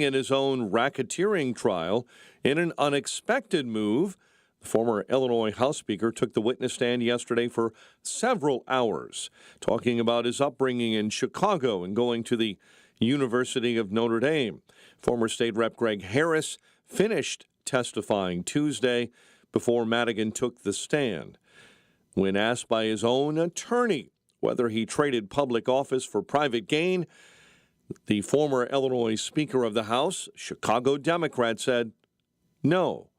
in his own racketeering trial in an unexpected move. The former Illinois House Speaker took the witness stand yesterday for several hours, talking about his upbringing in Chicago and going to the University of Notre Dame. Former State Rep Greg Harris finished testifying Tuesday before Madigan took the stand. When asked by his own attorney whether he traded public office for private gain, the former Illinois Speaker of the House, Chicago Democrat, said no.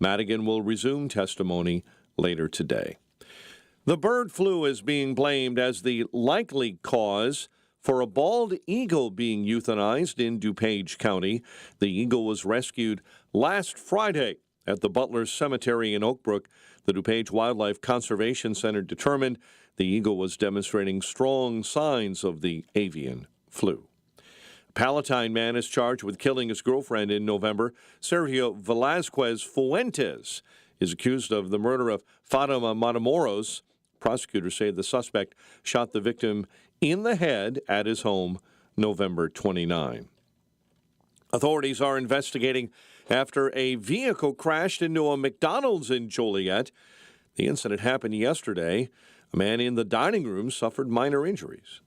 Madigan will resume testimony later today. The bird flu is being blamed as the likely cause for a bald eagle being euthanized in DuPage County. The eagle was rescued last Friday at the Butler Cemetery in Oak Brook. The DuPage Wildlife Conservation Center determined the eagle was demonstrating strong signs of the avian flu. A Palatine man is charged with killing his girlfriend in November. Sergio Velazquez Fuentes is accused of the murder of Fatima Matamoros. Prosecutors say the suspect shot the victim in the head at his home November 29. Authorities are investigating after a vehicle crashed into a McDonald's in Joliet. The incident happened yesterday. A man in the dining room suffered minor injuries.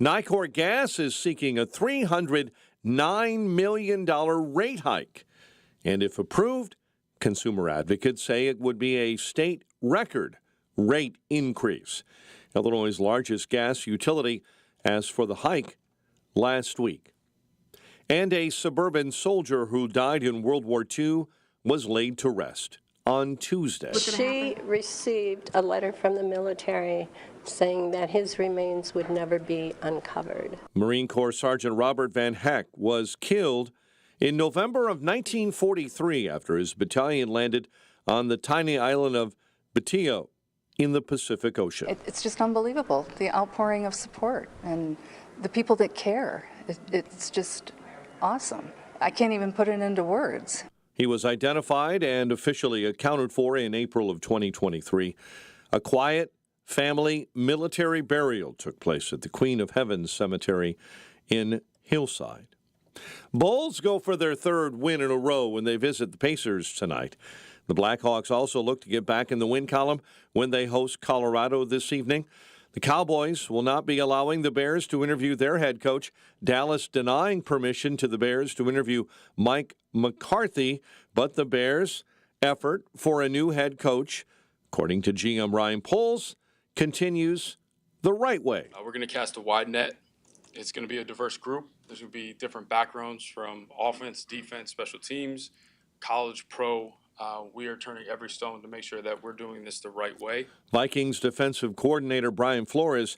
Nicor Gas is seeking a $309 million rate hike. And if approved, consumer advocates say it would be a state record rate increase. Illinois' largest gas utility asked for the hike last week. And a suburban soldier who died in World War II was laid to rest on Tuesday. She received a letter from the military saying that his remains would never be uncovered. Marine Corps Sergeant Robert Van Heck was killed in November of 1943 after his battalion landed on the tiny island of Batio in the Pacific Ocean. It's just unbelievable, the outpouring of support and the people that care. It's just awesome. I can't even put it into words. He was identified and officially accounted for in April of 2023. A quiet family military burial took place at the Queen of Heaven Cemetery in Hillside. Bulls go for their third win in a row when they visit the Pacers tonight. The Blackhawks also look to get back in the win column when they host Colorado this evening. The Cowboys will not be allowing the Bears to interview their head coach. Dallas denying permission to the Bears to interview Mike McCarthy, but the Bears' effort for a new head coach, according to GM Ryan Poles, continues the right way. We're going to cast a wide net. It's going to be a diverse group. There's going to be different backgrounds from offense, defense, special teams, college, pro. We are turning every stone to make sure that we're doing this the right way. Vikings defensive coordinator Brian Flores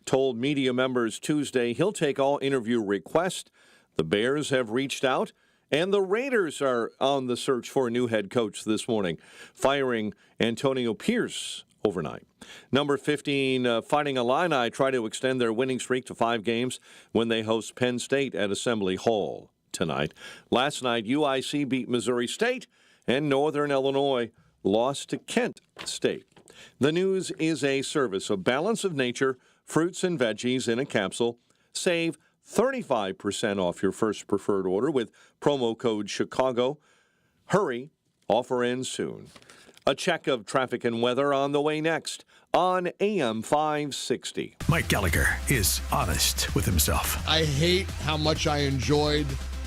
told media members Tuesday he'll take all interview requests. The Bears have reached out, and the Raiders are on the search for a new head coach this morning, firing Antonio Pierce overnight. Number 15 Fighting Illini try to extend their winning streak to 5 games when they host Penn State at Assembly Hall tonight. Last night, UIC beat Missouri State, and Northern Illinois lost to Kent State. The news is a service of Balance of Nature, fruits and veggies in a capsule. Save 35% off your first preferred order with promo code Chicago. Hurry, offer ends soon. A check of traffic and weather on the way next on AM 560. Mike Gallagher is honest with himself. I hate how much I enjoyed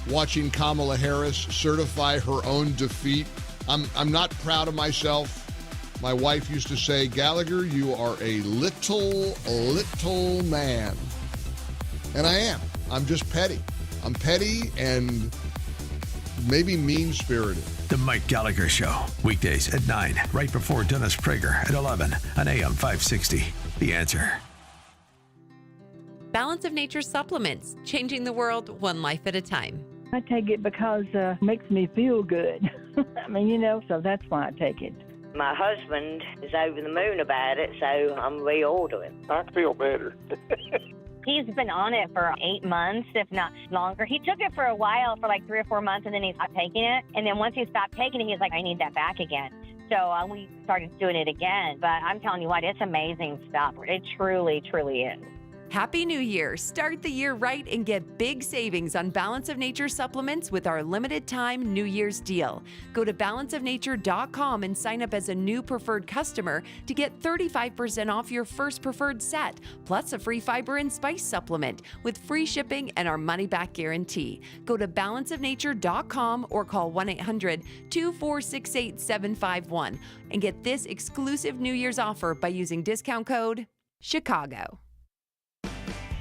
watching Kamala Harris certify her own defeat. I'm not proud of myself. My wife used to say, Gallagher, you are a little man. And I am. I'm just petty. I'm petty and maybe mean-spirited. The Mike Gallagher Show, weekdays at 9, right before Dennis Prager at 11 on AM 560. The Answer. Balance of Nature supplements, changing the world one life at a time. I take it because it makes me feel good. I mean, so that's why I take it. My husband is over the moon about it, so I'm reordering. I feel better. He's been on it for 8 months, if not longer. He took it for a while, for like 3 or 4 months, and then he stopped taking it. And then once he stopped taking it, he was like, I need that back again. So we started doing it again. But I'm telling you what, it's amazing stuff. It truly, truly is. Happy New Year! Start the year right and get big savings on Balance of Nature supplements with our limited time New Year's deal. Go to balanceofnature.com and sign up as a new preferred customer to get 35% off your first preferred set, plus a free fiber and spice supplement with free shipping and our money-back guarantee. Go to balanceofnature.com or call 1-800-246-8751 and get this exclusive New Year's offer by using discount code CHICAGO.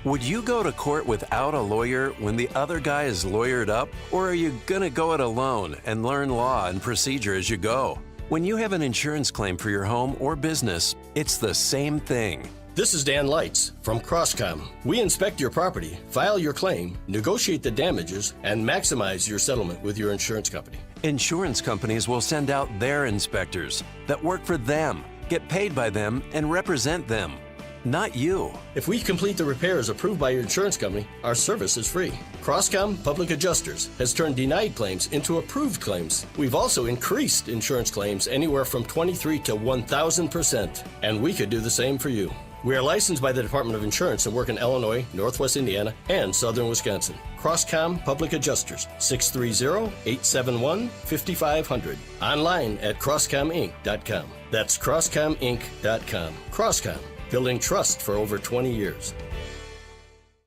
Would you go to court without a lawyer when the other guy is lawyered up? Or are you going to go it alone and learn law and procedure as you go? When you have an insurance claim for your home or business, it's the same thing. This is Dan Lights from Crosscom. We inspect your property, file your claim, negotiate the damages, and maximize your settlement with your insurance company. Insurance companies will send out their inspectors that work for them, get paid by them, and represent them. Not you. If we complete the repairs approved by your insurance company, our service is free. Crosscom Public Adjusters has turned denied claims into approved claims. We've also increased insurance claims anywhere from 23 to 1,000%, and we could do the same for you. We are licensed by the Department of Insurance and work in Illinois, Northwest Indiana, and Southern Wisconsin. Crosscom Public Adjusters, 630-871-5500. Online at crosscominc.com. That's crosscominc.com. Crosscom. Building trust for over 20 years.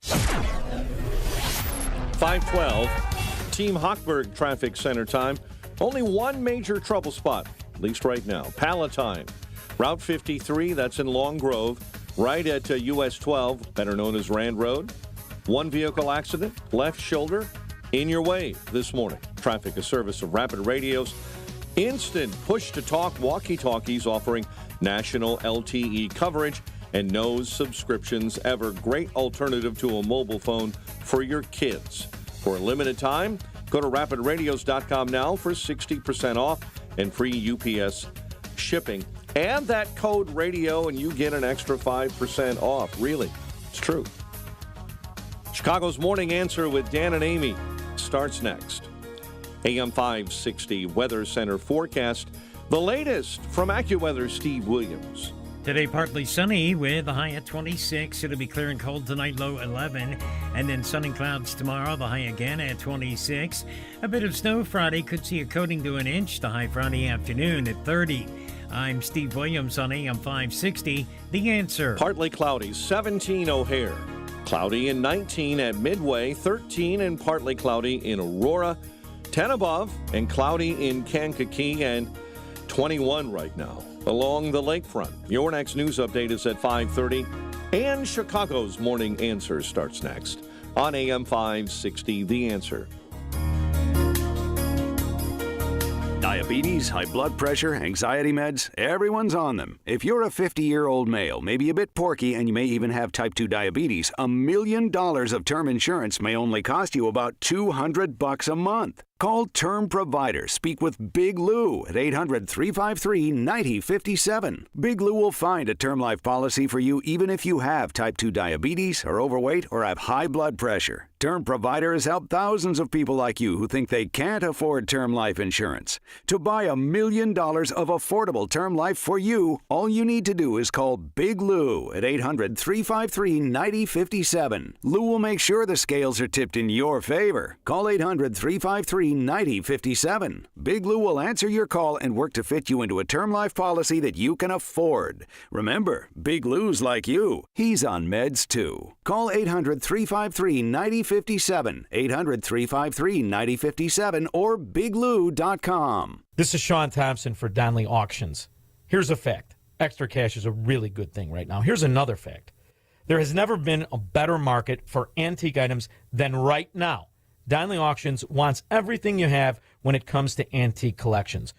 512, Team Hochberg Traffic Center time. Only one major trouble spot, at least right now. Palatine. Route 53, that's in Long Grove, right at US 12, better known as Rand Road. One vehicle accident, left shoulder, in your way this morning. Traffic, a service of Rapid Radio's instant push-to-talk walkie-talkies offering national LTE coverage and no subscriptions ever. Great alternative to a mobile phone for your kids. For a limited time, go to rapidradios.com now for 60% off and free UPS shipping. Add that code radio and you get an extra 5% off. Really, it's true. Chicago's Morning Answer with Dan and Amy starts next. AM 560 Weather Center forecast. The latest from AccuWeather, Steve Williams. Today, partly sunny with a high at 26. It'll be clear and cold tonight, low 11. And then sun and clouds tomorrow, the high again at 26. A bit of snow Friday. Could see a coating to an inch. The high Friday afternoon at 30. I'm Steve Williams on AM 560. The Answer. Partly cloudy, 17 O'Hare. Cloudy and 19 at Midway. 13 and partly cloudy in Aurora. 10 above and cloudy in Kankakee and 21 right now along the lakefront. Your next news update is at 5:30, and Chicago's Morning Answer starts next on AM 560, The Answer. Diabetes, high blood pressure, anxiety meds, everyone's on them. If you're a 50-year-old male, maybe a bit porky, and you may even have type 2 diabetes, $1 million of term insurance may only cost you about $200 a month. Call Term Provider. Speak with Big Lou at 800-353-9057. Big Lou will find a term life policy for you even if you have type 2 diabetes, are overweight, or have high blood pressure. Term Provider has helped thousands of people like you who think they can't afford term life insurance. To buy $1 million of affordable term life for you, all you need to do is call Big Lou at 800-353-9057. Lou will make sure the scales are tipped in your favor. Call 800-353-9057. Big Lou will answer your call and work to fit you into a term life policy that you can afford. Remember, Big Lou's like you. He's on meds too. Call 800-353-9057. 800-353-9057 or biglou.com. This is Sean Thompson for Donnelly Auctions. Here's a fact. Extra cash is a really good thing right now. Here's another fact. There has never been a better market for antique items than right now. Donnelly Auctions wants everything you have when it comes to antique collections.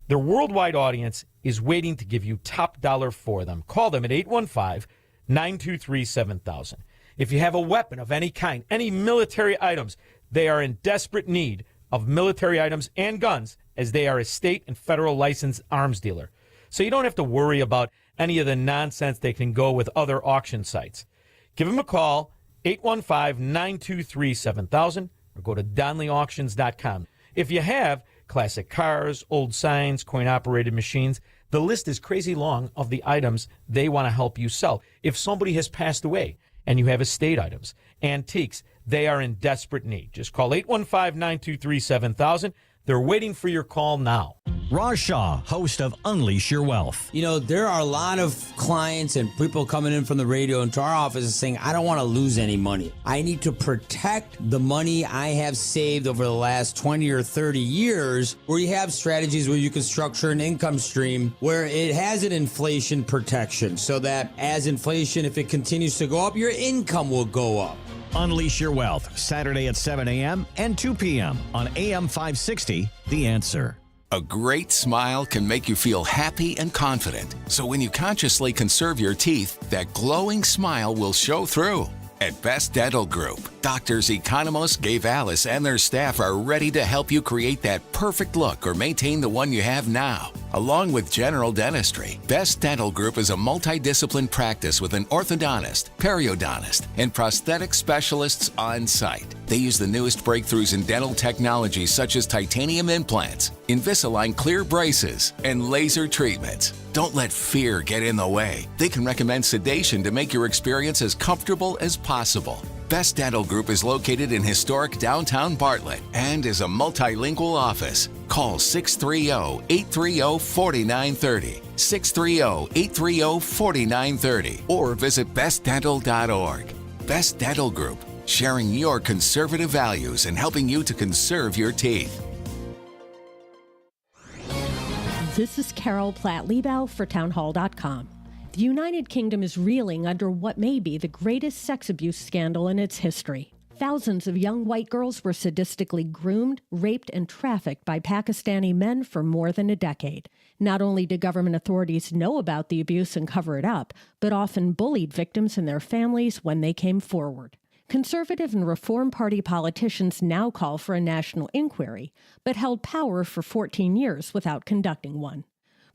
Their worldwide audience is waiting to give you top dollar for them. Call them at 815-923-7000. If you have a weapon of any kind, any military items, they are in desperate need of military items and guns, as they are a state and federal licensed arms dealer. So you don't have to worry about any of the nonsense they can go with other auction sites. Give them a call, 815-923-7000, or go to DonnellyAuctions.com. If you have classic cars, old signs, coin-operated machines, the list is crazy long of the items they want to help you sell. If somebody has passed away and you have estate items, antiques, they are in desperate need. Just call 815-923-7000. They're waiting for your call now. Raj Shah, host of Unleash Your Wealth. You know, there are a lot of clients and people coming in from the radio into our office and saying, I don't want to lose any money. I need to protect the money I have saved over the last 20 or 30 years, where you have strategies where you can structure an income stream where it has an inflation protection so that as inflation, if it continues to go up, your income will go up. Unleash Your Wealth, Saturday at 7 a.m. and 2 p.m. on AM 560, The Answer. A great smile can make you feel happy and confident. So when you consciously conserve your teeth, that glowing smile will show through. At Best Dental Group, doctors Economos, Gavalis, and their staff are ready to help you create that perfect look or maintain the one you have now. Along with general dentistry, Best Dental Group is a multidiscipline practice with an orthodontist, periodontist, and prosthetic specialists on site. They use the newest breakthroughs in dental technology such as titanium implants, Invisalign clear braces, and laser treatments. Don't let fear get in the way. They can recommend sedation to make your experience as comfortable as possible. Best Dental Group is located in historic downtown Bartlett and is a multilingual office. Call 630-830-4930, 630-830-4930, or visit bestdental.org. Best Dental Group, sharing your conservative values and helping you to conserve your teeth. This is Carol Platt-Liebau for townhall.com. The United Kingdom is reeling under what may be the greatest sex abuse scandal in its history. Thousands of young white girls were sadistically groomed, raped, and trafficked by Pakistani men for more than a decade. Not only did government authorities know about the abuse and cover it up, but often bullied victims and their families when they came forward. Conservative and Reform Party politicians now call for a national inquiry, but held power for 14 years without conducting one.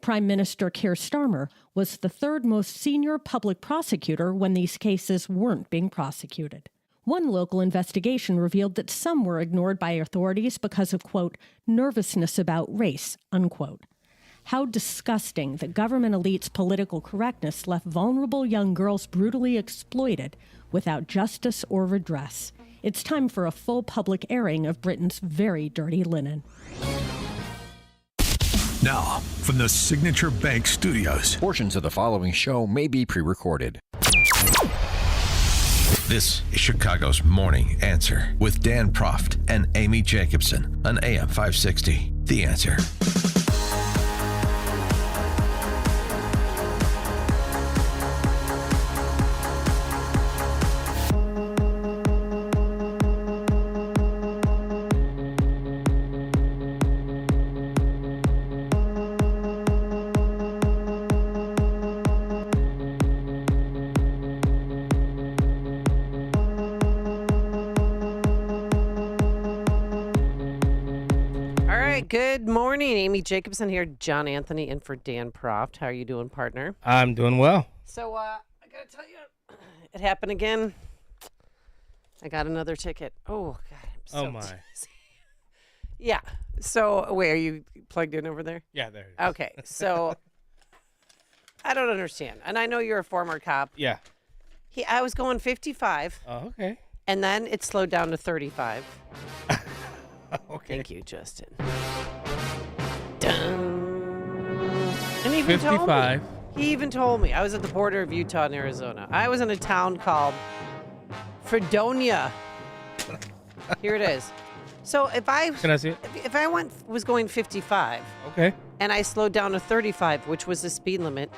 Prime Minister Keir Starmer was the third most senior public prosecutor when these cases weren't being prosecuted. One local investigation revealed that some were ignored by authorities because of, quote, nervousness about race, unquote. How disgusting that government elites' political correctness left vulnerable young girls brutally exploited without justice or redress. It's time for a full public airing of Britain's very dirty linen. Now, from the Signature Bank Studios. Portions of the following show may be pre-recorded. This is Chicago's Morning Answer with Dan Proft and Amy Jacobson on AM 560. The Answer. Good morning, Amy Jacobson here. John Anthony in for Dan Proft. How are you doing, partner? I'm doing well. So, I gotta tell you, it happened again. I got another ticket. Oh, God. I'm so my. Yeah. So, wait, are you plugged in over there? Yeah, there it is. Okay. So, I don't understand. And I know you're a former cop. Yeah. I was going 55. Oh, okay. And then it slowed down to 35. Okay. Thank you, Justin. And he even 55. told me. He even told me. I was at the border of Utah and Arizona. I was in a town called Fredonia. Here it is. So if I Can I see it? If I was going 55. Okay. And I slowed down to 35, which was the speed limit,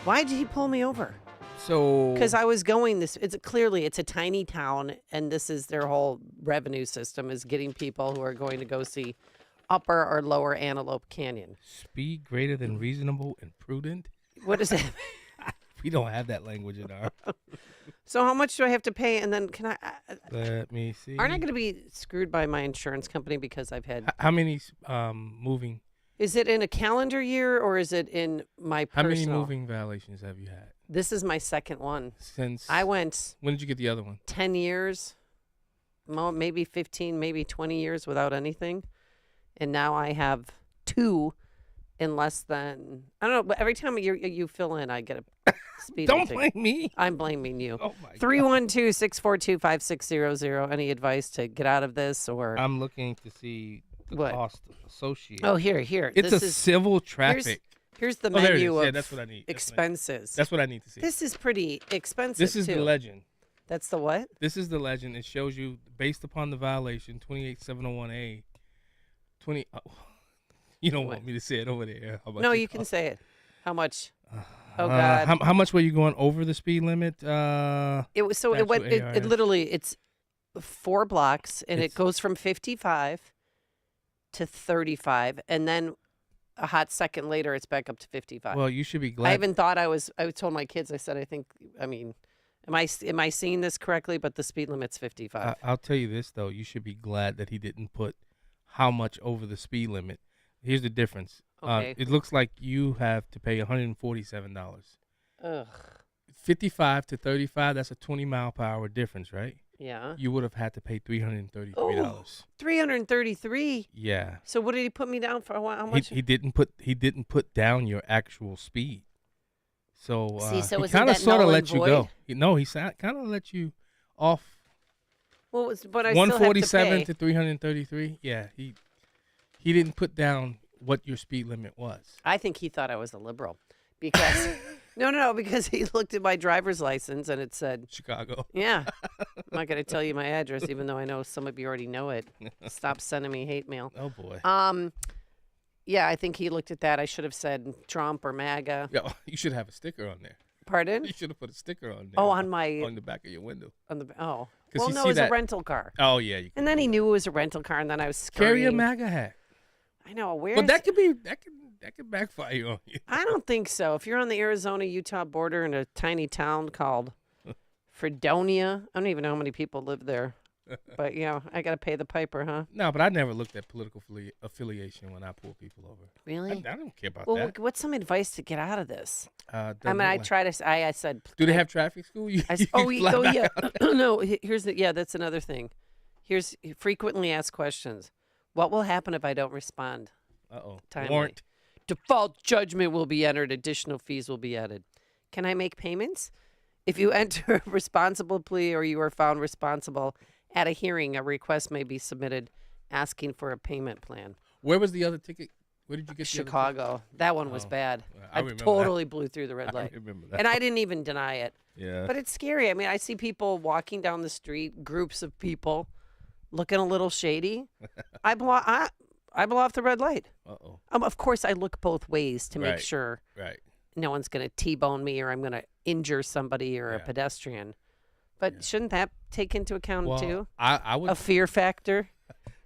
why did he pull me over? So Because I was going this, it's a tiny town, and this is their whole revenue system is getting people who are going to go see Upper or Lower Antelope Canyon. Speed greater than reasonable and prudent? What is that? We don't have that language in our. So how much do I have to pay? And then can I? Let me see. Aren't I going to be screwed by my insurance company because I've had? How many moving? Is it in a calendar year or is it in my personal? How many moving violations have you had? This is my second one. Since I went. When did you get the other one? 10 years, maybe 15, maybe 20 years without anything. And now I have 2 in less than, I don't know, but every time you fill in, I get Speeding Don't ticket. blame me. I'm blaming you. Oh, my God. 312-642-5600. Any advice to get out of this, or I'm looking to see the What? cost associated. Oh, here. It's This a is- civil traffic. Here's the Oh, there it menu is. Yeah, of that's what I need. expenses. That's what I need to see. This is pretty expensive. This is too. the legend. That's the what? This is the legend. It shows you based upon the violation 28701A. 20. Oh, you don't want me to say it over there. How about No, you can say it. How much? Oh Uh, God. how much were you going over the speed limit? It was so it went. It literally it's 4 blocks, and it goes from 55 to 35, and then a hot second later, it's back up to 55. Well, you should be glad. I even thought I told my kids. I said, I mean, am I seeing this correctly? But the speed limit's 55. I'll tell you this though. You should be glad that he didn't put how much over the speed limit. Here's the difference. Okay. It looks like you have to pay $147. Ugh. 55 to 35. That's a 20-mile-per-hour difference, right? Yeah. You would have had to pay $333. Oh, 333. Yeah. So what did he put me down for? How much? He didn't put down your actual speed. So, See, so he isn't kind of that sort of null let and you void? go. No, he kind of let you off. Well, but I still have to 147 pay. to 333. Yeah, he didn't put down what your speed limit was. I think he thought I was a liberal because no, because he looked at my driver's license and it said Chicago. Yeah. I'm not going to tell you my address, even though I know some of you already know it. Stop sending me hate mail. Oh boy. Yeah, I think he looked at that. I should have said Trump or MAGA. Yeah, you should have a sticker on there. Pardon? You should have put a sticker on there. Oh, on my on the back of your window. On the oh. 'Cause Well, you no, see it was that- a rental car. Oh yeah. You And then he knew it was a rental car, and then I was scurrying. carry a MAGA hat. I know. Where? But that could backfire on you. I don't think so. If you're on the Arizona-Utah border in a tiny town called Fredonia, I don't even know how many people live there. But, I got to pay the piper, huh? No, but I never looked at political affiliation when I pull people over. Really? I don't care about Well, that. what's some advice to get out of this? I doesn't mean, I look like- try to. I said. Do they have traffic school? You fly Oh back yeah. out. No, here's the. Yeah, that's another thing. Here's frequently asked questions. What will happen if I don't respond? Timely? Warrant. Default judgment will be entered. Additional fees will be added. Can I make payments? If you enter a responsible plea or you are found responsible at a hearing, a request may be submitted asking for a payment plan. Where was the other ticket? Where did you get the other Chicago. That one was Oh, bad. I I remember totally that. blew through the red I light. remember that. And I didn't even deny it. Yeah. But it's scary. I mean, I see people walking down the street, groups of people looking a little shady. I blow off the red light. Uh-oh. Of course, I look both ways to make Right, sure right. no one's going to T-bone me or I'm going to injure somebody or a pedestrian. But shouldn't that take into account Well, too? I would. A fear factor?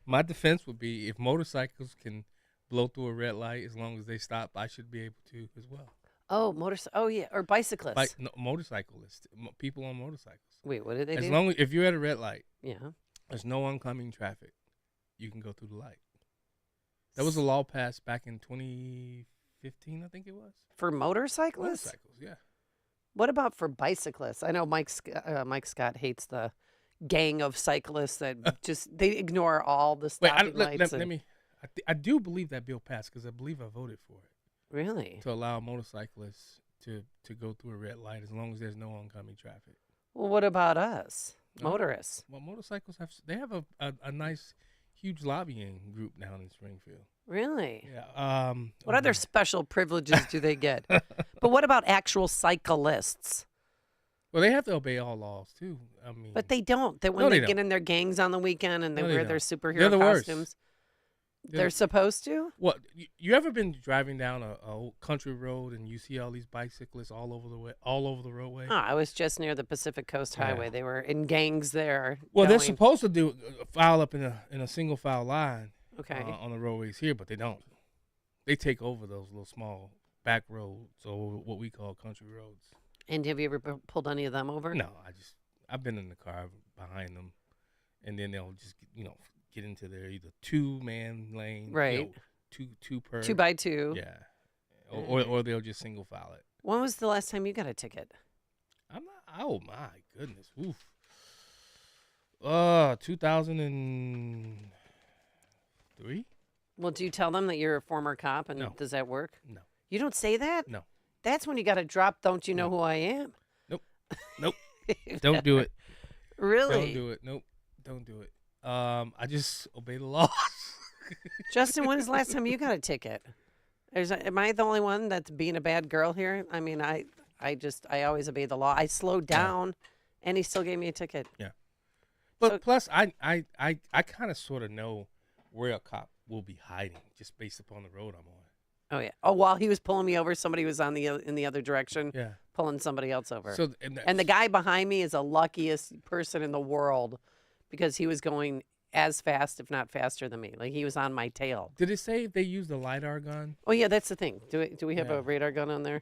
My defense would be if motorcycles can blow through a red light as long as they stop, I should be able to as well. Oh, yeah. Or bicyclists. Motorcyclists, people on motorcycles. Wait, what did they do? As long as if you're at a red light, Yeah. there's no oncoming traffic, you can go through the light. That was a law passed back in 2015, I think it was. For motorcyclists? Motorcycles, yeah. What about for bicyclists? I know Mike Scott hates the gang of cyclists that they ignore all the stopping lights. I do believe that bill passed because I believe I voted for it. Really? To allow motorcyclists to go through a red light as long as there's no oncoming traffic. Well, what about us, motorists? Well, motorcycles have a nice, huge lobbying group down in Springfield. Really? Yeah. What other special privileges do they get? But what about actual cyclists? Well, they have to obey all laws too. I mean, But they don't. When No, they they get don't. in their gangs on the weekend and they No, they wear their don't. superhero They're the worst. costumes, they're supposed to? What? You ever been driving down a old country road and you see all these bicyclists all over the roadway? Oh, I was just near the Pacific Coast Yeah. Highway. They were in gangs there. Well, they're going- supposed to do file up in a single file line. Okay. On the roadways here, but they don't. They take over those little small back roads or what we call country roads. And have you ever pulled any of them over? No, I've been in the car behind them, and then they'll just get into their either 2-man lane, Right. two per 2 by 2. yeah, or they'll just single file it. When was the last time you got a ticket? I'm not. Oh my goodness, oof. 2003. Well, do you tell them that you're a former cop, and No. does that work? No. You don't say that? No. That's when you got to drop. Don't you know who I am? Nope. Don't do it. Really? Don't do it. Nope. Don't do it. I just obey the laws. Justin, when is the last time you got a ticket? Am I the only one that's being a bad girl here? I mean, I always obey the law. I slowed down, and he still gave me a ticket. Yeah. But plus, I kind of sort of know where a cop will be hiding just based upon the road I'm on. Oh yeah. Oh, while he was pulling me over, somebody was in the other direction. Yeah. Pulling somebody else over. So and the guy behind me is the luckiest person in the world because he was going as fast, if not faster than me. Like he was on my tail. Did it say they used a LiDAR gun? Oh yeah, that's the thing. Do we have a radar gun on there?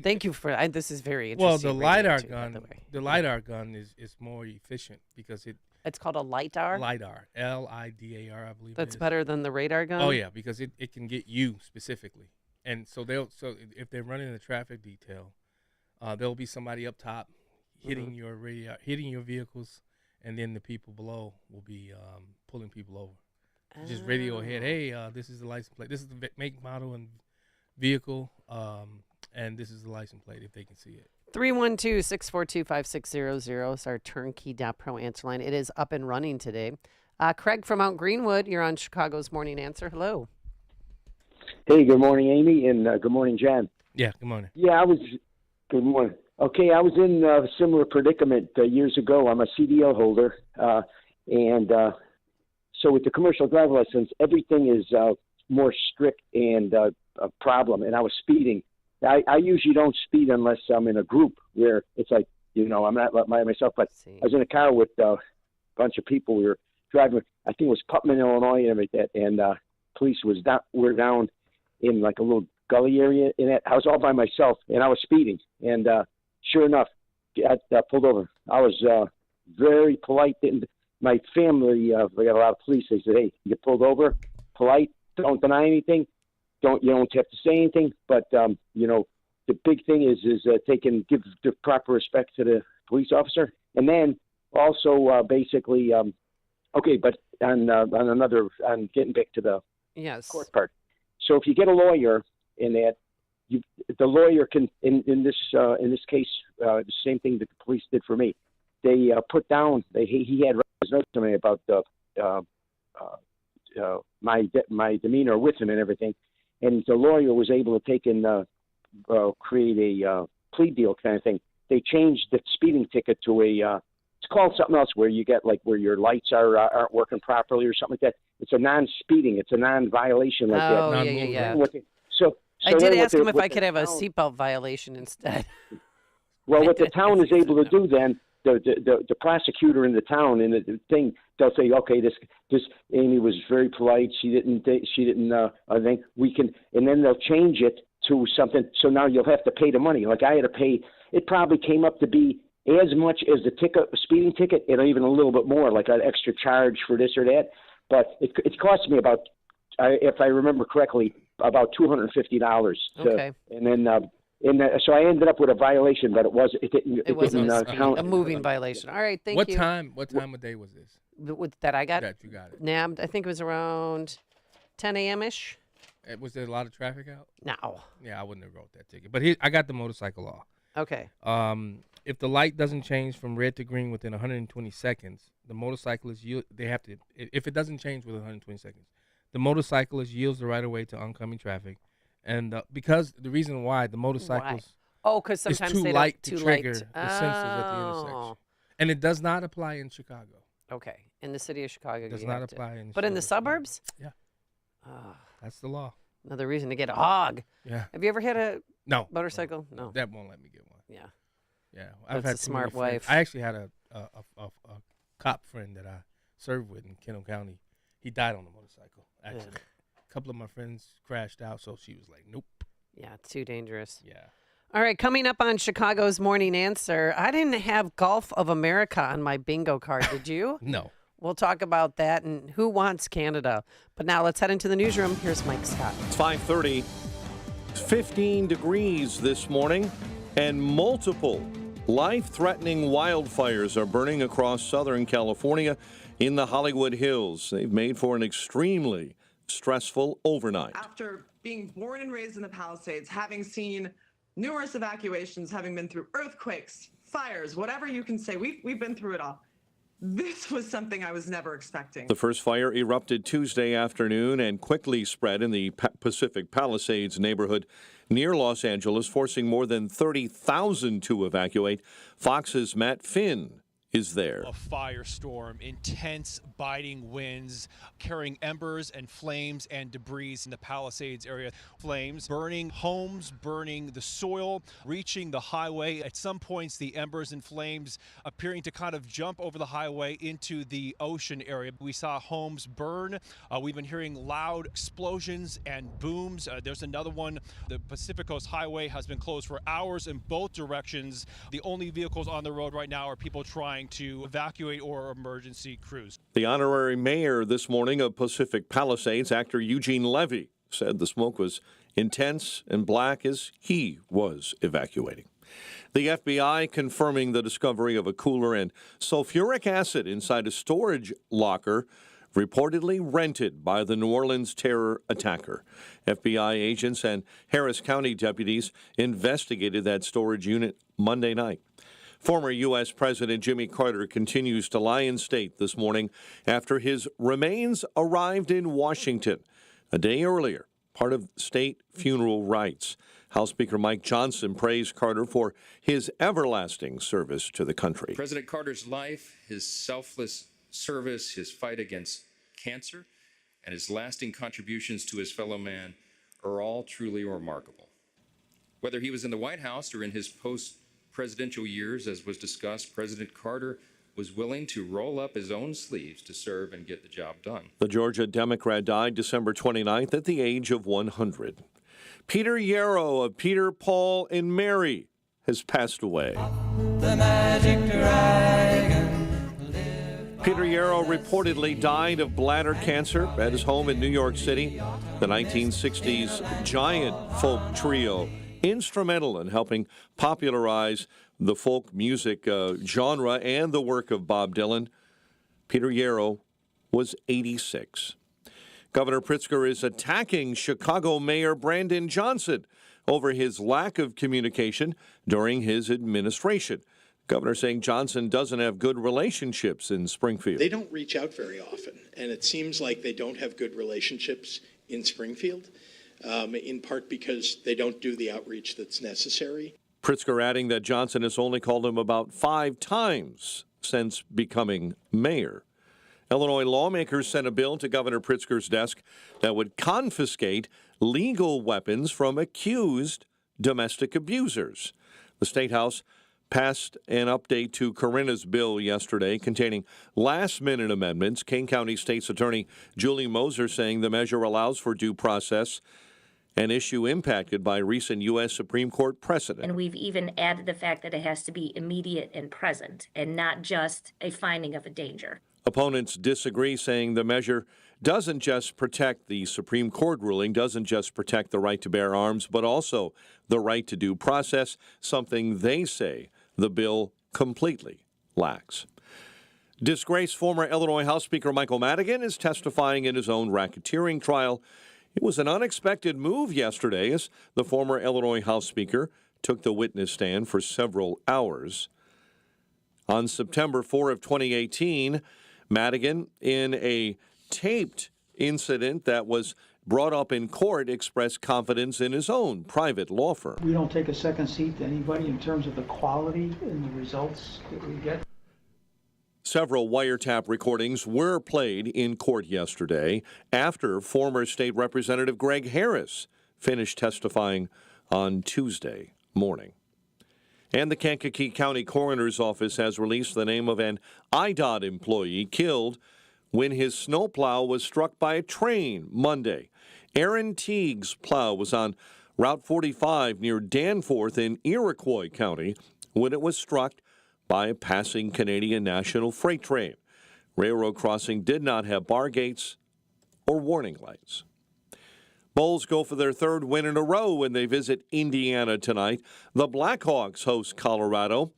Thank you for this is very Well, interesting. the LiDAR gun. The LiDAR gun is more efficient because it's called a LiDAR. LiDAR, LIDAR, I believe. That's better than the radar gun. Oh yeah, because it can get you specifically, and so if they're running a traffic detail, there'll be somebody up top hitting your radar, hitting your vehicles, and then the people below will be pulling people over. Just radio ahead. Hey, this is the license plate. This is the make, model, and vehicle, and this is the license plate if they can see it. 312-642-5600 is our turnkey.pro answer line. It is up and running today. Craig from Mount Greenwood, you're on Chicago's Morning Answer. Hello. Hey, good morning, Amy, and good morning, John. Yeah, good morning. Yeah, good morning. Okay, I was in a similar predicament years ago. I'm a CDL holder, and so with the commercial driver license, everything is more strict and a problem, and I was speeding. I usually don't speed unless I'm in a group where it's like, I'm not by myself, but I was in a car with a bunch of people. We were driving, I think it was Putman, Illinois, and everything like that, and police were down in like a little gully area in it. I was all by myself, and I was speeding, and sure enough, got pulled over. I was very polite. My family, we got a lot of police. They said, hey, you get pulled over, polite, don't deny anything. You don't have to say anything, but the big thing is they can give the proper respect to the police officer, and then also basically, okay. But on getting back to the court part. So if you get a lawyer in that, the lawyer can in this case the same thing that the police did for me. They put down. He had notes to me about my demeanor with him and everything. And the lawyer was able to take and create a plea deal kind of thing. They changed the speeding ticket to it's called something else where you get like where your lights aren't working properly or something like that. It's a non-speeding. It's a non-violation like that. Oh, yeah. So I did ask him if I could have a seatbelt violation instead. Well, what the town is able to do then, the prosecutor in the town in the thing, they'll say, okay, this Amy was very polite. She didn't I think we can, and then they'll change it to something. So now you'll have to pay the money. Like I had to pay. It probably came up to be as much as the speeding ticket, and even a little bit more, like an extra charge for this or that. But it cost me about, if I remember correctly, about $250. Okay. And then. So I ended up with a violation, but it didn't count. A moving violation. All right, thank you. What time of day was this? That I got? That you got it. Nah, I think it was around 10 a.m.-ish. Was there a lot of traffic out? No. Yeah, I wouldn't have wrote that ticket. But I got the motorcycle law. Okay. If the light doesn't change from red to green within 120 seconds, the motorcyclist if it doesn't change within 120 seconds, the motorcyclist yields the right of way to oncoming traffic. And because the reason why the motorcycles because sometimes it's they too light don't, to trigger the sensors at the intersection, and it does not apply in Chicago. Okay, in the city of Chicago, does not apply in. But in the suburbs, yeah, that's the law. Another reason to get a hog. Yeah. Have you ever had a motorcycle? No. That won't let me get one. Yeah. Yeah, I've had a smart wife. I actually had a cop friend that I served with in Kendall County. He died on a motorcycle accident. Yeah. A couple of my friends crashed out, so she was like, nope. Yeah, too dangerous. Yeah. All right, coming up on Chicago's Morning Answer, I didn't have Gulf of America on my bingo card, did you? No. We'll talk about that and who wants Canada. But now let's head into the newsroom. Here's Mike Scott. It's 5:30. 15 degrees this morning, and multiple life-threatening wildfires are burning across Southern California in the Hollywood Hills. They've made for an extremely stressful overnight. After being born and raised in the Palisades, having seen numerous evacuations, having been through earthquakes, fires, whatever you can say. We've been through it all. This was something I was never expecting. The first fire erupted Tuesday afternoon and quickly spread in the Pacific Palisades neighborhood near Los Angeles, forcing more than 30,000 to evacuate. Fox's Matt Finn is there. A firestorm, intense biting winds, carrying embers and flames and debris in the Palisades area. Flames burning homes, burning the soil, reaching the highway. At some points, the embers and flames appearing to kind of jump over the highway into the ocean area. We saw homes burn. We've been hearing loud explosions and booms. There's another one. The Pacific Coast Highway has been closed for hours in both directions. The only vehicles on the road right now are people trying to evacuate or emergency crews. The honorary mayor this morning of Pacific Palisades, actor Eugene Levy, said the smoke was intense and black as he was evacuating. The FBI confirming the discovery of a cooler and sulfuric acid inside a storage locker reportedly rented by the New Orleans terror attacker. FBI agents and Harris County deputies investigated that storage unit Monday night. Former U.S. President Jimmy Carter continues to lie in state this morning after his remains arrived in Washington a day earlier, part of state funeral rites. House Speaker Mike Johnson praised Carter for his everlasting service to the country. President Carter's life, his selfless service, his fight against cancer, and his lasting contributions to his fellow man are all truly remarkable. Whether he was in the White House or in his post-presidential years, as was discussed, President Carter was willing to roll up his own sleeves to serve and get the job done. The Georgia Democrat died December 29th at the age of 100. Peter Yarrow of Peter, Paul, and Mary has passed away. Peter Yarrow reportedly died of bladder cancer at his home in New York City. The 1960s giant folk trio, instrumental in helping popularize the folk music genre and the work of Bob Dylan. Peter Yarrow was 86. Governor Pritzker is attacking Chicago Mayor Brandon Johnson over his lack of communication during his administration. Governor saying Johnson doesn't have good relationships in Springfield. They don't reach out very often, and it seems like they don't have good relationships in Springfield, in part because they don't do the outreach that's necessary. Pritzker adding that Johnson has only called him about 5 times since becoming mayor. Illinois lawmakers sent a bill to Governor Pritzker's desk that would confiscate legal weapons from accused domestic abusers. The State House passed an update to Corinna's bill yesterday containing last-minute amendments. Kane County State's Attorney Julie Moser saying the measure allows for due process, an issue impacted by recent U.S. Supreme Court precedent. And we've even added the fact that it has to be immediate and present and not just a finding of a danger. Opponents disagree, saying the measure doesn't just protect the Supreme Court ruling, doesn't just protect the right to bear arms, but also the right to due process, something they say the bill completely lacks. Disgraced former Illinois House Speaker Michael Madigan is testifying in his own racketeering trial. It was an unexpected move yesterday as the former Illinois House Speaker took the witness stand for several hours. On September 4 of 2018, Madigan, in a taped incident that was brought up in court, expressed confidence in his own private law firm. We don't take a second seat to anybody in terms of the quality and the results that we get. Several wiretap recordings were played in court yesterday after former State Representative Greg Harris finished testifying on Tuesday morning. And the Kankakee County Coroner's Office has released the name of an IDOT employee killed when his snowplow was struck by a train Monday. Aaron Teague's plow was on Route 45 near Danforth in Iroquois County when it was struck by a passing Canadian National freight train. Railroad crossing did not have bar gates or warning lights. Bulls go for their 3rd win in a row when they visit Indiana tonight. The Blackhawks host Colorado.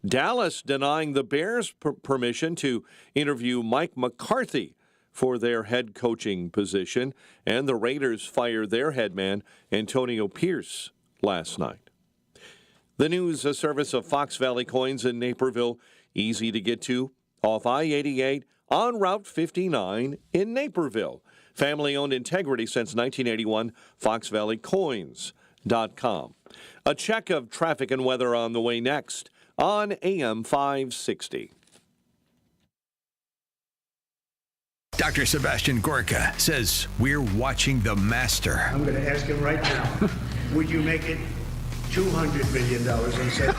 Dallas denying the Bears permission to interview Mike McCarthy for their head coaching position. And the Raiders fired their head man, Antonio Pierce, last night. The news, a service of Fox Valley Coins in Naperville, easy to get to, off I-88 on Route 59 in Naperville. Family-owned integrity since 1981, foxvalleycoins.com. A check of traffic and weather on the way next on AM 560. Dr. Sebastian Gorka says we're watching the master. I'm going to ask him right now, would you make it $200 million and say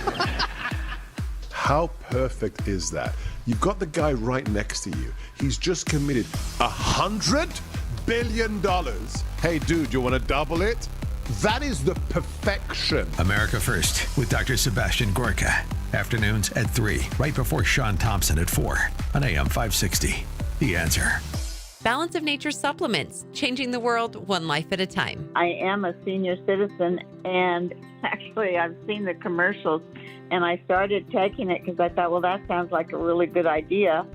How perfect is that? You've got the guy right next to you. He's just committed $100 billion. Hey, dude, you want to double it? That is the perfection. America First with Dr. Sebastian Gorka. Afternoons at 3, right before Sean Thompson at 4 on AM 560. The Answer. Balance of Nature supplements, changing the world one life at a time. I am a senior citizen, and actually I've seen the commercials, and I started taking it because I thought, well, that sounds like a really good idea.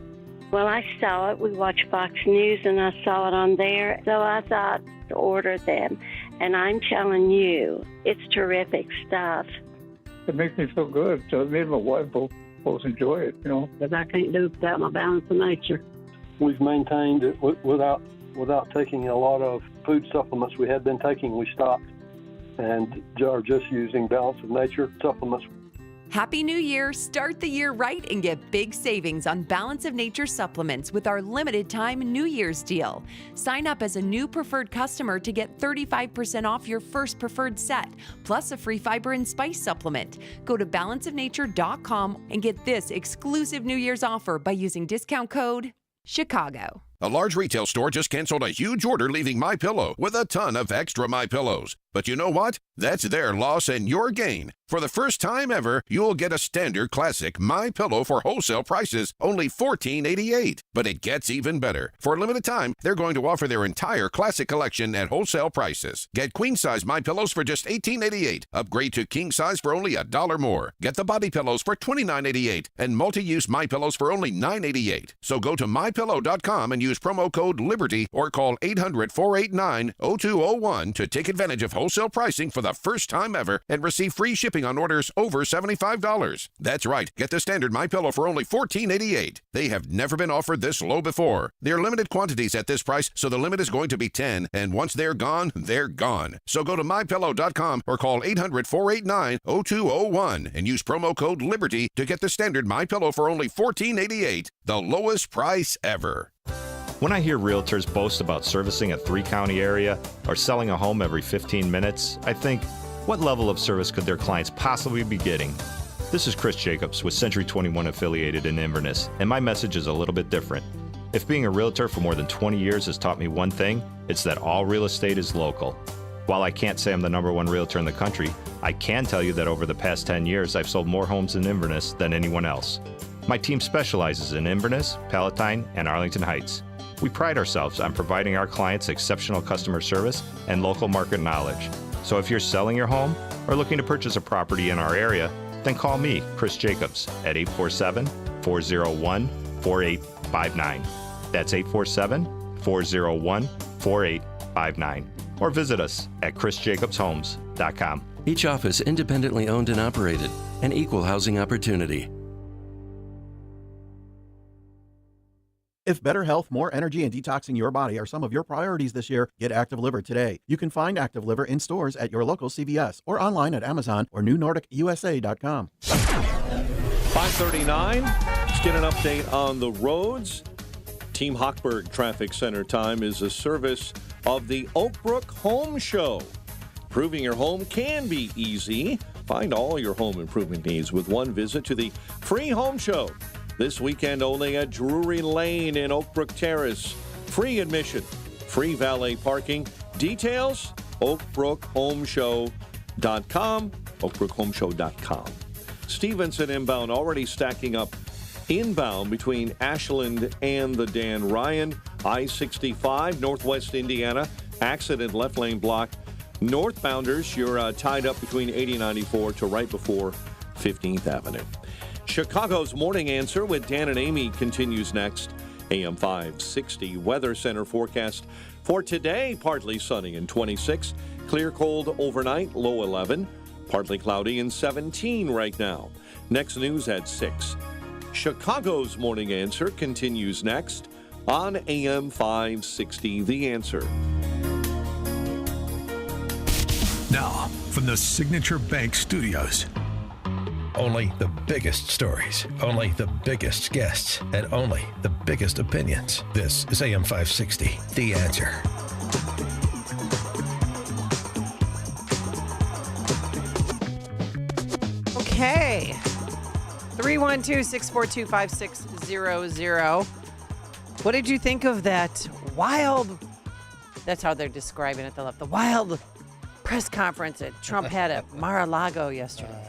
Well, I saw it. We watch Fox News, and I saw it on there, so I thought to order them. And I'm telling you, it's terrific stuff. It makes me feel good. So me and my wife both enjoy it, you know. Because I can't do it without my Balance of Nature. We've maintained it without taking a lot of food supplements we had been taking. We stopped and are just using Balance of Nature supplements. Happy New Year! Start the year right and get big savings on Balance of Nature supplements with our limited time New Year's deal. Sign up as a new preferred customer to get 35% off your first preferred set, plus a free fiber and spice supplement. Go to balanceofnature.com and get this exclusive New Year's offer by using discount code Chicago. A large retail store just canceled a huge order, leaving MyPillow with a ton of extra MyPillows. But you know what? That's their loss and your gain. For the first time ever, you'll get a standard classic MyPillow for wholesale prices, only $14.88. But it gets even better. For a limited time, they're going to offer their entire classic collection at wholesale prices. Get queen-size MyPillows for just $18.88. Upgrade to king size for only $1 more. Get the body pillows for $29.88 and multi-use MyPillows for only $9.88. So go to MyPillow.com and use promo code LIBERTY or call 800-489-0201 to take advantage of wholesale pricing for the first time ever and receive free shipping on orders over $75. That's right. Get the standard MyPillow for only $14.88. They have never been offered this low before. They're limited quantities at this price, so the limit is going to be 10, and once they're gone, they're gone. So go to MyPillow.com or call 800-489-0201 and use promo code LIBERTY to get the standard MyPillow for only $14.88, the lowest price ever. When I hear realtors boast about servicing a 3-county area or selling a home every 15 minutes, I think, what level of service could their clients possibly be getting? This is Chris Jacobs with Century 21 affiliated in Inverness, and my message is a little bit different. If being a realtor for more than 20 years has taught me one thing, it's that all real estate is local. While I can't say I'm the #1 realtor in the country, I can tell you that over the past 10 years, I've sold more homes in Inverness than anyone else. My team specializes in Inverness, Palatine, and Arlington Heights. We pride ourselves on providing our clients exceptional customer service and local market knowledge. So if you're selling your home or looking to purchase a property in our area, then call me, Chris Jacobs, at 847-401-4859. That's 847-401-4859. Or visit us at chrisjacobshomes.com. Each office independently owned and operated, an equal housing opportunity. If better health, more energy, and detoxing your body are some of your priorities this year, get Active Liver today. You can find Active Liver in stores at your local CVS or online at Amazon or NewNordicUSA.com. 5:39. Let's get an update on the roads. Team Hochberg Traffic Center time is a service of the Oakbrook Home Show. Improving your home can be easy. Find all your home improvement needs with one visit to the free home show. This weekend only at Drury Lane in Oakbrook Terrace. Free admission, free valet parking. Details, oakbrookhomeshow.com, oakbrookhomeshow.com. Stevenson inbound already stacking up inbound between Ashland and the Dan Ryan. I-65, Northwest Indiana, accident left lane block. Northbounders, you're tied up between 80-94 to right before 15th Avenue. Chicago's Morning Answer with Dan and Amy continues next. AM 560 Weather Center forecast for today, partly sunny and 26. Clear cold overnight, low 11. Partly cloudy and 17 right now. Next news at 6. Chicago's Morning Answer continues next on AM 560, The Answer. Now, from the Signature Bank Studios. Only the biggest stories, only the biggest guests, and only the biggest opinions. This is AM 560, The Answer. Okay. 312-642-5600. What did you think of that wild, that's how they're describing it, the wild press conference that Trump had at Mar-a-Lago yesterday?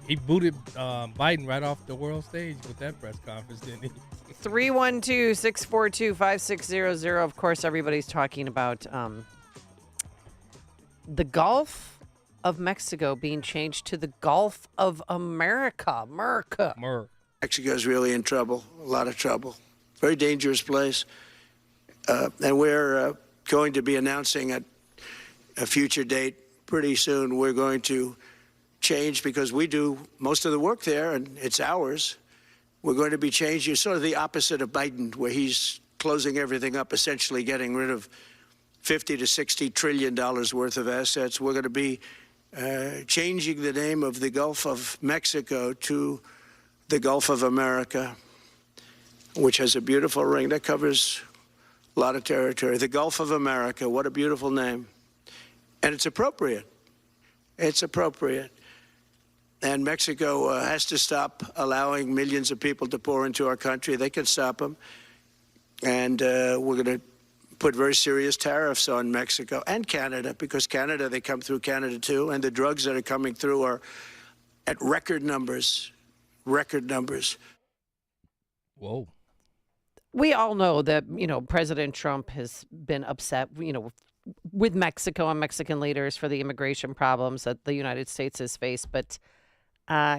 He booted Biden right off the world stage with that press conference, didn't he? 312-642-5600. Of course, everybody's talking about the Gulf of Mexico being changed to the Gulf of America. Mexico's really in trouble, a lot of trouble. Very dangerous place. And we're going to be announcing at a future date pretty soon. We're going to change because we do most of the work there and it's ours. We're going to be changing sort of the opposite of Biden, where he's closing everything up, essentially getting rid of $50 to $60 trillion worth of assets. We're going to be changing the name of the Gulf of Mexico to the Gulf of America, which has a beautiful ring that covers a lot of territory. The Gulf of America, what a beautiful name. And it's appropriate. It's appropriate. And Mexico has to stop allowing millions of people to pour into our country. They can stop them. And we're going to put very serious tariffs on Mexico and Canada, because Canada, they come through Canada too. And the drugs that are coming through are at record numbers. Whoa. We all know that, President Trump has been upset, with Mexico and Mexican leaders for the immigration problems that the United States has faced. But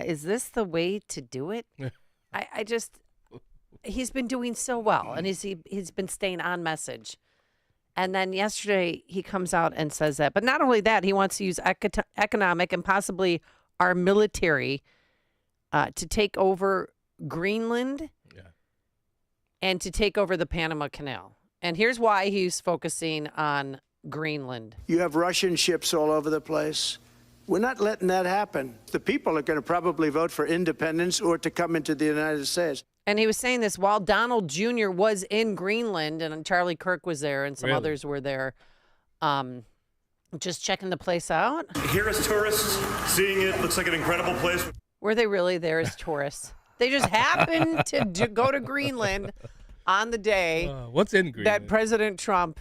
is this the way to do it? He's been doing so well, and he's been staying on message. And then yesterday he comes out and says that. But not only that, he wants to use economic and possibly our military to take over Greenland and to take over the Panama Canal. And here's why he's focusing on Greenland. You have Russian ships all over the place. We're not letting that happen. The people are going to probably vote for independence or to come into the United States. And he was saying this while Donald Jr. was in Greenland, and Charlie Kirk was there, and some others were there, just checking the place out. Here as tourists, seeing it, looks like an incredible place. Were they really there as tourists? They just happened to go to Greenland on the day what's in Greenland? That President Trump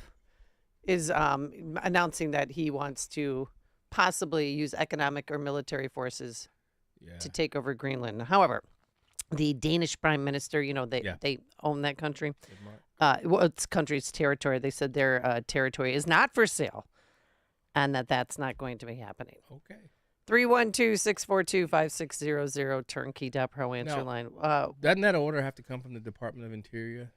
is announcing that he wants to possibly use economic or military forces to take over Greenland. However, the Danish prime minister, they own that country. It's country's territory. They said their territory is not for sale, and that's not going to be happening. Okay. 312-642-5600, turnkey.pro answer line. Doesn't that order have to come from the Department of Interior?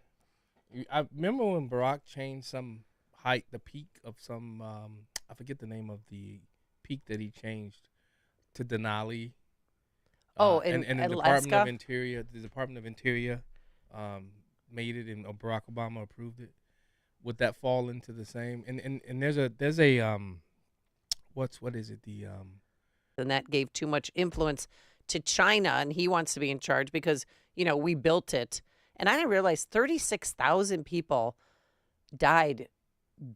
I remember when Barack changed some height, the peak of some, I forget the name of the peak that he changed to Denali. In the Department of Interior, made it, and Barack Obama approved it. Would that fall into the same? And there's a what is it? And that gave too much influence to China, and he wants to be in charge because we built it. And I didn't realize 36,000 people died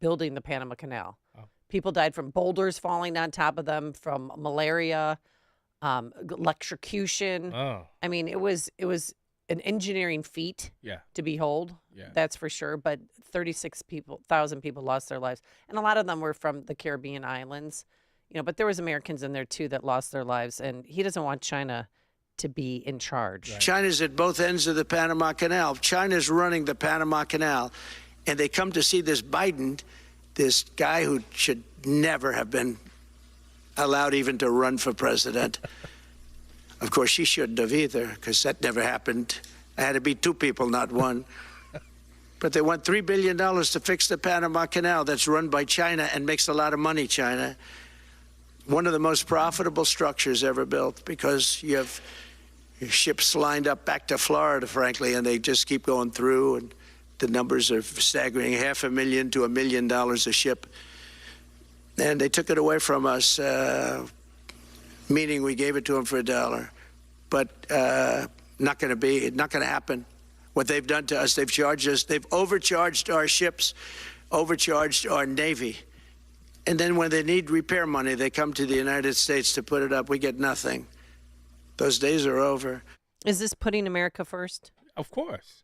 building the Panama Canal. Oh. People died from boulders falling on top of them, from malaria, electrocution. Oh. I mean, it was an engineering feat to behold. Yeah. That's for sure. But 36,000 people lost their lives, and a lot of them were from the Caribbean islands. But there was Americans in there too that lost their lives, and he doesn't want China to be in charge. Right. China's at both ends of the Panama Canal. China's running the Panama Canal, and they come to see this Biden, this guy who should never have been allowed even to run for president. Of course, she shouldn't have either, because that never happened. I had to be two people, not one. But they want $3 billion to fix the Panama Canal that's run by China and makes a lot of money, China. one of the most profitable structures ever built because you have ships lined up back to Florida, frankly, and they just keep going through, and the numbers are staggering, $500,000 to $1 million a ship. And they took it away from us, meaning we gave it to them for $1. But not going to happen. What they've done to us, they've charged us, they've overcharged our ships, overcharged our Navy. And then when they need repair money, they come to the United States to put it up. We get nothing. Those days are over. Is this putting America first? Of course.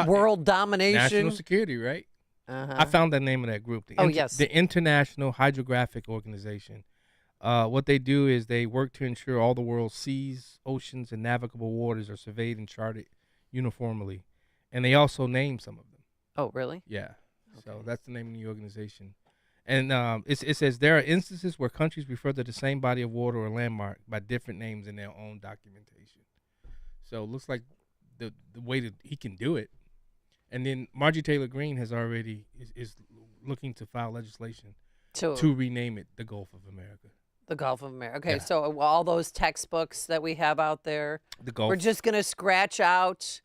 World domination. National security, right? Uh-huh. I found the name of that group. The International Hydrographic Organization. What they do is they work to ensure all the world's seas, oceans, and navigable waters are surveyed and charted uniformly. And they also name some of them. Oh, really? Yeah. Okay. So that's the name of the organization. And it says there are instances where countries refer to the same body of water or landmark by different names in their own documentation. So it looks like the way that he can do it. And then Marjorie Taylor Greene has already is looking to file legislation to rename it the Gulf of America. The Gulf of America. Okay, Yeah. so all those textbooks that we have out there, The Gulf. we're just going to scratch out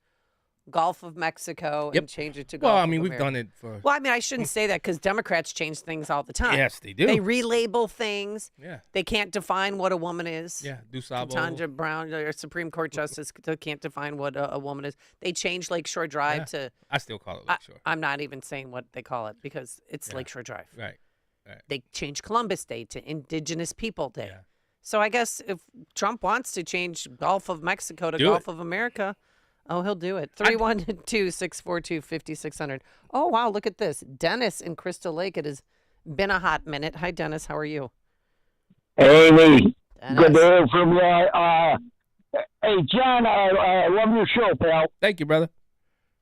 Gulf of Mexico and change it to Gulf Well, I of mean, we've America. done it for. Well, I mean, I shouldn't say that because Democrats change things all the time. Yes, they do. They relabel things. Yeah. They can't define what a woman is. Yeah, DuSable. Ketanji Brown, our Supreme Court Justice, can't define what a woman is. They changed Lakeshore Drive to. I still call it Lakeshore. I'm not even saying what they call it because it's Lakeshore Drive. Right. They changed Columbus Day to Indigenous People Day. So I guess if Trump wants to change Gulf of Mexico to Gulf of America, he'll do it. 312-642-5600. Oh, wow, look at this. Dennis in Crystal Lake. It has been a hot minute. Hi, Dennis. How are you? Hey, Lee. Dennis. Good to hear from you. Hey, John, I love your show, pal. Thank you, brother.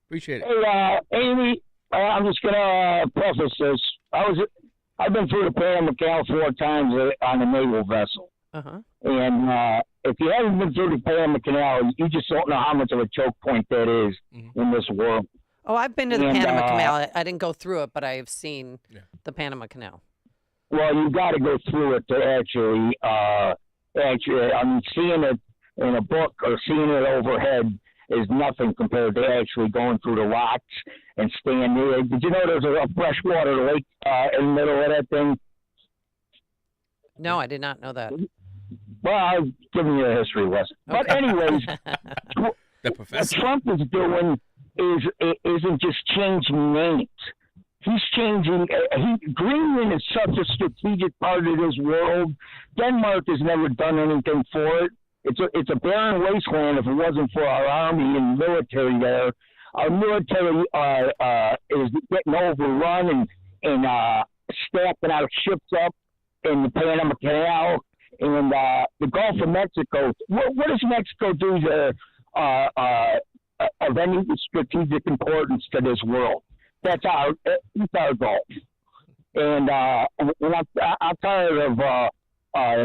Appreciate it. Hey, Amy, I'm just going to preface this. I've been through the Panama Canal 4 times on a naval vessel. Uh-huh. And if you haven't been through the Panama Canal, you just don't know how much of a choke point that is in this world. Oh, I've been to the Panama Canal. I didn't go through it, but I have seen the Panama Canal. Well, you got to go through it to actually, I mean, seeing it in a book or seeing it overhead is nothing compared to actually going through the locks and staying there. Did you know there's a freshwater lake in the middle of that thing? No, I did not know that. Well, I'm giving you a history lesson. But anyways, what Trump is doing isn't just changing names. He's changing. Greenland is such a strategic part of this world. Denmark has never done anything for it. It's a barren wasteland if it wasn't for our army and military there. Our military is getting overrun and stacking our ships up in the Panama Canal and the Gulf of Mexico. What does Mexico do of any strategic importance to this world? That's our goal. And I'm tired of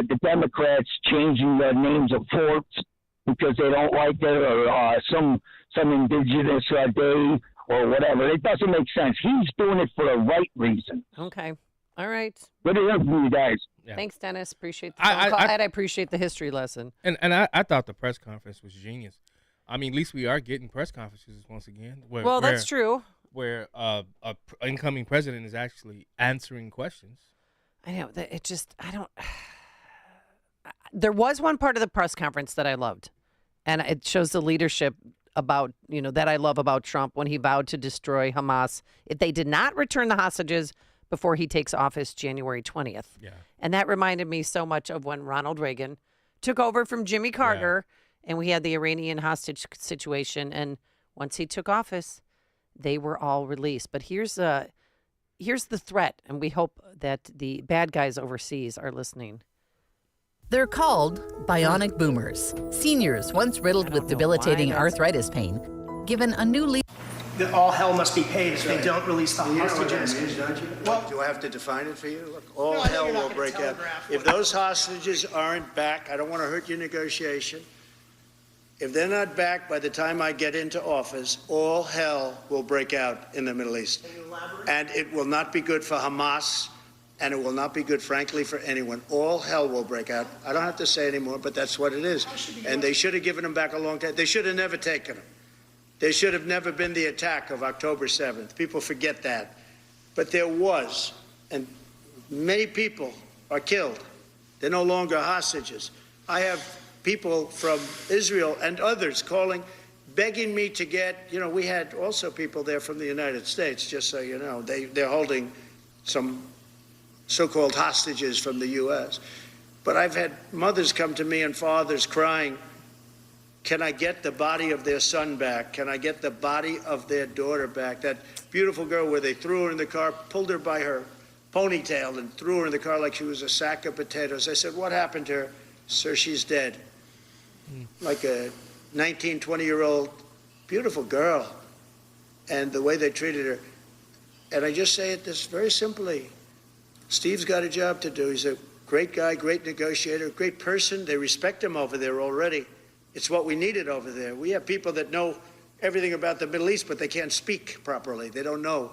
the Democrats changing the names of forts because they don't like it, or some indigenous day or whatever. It doesn't make sense. He's doing it for the right reason. Okay. All right. Good to hear from you guys. Yeah. Thanks, Dennis. Appreciate the phone call. And I appreciate the history lesson. And I thought the press conference was genius. I mean, at least we are getting press conferences once again. That's true. Where incoming president is actually answering questions. I know. There was one part of the press conference that I loved, and it shows the leadership that I love about Trump when he vowed to destroy Hamas if they did not return the hostages before he takes office January 20th. Yeah. And that reminded me so much of when Ronald Reagan took over from Jimmy Carter, and we had the Iranian hostage situation. And once he took office, they were all released. But here's the threat, and we hope that the bad guys overseas are listening. They're called bionic boomers. Seniors once riddled with debilitating arthritis pain, given a new lease. That all hell must be paid if they don't release the hostages. You know what that means, don't you? Well, do I have to define it for you? Look, all hell will break out. If those hostages aren't back, I don't want to hurt your negotiation. If they're not back by the time I get into office, all hell will break out in the Middle East. And it will not be good for Hamas and it will not be good, frankly, for anyone. All hell will break out. I don't have to say anymore, but that's what it is. And they should have given them back a long time. They should have never taken them. There should have never been the attack of October 7th. People forget that. But there was, and many people are killed. They're no longer hostages. I have people from Israel and others calling, begging me to get, we had also people there from the United States, just so you know. They're holding some so-called hostages from the U.S. But I've had mothers come to me and fathers crying, can I get the body of their son back? Can I get the body of their daughter back? That beautiful girl where they threw her in the car, pulled her by her ponytail and threw her in the car like she was a sack of potatoes. I said, what happened to her? Sir, she's dead. Like a 19, 20-year-old beautiful girl. And the way they treated her. And I just say it this very simply. Steve's got a job to do. He's a great guy, great negotiator, great person. They respect him over there already. It's what we needed over there. We have people that know everything about the Middle East, but they can't speak properly. They don't know.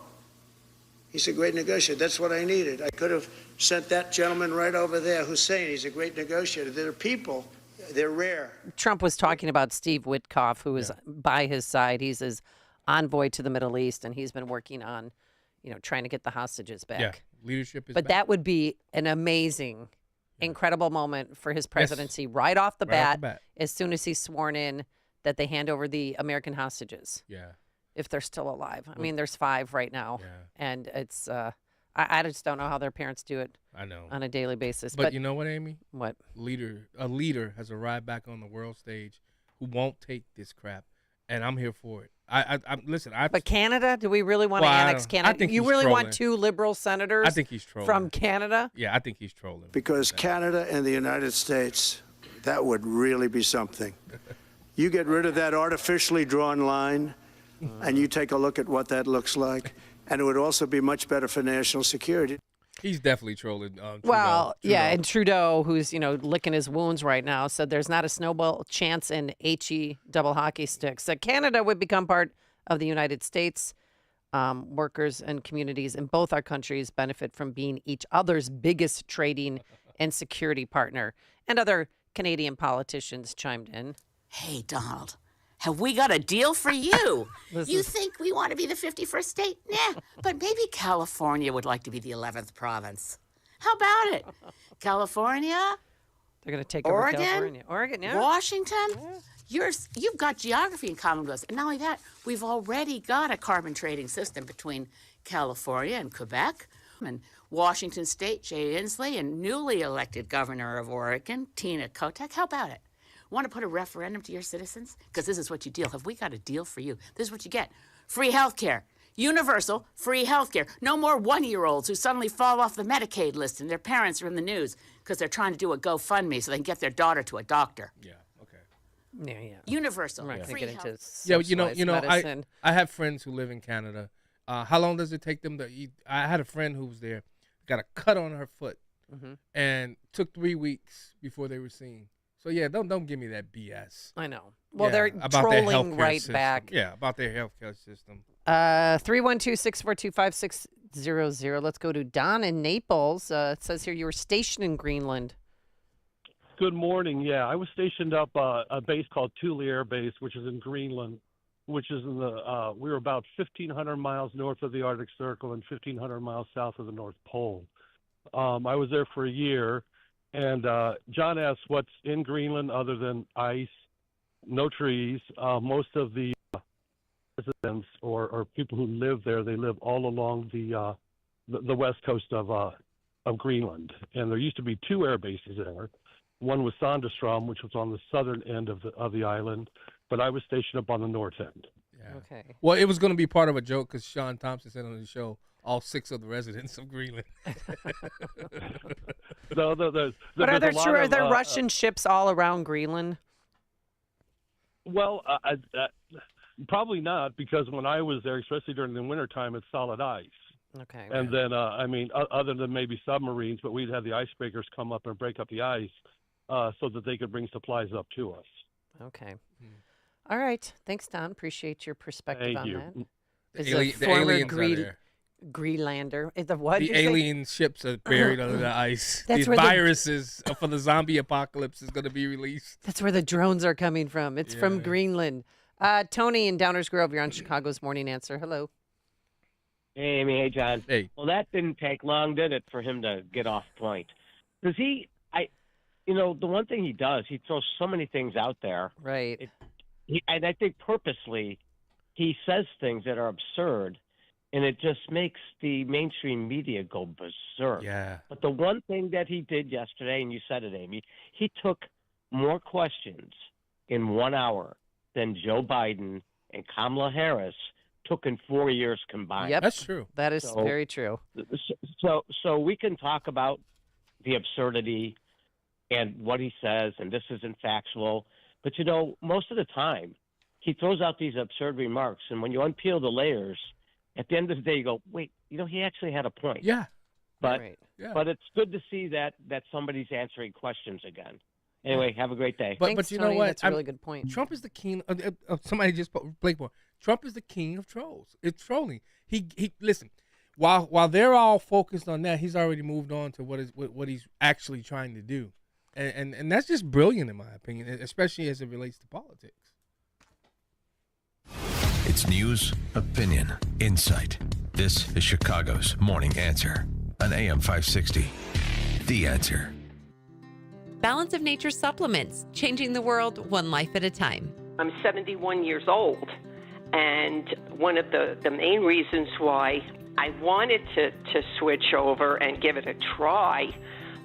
He's a great negotiator. That's what I needed. I could have sent that gentleman right over there, Hussein. He's a great negotiator. There are people, they're rare. Trump was talking about Steve Witkoff, who is by his side. He's his envoy to the Middle East, and he's been working on, trying to get the hostages back. Yeah, leadership is But back. that would be an amazing, incredible moment for his presidency right off the bat, as soon as he's sworn in, that they hand over the American hostages. Yeah. If they're still alive. I mean, there's 5 right now. Yeah. And it's, I just don't know how their parents do it. I know. On a daily basis. But you know what, Amy? What? A leader has arrived back on the world stage who won't take this crap, and I'm here for it. Listen. But Canada? Do we really want to annex Canada? I think you he's really trolling. want 2 liberal senators? I think he's trolling. From Canada? Yeah, I think he's trolling. Because Canada and the United States, that would really be something. You get rid of that artificially drawn line, and you take a look at what that looks like, and it would also be much better for national security. He's definitely trolling. Well, Trudeau. yeah, and Trudeau, who's licking his wounds right now, said there's not a snowball chance in HE double hockey sticks that Canada would become part of the United States. Workers and communities in both our countries benefit from being each other's biggest trading and security partner. And other Canadian politicians chimed in. Hey, Donald, have we got a deal for you? You think we want to be the 51st state? Nah, but maybe California would like to be the 11th province. How about it? California? They're going to take Oregon? over California. Oregon, yeah. Washington? Yeah. You've got geography in common with us. And not only that, we've already got a carbon trading system between California and Quebec. And Washington State, Jay Inslee, and newly elected governor of Oregon, Tina Kotek. How about it? Want to put a referendum to your citizens? Because this is what you deal. Have we got a deal for you? This is what you get. Free health care. Universal free health care. No more 1-year-olds who suddenly fall off the Medicaid list and their parents are in the news because they're trying to do a GoFundMe so they can get their daughter to a doctor. Yeah, okay. Yeah. Universal I'm not free get into health. medicine. I have friends who live in Canada. How long does it take them to eat? I had a friend who was there, got a cut on her foot, and took 3 weeks before they were seen. So yeah, don't give me that BS. I know. Well, Yeah, they're about their trolling healthcare right system. back. Yeah, about their healthcare system. 312-642-5600. Let's go to Don in Naples. It says here you were stationed in Greenland. Good morning. Yeah, I was stationed up a base called Thule Air Base, which is in Greenland, which is in the. We were about 1,500 miles north of the Arctic Circle and 1,500 miles south of the North Pole. I was there for a year, and John asked what's in Greenland other than ice, no trees. Most of the residents or people who live there, they live all along the west coast of Greenland, and there used to be 2 air bases there. One was Sandestrom, which was on the southern end of the island, but I was stationed up on the north end. Yeah. Okay. Well, it was going to be part of a joke because Sean Thompson said on the show, all 6 of the residents of Greenland. No, But are there Russian ships all around Greenland? Well, probably not, because when I was there, especially during the wintertime, it's solid ice. Okay. And then, other than maybe submarines, but we'd have the icebreakers come up and break up the ice so that they could bring supplies up to us. Okay. All right. Thanks, Don. Appreciate your perspective Thank on you. that. The Is the a former aliens are there. Greenlander. The what? The alien ships are buried under the ice. That's These where viruses for the zombie apocalypse is going to be released. That's where the drones are coming from. It's from Greenland. Tony in Downers Grove, you're on Chicago's Morning Answer. Hello. Hey, Amy. Hey, John. Hey. Well, that didn't take long, did it, for him to get off point? Because the one thing he does, he throws so many things out there. Right. And I think purposely he says things that are absurd, and it just makes the mainstream media go berserk. Yeah. But the one thing that he did yesterday, and you said it, Amy, he took more questions in 1 hour than Joe Biden and Kamala Harris took in 4 years combined. Yep. That's true. That is very true. So we can talk about the absurdity and what he says, and this isn't factual. But, most of the time, he throws out these absurd remarks, and when you unpeel the layers, at the end of the day, you go, wait, he actually had a point. Yeah. But Right. Yeah. but it's good to see that somebody's answering questions again. Anyway, have a great day. But you know what? That's a really good point. Trump is the king of somebody just Blake Moore. Trump is the king of trolls. It's trolling. He listen. While they're all focused on that, he's already moved on to what he's actually trying to do, and that's just brilliant in my opinion, especially as it relates to politics. It's news, opinion, insight. This is Chicago's Morning Answer on AM 560. The Answer. Balance of Nature supplements, changing the world one life at a time. I'm 71 years old, and one of the main reasons why I wanted to switch over and give it a try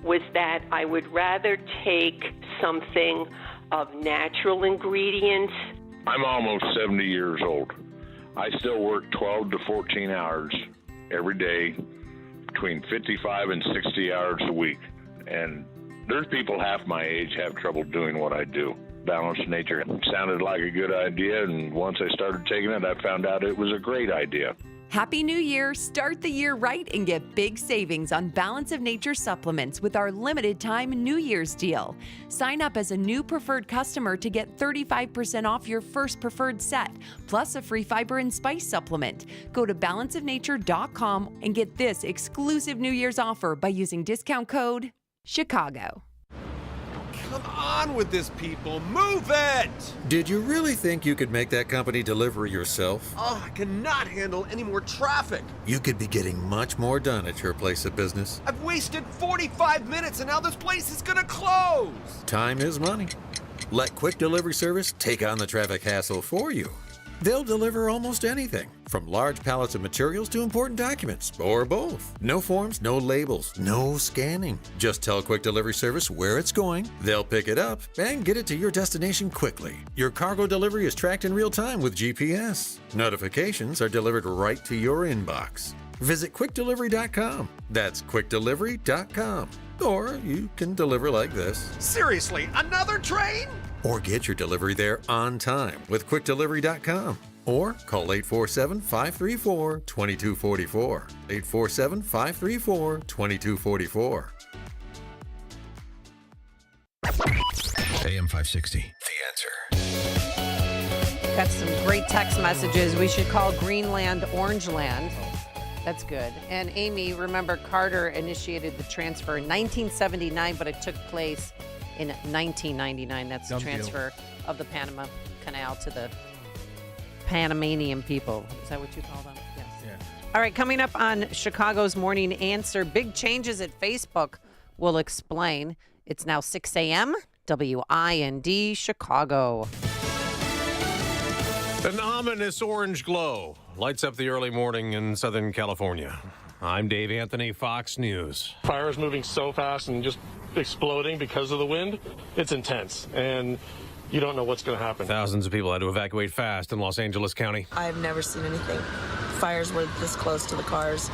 was that I would rather take something of natural ingredients. I'm almost 70 years old. I still work 12 to 14 hours every day, between 55 and 60 hours a week. And there's people half my age have trouble doing what I do. Balanced Nature sounded like a good idea, and once I started taking it, I found out it was a great idea. Happy New Year! Start the year right and get big savings on Balance of Nature supplements with our limited time New Year's deal. Sign up as a new preferred customer to get 35% off your first preferred set, plus a free fiber and spice supplement. Go to balanceofnature.com and get this exclusive New Year's offer by using discount code Chicago. Come on with this, people. Move it! Did you really think you could make that company deliver yourself? Oh, I cannot handle any more traffic. You could be getting much more done at your place of business. I've wasted 45 minutes and now this place is gonna close. Time is money. Let Quick Delivery Service take on the traffic hassle for you. They'll deliver almost anything, from large pallets of materials to important documents, or both. No forms, no labels, no scanning. Just tell Quick Delivery Service where it's going, they'll pick it up, and get it to your destination quickly. Your cargo delivery is tracked in real time with GPS. Notifications are delivered right to your inbox. Visit quickdelivery.com. That's quickdelivery.com. Or you can deliver like this. Seriously, another train? Or get your delivery there on time with quickdelivery.com. Or call 847-534-2244. 847-534-2244. AM 560. The Answer. Got some great text messages. We should call Greenland Orangeland. That's good. And Amy, remember Carter initiated the transfer in 1979, but it took place in 1999. That's the transfer of the Panama Canal to the Panamanian people. Is that what you call them? Yes. Yeah. All right, coming up on Chicago's Morning Answer, big changes at Facebook. We'll explain. It's now 6 a.m. WIND Chicago. An ominous orange glow lights up the early morning in Southern California. I'm Dave Anthony, Fox News. Fire is moving so fast and just exploding because of the wind. It's intense, and you don't know what's going to happen. Thousands of people had to evacuate fast in Los Angeles County. I've never seen anything. Fires were this close to the cars.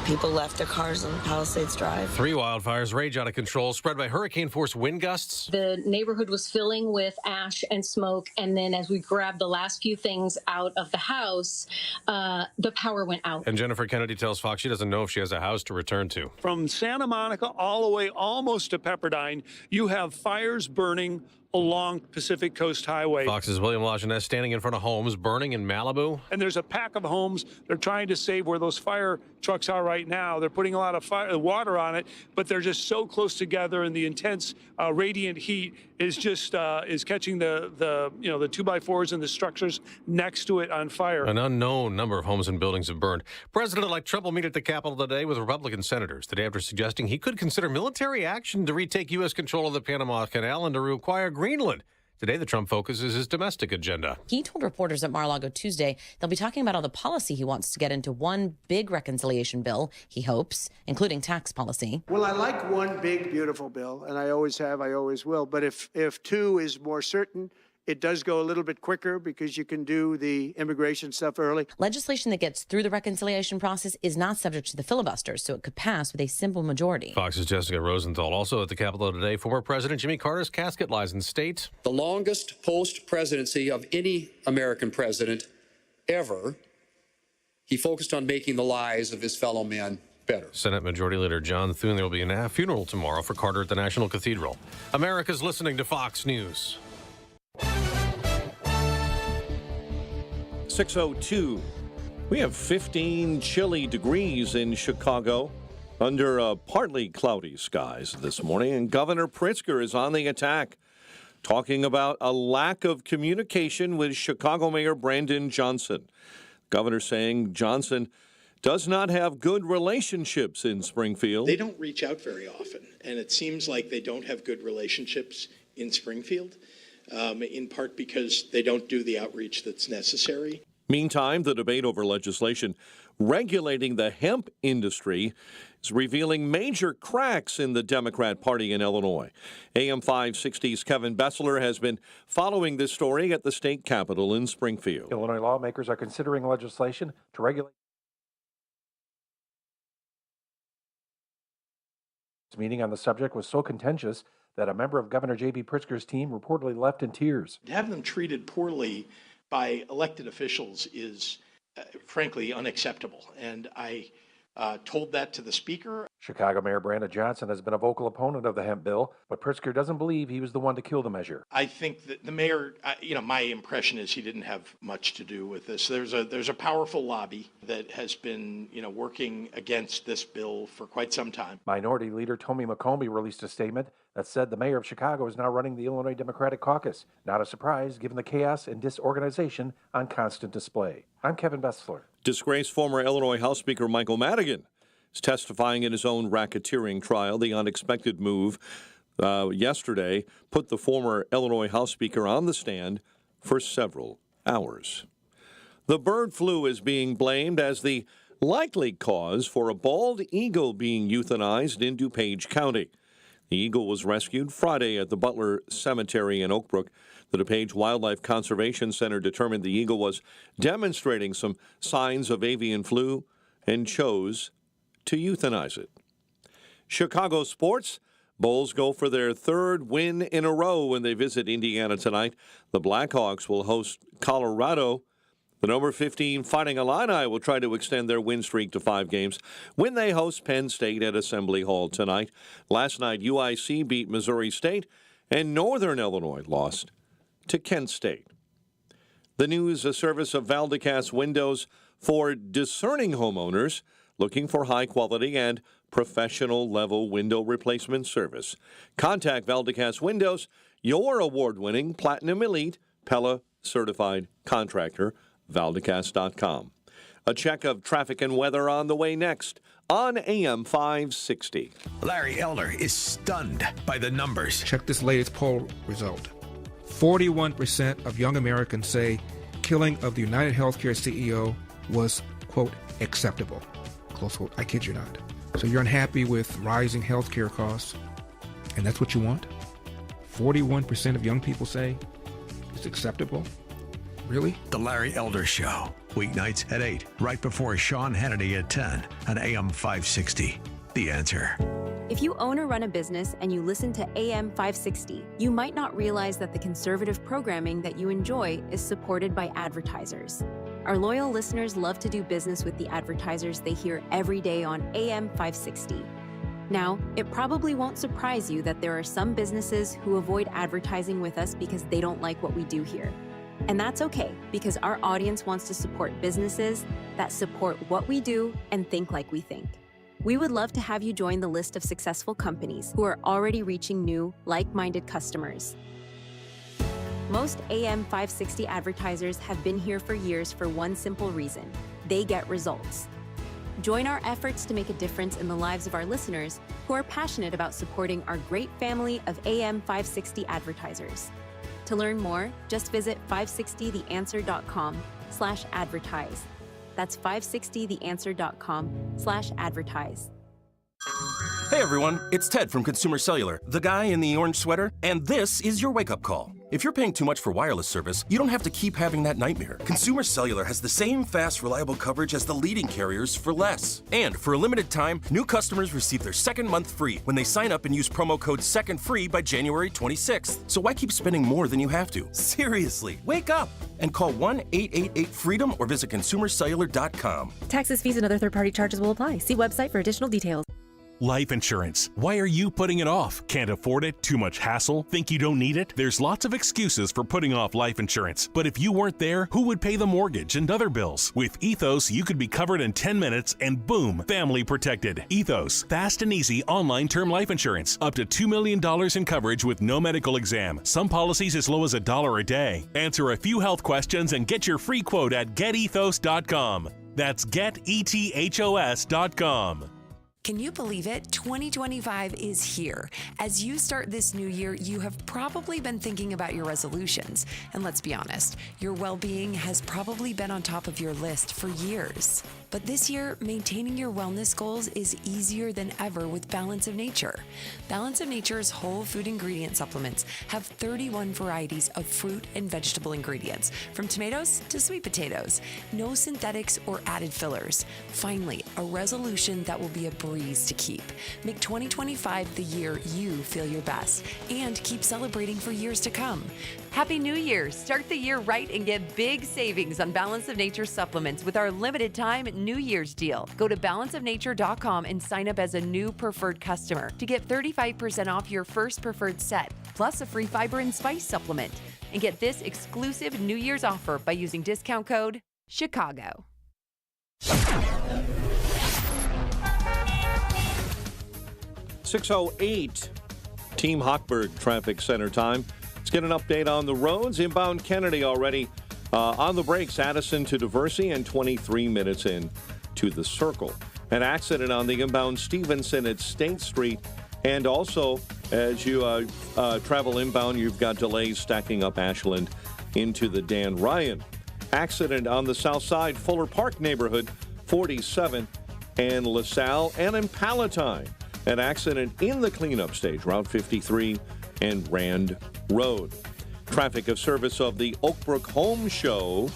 People left their cars on Palisades Drive. 3 wildfires rage out of control, spread by hurricane-force wind gusts. The neighborhood was filling with ash and smoke, and then as we grabbed the last few things out of the house, the power went out. And Jennifer Kennedy tells Fox she doesn't know if she has a house to return to. From Santa Monica all the way almost to Pepperdine, you have fires burning along Pacific Coast Highway. Fox's William Lajeunesse standing in front of homes burning in Malibu. And there's a pack of homes they're trying to save where those fire trucks are right now. They're putting a lot of water on it, but they're just so close together, and the intense radiant heat is just is catching the 2x4s and the structures next to it on fire. An unknown number of homes and buildings have burned. President-elect Trump will meet at the Capitol today with Republican senators, today after suggesting he could consider military action to retake U.S. control of the Panama Canal and to require Greenland. Today, the Trump focus is his domestic agenda. He told reporters at Mar-a-Lago Tuesday they'll be talking about all the policy he wants to get into one big reconciliation bill, he hopes, including tax policy. Well, I like one big, beautiful bill, and I always have, I always will. But if two is more certain, it does go a little bit quicker because you can do the immigration stuff early. Legislation that gets through the reconciliation process is not subject to the filibuster, so it could pass with a simple majority. Fox's Jessica Rosenthal. Also at the Capitol today, former President Jimmy Carter's casket lies in state. The longest post-presidency of any American president ever. He focused on making the lives of his fellow men better. Senate Majority Leader John Thune. There will be a funeral tomorrow for Carter at the National Cathedral. America's listening to Fox News. 6:02. We have 15 chilly degrees in Chicago under partly cloudy skies this morning, and Governor Pritzker is on the attack, talking about a lack of communication with Chicago Mayor Brandon Johnson. Governor saying Johnson does not have good relationships in Springfield. They don't reach out very often, and it seems like they don't have good relationships in Springfield, in part because they don't do the outreach that's necessary. Meantime, the debate over legislation regulating the hemp industry is revealing major cracks in the Democrat Party in Illinois. AM 560's Kevin Bessler has been following this story at the state capitol in Springfield. Illinois lawmakers are considering legislation to regulate. This meeting on the subject was so contentious that a member of Governor J.B. Pritzker's team reportedly left in tears. To have them treated poorly by elected officials is, frankly, unacceptable. And I told that to the Speaker. Chicago Mayor Brandon Johnson has been a vocal opponent of the hemp bill, but Pritzker doesn't believe he was the one to kill the measure. I think that the mayor, my impression is he didn't have much to do with this. There's a powerful lobby that has been, working against this bill for quite some time. Minority Leader Tommy McCombie released a statement that said the mayor of Chicago is now running the Illinois Democratic Caucus. Not a surprise, given the chaos and disorganization on constant display. I'm Kevin Bessler. Disgraced former Illinois House Speaker Michael Madigan is testifying in his own racketeering trial. The unexpected move yesterday put the former Illinois House Speaker on the stand for several hours. The bird flu is being blamed as the likely cause for a bald eagle being euthanized in DuPage County. The eagle was rescued Friday at the Butler Cemetery in Oak Brook. The DuPage Wildlife Conservation Center determined the eagle was demonstrating some signs of avian flu and chose to euthanize it. Chicago sports. Bulls go for their third win in a row when they visit Indiana tonight. The Blackhawks will host Colorado. The number 15 Fighting Illini will try to extend their win streak to 5 games when they host Penn State at Assembly Hall tonight. Last night, UIC beat Missouri State, and Northern Illinois lost to Kent State. The news, a service of Valdecast Windows for discerning homeowners looking for high-quality and professional-level window replacement service. Contact Valdecast Windows, your award-winning Platinum Elite Pella Certified Contractor, Valdecast.com. A check of traffic and weather on the way next on AM 560. Larry Elder is stunned by the numbers. Check this latest poll result. 41% of young Americans say killing of the United Healthcare CEO was, quote, acceptable. Close quote. I kid you not. So you're unhappy with rising healthcare costs, and that's what you want? 41% of young people say it's acceptable? Really? The Larry Elder Show. Weeknights at 8, right before Sean Hannity at 10 on AM 560. The Answer. If you own or run a business and you listen to AM 560, you might not realize that the conservative programming that you enjoy is supported by advertisers. Our loyal listeners love to do business with the advertisers they hear every day on AM 560. Now, it probably won't surprise you that there are some businesses who avoid advertising with us because they don't like what we do here. And that's okay, because our audience wants to support businesses that support what we do and think like we think. We would love to have you join the list of successful companies who are already reaching new, like-minded customers. Most AM 560 advertisers have been here for years for one simple reason: they get results. Join our efforts to make a difference in the lives of our listeners who are passionate about supporting our great family of AM 560 advertisers. To learn more, just visit 560theanswer.com/advertise. That's 560theanswer.com/advertise. Hey everyone, it's Ted from Consumer Cellular, the guy in the orange sweater, and this is your wake-up call. If you're paying too much for wireless service, you don't have to keep having that nightmare. Consumer Cellular has the same fast, reliable coverage as the leading carriers for less. And for a limited time, new customers receive their second month free when they sign up and use promo code SECONDFREE by January 26th. So why keep spending more than you have to? Seriously, wake up and call 1-888-FREEDOM or visit consumercellular.com. Taxes, fees, and other third-party charges will apply. See website for additional details. Life insurance. Why are you putting it off? Can't afford it? Too much hassle? Think you don't need it? There's lots of excuses for putting off life insurance. But if you weren't there, who would pay the mortgage and other bills? With Ethos, you could be covered in 10 minutes and boom, family protected. Ethos, fast and easy online term life insurance. Up to $2 million in coverage with no medical exam. Some policies as low as $1 a day. Answer a few health questions and get your free quote at getethos.com. That's getethos.com. Can you believe it? 2025 is here. As you start this new year, you have probably been thinking about your resolutions. And let's be honest, your well-being has probably been on top of your list for years. But this year, maintaining your wellness goals is easier than ever with Balance of Nature. Balance of Nature's whole food ingredient supplements have 31 varieties of fruit and vegetable ingredients, from tomatoes to sweet potatoes. No synthetics or added fillers. Finally, a resolution that will be a breeze to keep. Make 2025 the year you feel your best, and keep celebrating for years to come. Happy New Year! Start the year right and get big savings on Balance of Nature supplements with our limited time New Year's deal. Go to balanceofnature.com and sign up as a new preferred customer to get 35% off your first preferred set, plus a free fiber and spice supplement. And get this exclusive New Year's offer by using discount code Chicago. 6:08, Team Hochberg Traffic Center time. Let's get an update on the roads. Inbound Kennedy already on the brakes. Addison to Diversey and 23 minutes in to the Circle. An accident on the inbound Stevenson at State Street. And also, as you travel inbound, you've got delays stacking up Ashland into the Dan Ryan. Accident on the south side, Fuller Park neighborhood, 47 and LaSalle, and in Palatine. An accident in the cleanup stage, Route 53 and Rand Road. Traffic of service of the Oakbrook Home Show.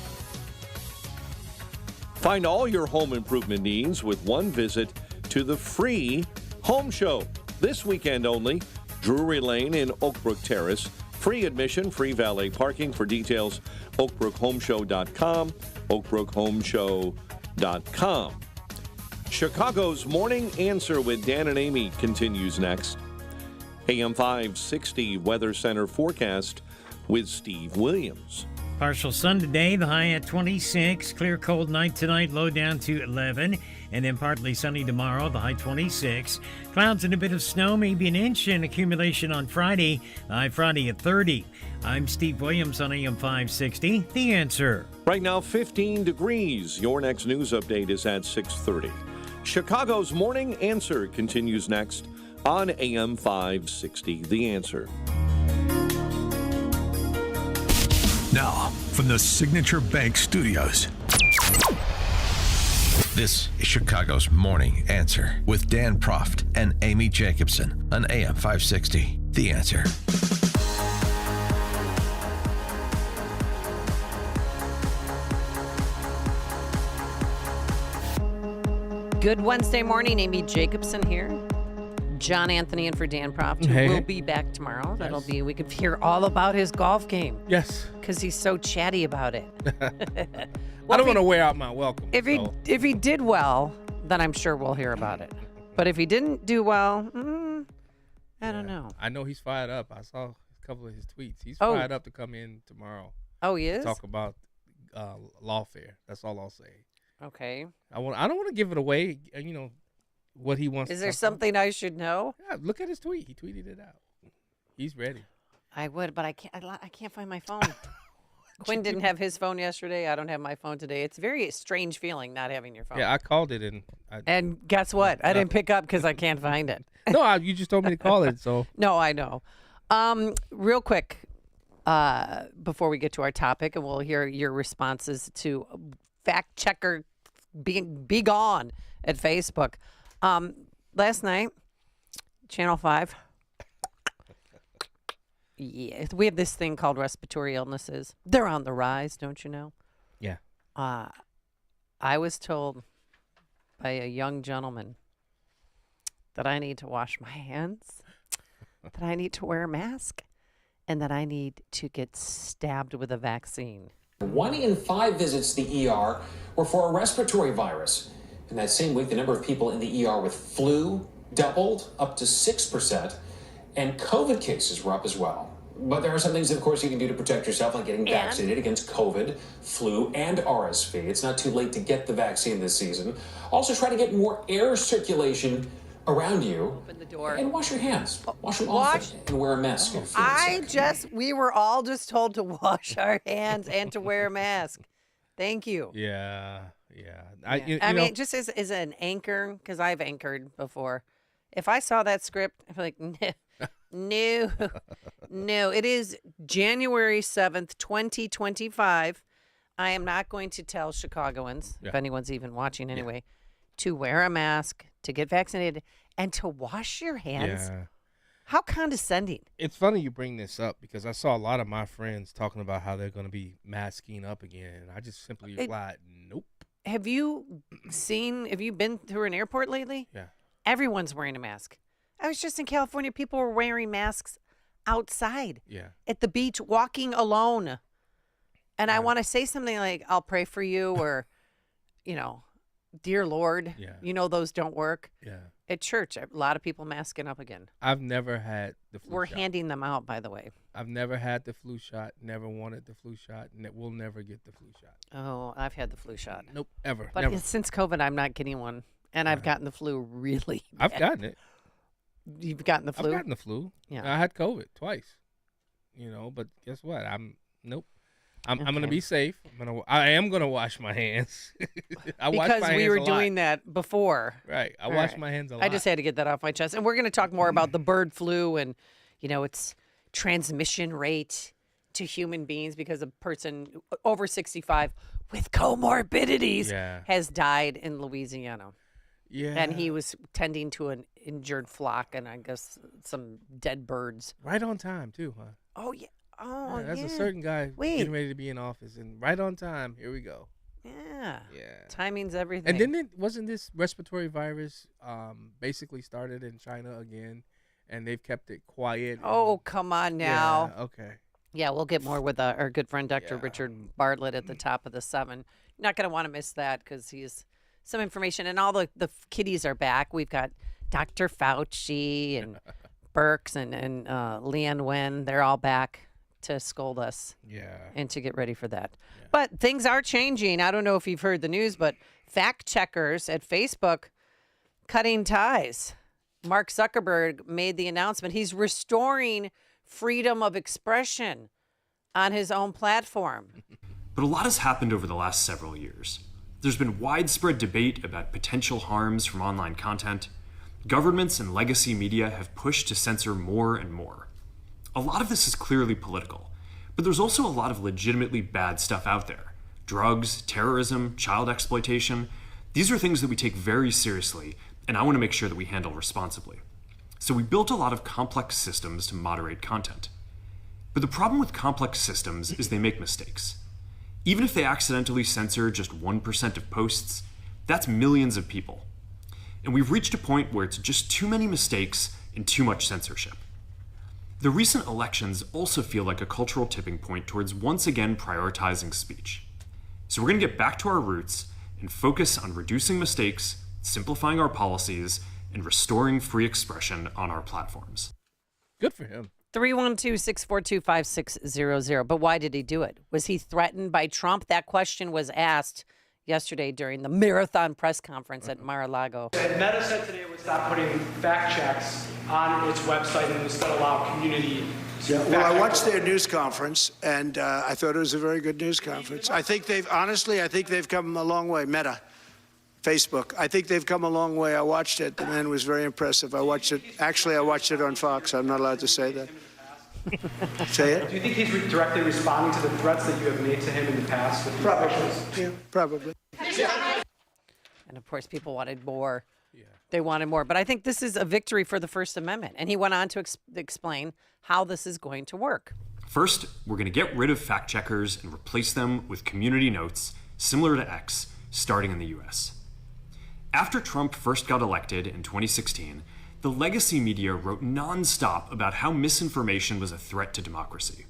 Find all your home improvement needs with one visit to the free Home Show. This weekend only, Drury Lane in Oakbrook Terrace. Free admission, free valet parking. For details, oakbrookhomeshow.com, oakbrookhomeshow.com. Chicago's Morning Answer with Dan and Amy continues next. AM 560 Weather Center forecast with Steve Williams. Partial sun today, the high at 26. Clear cold night tonight, low down to 11. And then partly sunny tomorrow, the high 26. Clouds and a bit of snow, maybe an inch in accumulation on Friday, the high Friday at 30. I'm Steve Williams on AM 560, The Answer. Right now, 15 degrees. Your next news update is at 6:30. Chicago's Morning Answer continues next on AM 560, The Answer. Now, from the Signature Bank Studios, this is Chicago's Morning Answer with Dan Proft and Amy Jacobson on AM 560, The Answer. Good Wednesday morning, Amy Jacobson here. John Anthony in for Dan Proft, who will be back tomorrow. That'll be, we could hear all about his golf game. Yes. Because he's so chatty about it. I don't want to wear out my welcome. If he did well, then I'm sure we'll hear about it. But if he didn't do well, I don't know. I know he's fired up. I saw a couple of his tweets. He's Oh. fired up to come in tomorrow. Oh, he to is? talk about lawfare. That's all I'll say. Okay. I don't want to give it away. What he wants. Is to there talk something I should know? about. Yeah, look at his tweet. He tweeted it out. He's ready. I would, but I can't find my phone. Quinn didn't have his phone yesterday. I don't have my phone today. It's a very strange feeling not having your phone. Yeah, I called it and guess what? I didn't pick up because I can't find it. No, you just told me to call it. So No, I know. Real quick, before we get to our topic, and we'll hear your responses to fact checker be gone at Facebook. Last night, Channel 5. Yeah, we have this thing called respiratory illnesses. They're on the rise, don't you know? Yeah. I was told by a young gentleman that I need to wash my hands, that I need to wear a mask, and that I need to get stabbed with a vaccine. 1 in 5 visits to the ER were for a respiratory virus. In that same week, the number of people in the ER with flu doubled up to 6%, and COVID cases were up as well. But there are some things, of course, you can do to protect yourself, like getting vaccinated against COVID, flu, and RSV. It's not too late to get the vaccine this season. Also, try to get more air circulation around you. Open the door. And wash your hands. Wash them often and wear a mask. if you're sick. We were all just told to wash our hands and to wear a mask. Thank you. yeah. I mean, just as an anchor, because I've anchored before. If I saw that script, I'd be like, no. It is January 7th, 2025. I am not going to tell Chicagoans, if anyone's even watching anyway, to wear a mask, to get vaccinated, and to wash your hands. Yeah. How condescending. It's funny you bring this up because I saw a lot of my friends talking about how they're going to be masking up again. And I just simply replied, nope. Have you been through an airport lately? Yeah. Everyone's wearing a mask. I was just in California. People were wearing masks outside. Yeah. At the beach, walking alone. And I want to say something like, I'll pray for you, or, dear Lord, those don't work. Yeah. At church, a lot of people masking up again. I've never had the flu We're shot. handing them out, by the way. I've never had the flu shot, never wanted the flu shot, and we'll never get the flu shot. Oh, I've had the flu shot. Nope, ever. But never. since COVID, I'm not getting one. And I've gotten the flu really bad. I've gotten it. You've gotten the flu? I've gotten the flu. Yeah. I had COVID twice. But guess what? Nope. I'm gonna be safe. I am gonna wash my hands. Because we were doing that before. Right. I wash my hands a lot. I just had to get that off my chest. And we're going to talk more about the bird flu and, its transmission rate to human beings, because a person over 65 with comorbidities has died in Louisiana. Yeah. And he was tending to an injured flock and I guess some dead birds. Right on time, too, huh? Oh, yeah. Oh, yeah. That's a certain guy getting ready to be in office, and right on time. Here we go. Yeah. Yeah. Timing's everything. And then wasn't this respiratory virus basically started in China again, and they've kept it quiet? Oh, come on now. Yeah, okay. Yeah, we'll get more with our good friend Dr. Richard Bartlett at the top of the 7. Not going to want to miss that because he's some information. And all the kiddies are back. We've got Dr. Fauci and Birx and Leanne Wen. They're all back to scold us and to get ready for that. Yeah. But things are changing. I don't know if you've heard the news, but fact checkers at Facebook cutting ties. Mark Zuckerberg made the announcement. He's restoring freedom of expression on his own platform. But a lot has happened over the last several years. There's been widespread debate about potential harms from online content. Governments and legacy media have pushed to censor more and more. A lot of this is clearly political, but there's also a lot of legitimately bad stuff out there. Drugs, terrorism, child exploitation. These are things that we take very seriously, and I want to make sure that we handle responsibly. So we built a lot of complex systems to moderate content. But the problem with complex systems is they make mistakes. Even if they accidentally censor just 1% of posts, that's millions of people. And we've reached a point where it's just too many mistakes and too much censorship. The recent elections also feel like a cultural tipping point towards once again prioritizing speech. So we're going to get back to our roots and focus on reducing mistakes, simplifying our policies, and restoring free expression on our platforms. Good for him. 312-642-5600. But why did he do it? Was he threatened by Trump? That question was asked yesterday during the marathon press conference at Mar-a-Lago. Meta said today it would stop putting fact checks on its website and instead allow community to fact Well, I check. watched their news conference, and I thought it was a very good news conference. I think they've come a long way. Meta, Facebook. I think they've come a long way. I watched it. The man was very impressive. I watched it on Fox. I'm not allowed to say that. Say it? Do you think he's directly responding to the threats that you have made to him in the past? With Probably. Yeah, probably. And of course, people wanted more. Yeah. They wanted more. But I think this is a victory for the First Amendment. And he went on to explain how this is going to work. First, we're going to get rid of fact checkers and replace them with community notes similar to X, starting in the US. After Trump first got elected in 2016, the legacy media wrote nonstop about how misinformation was a threat to democracy.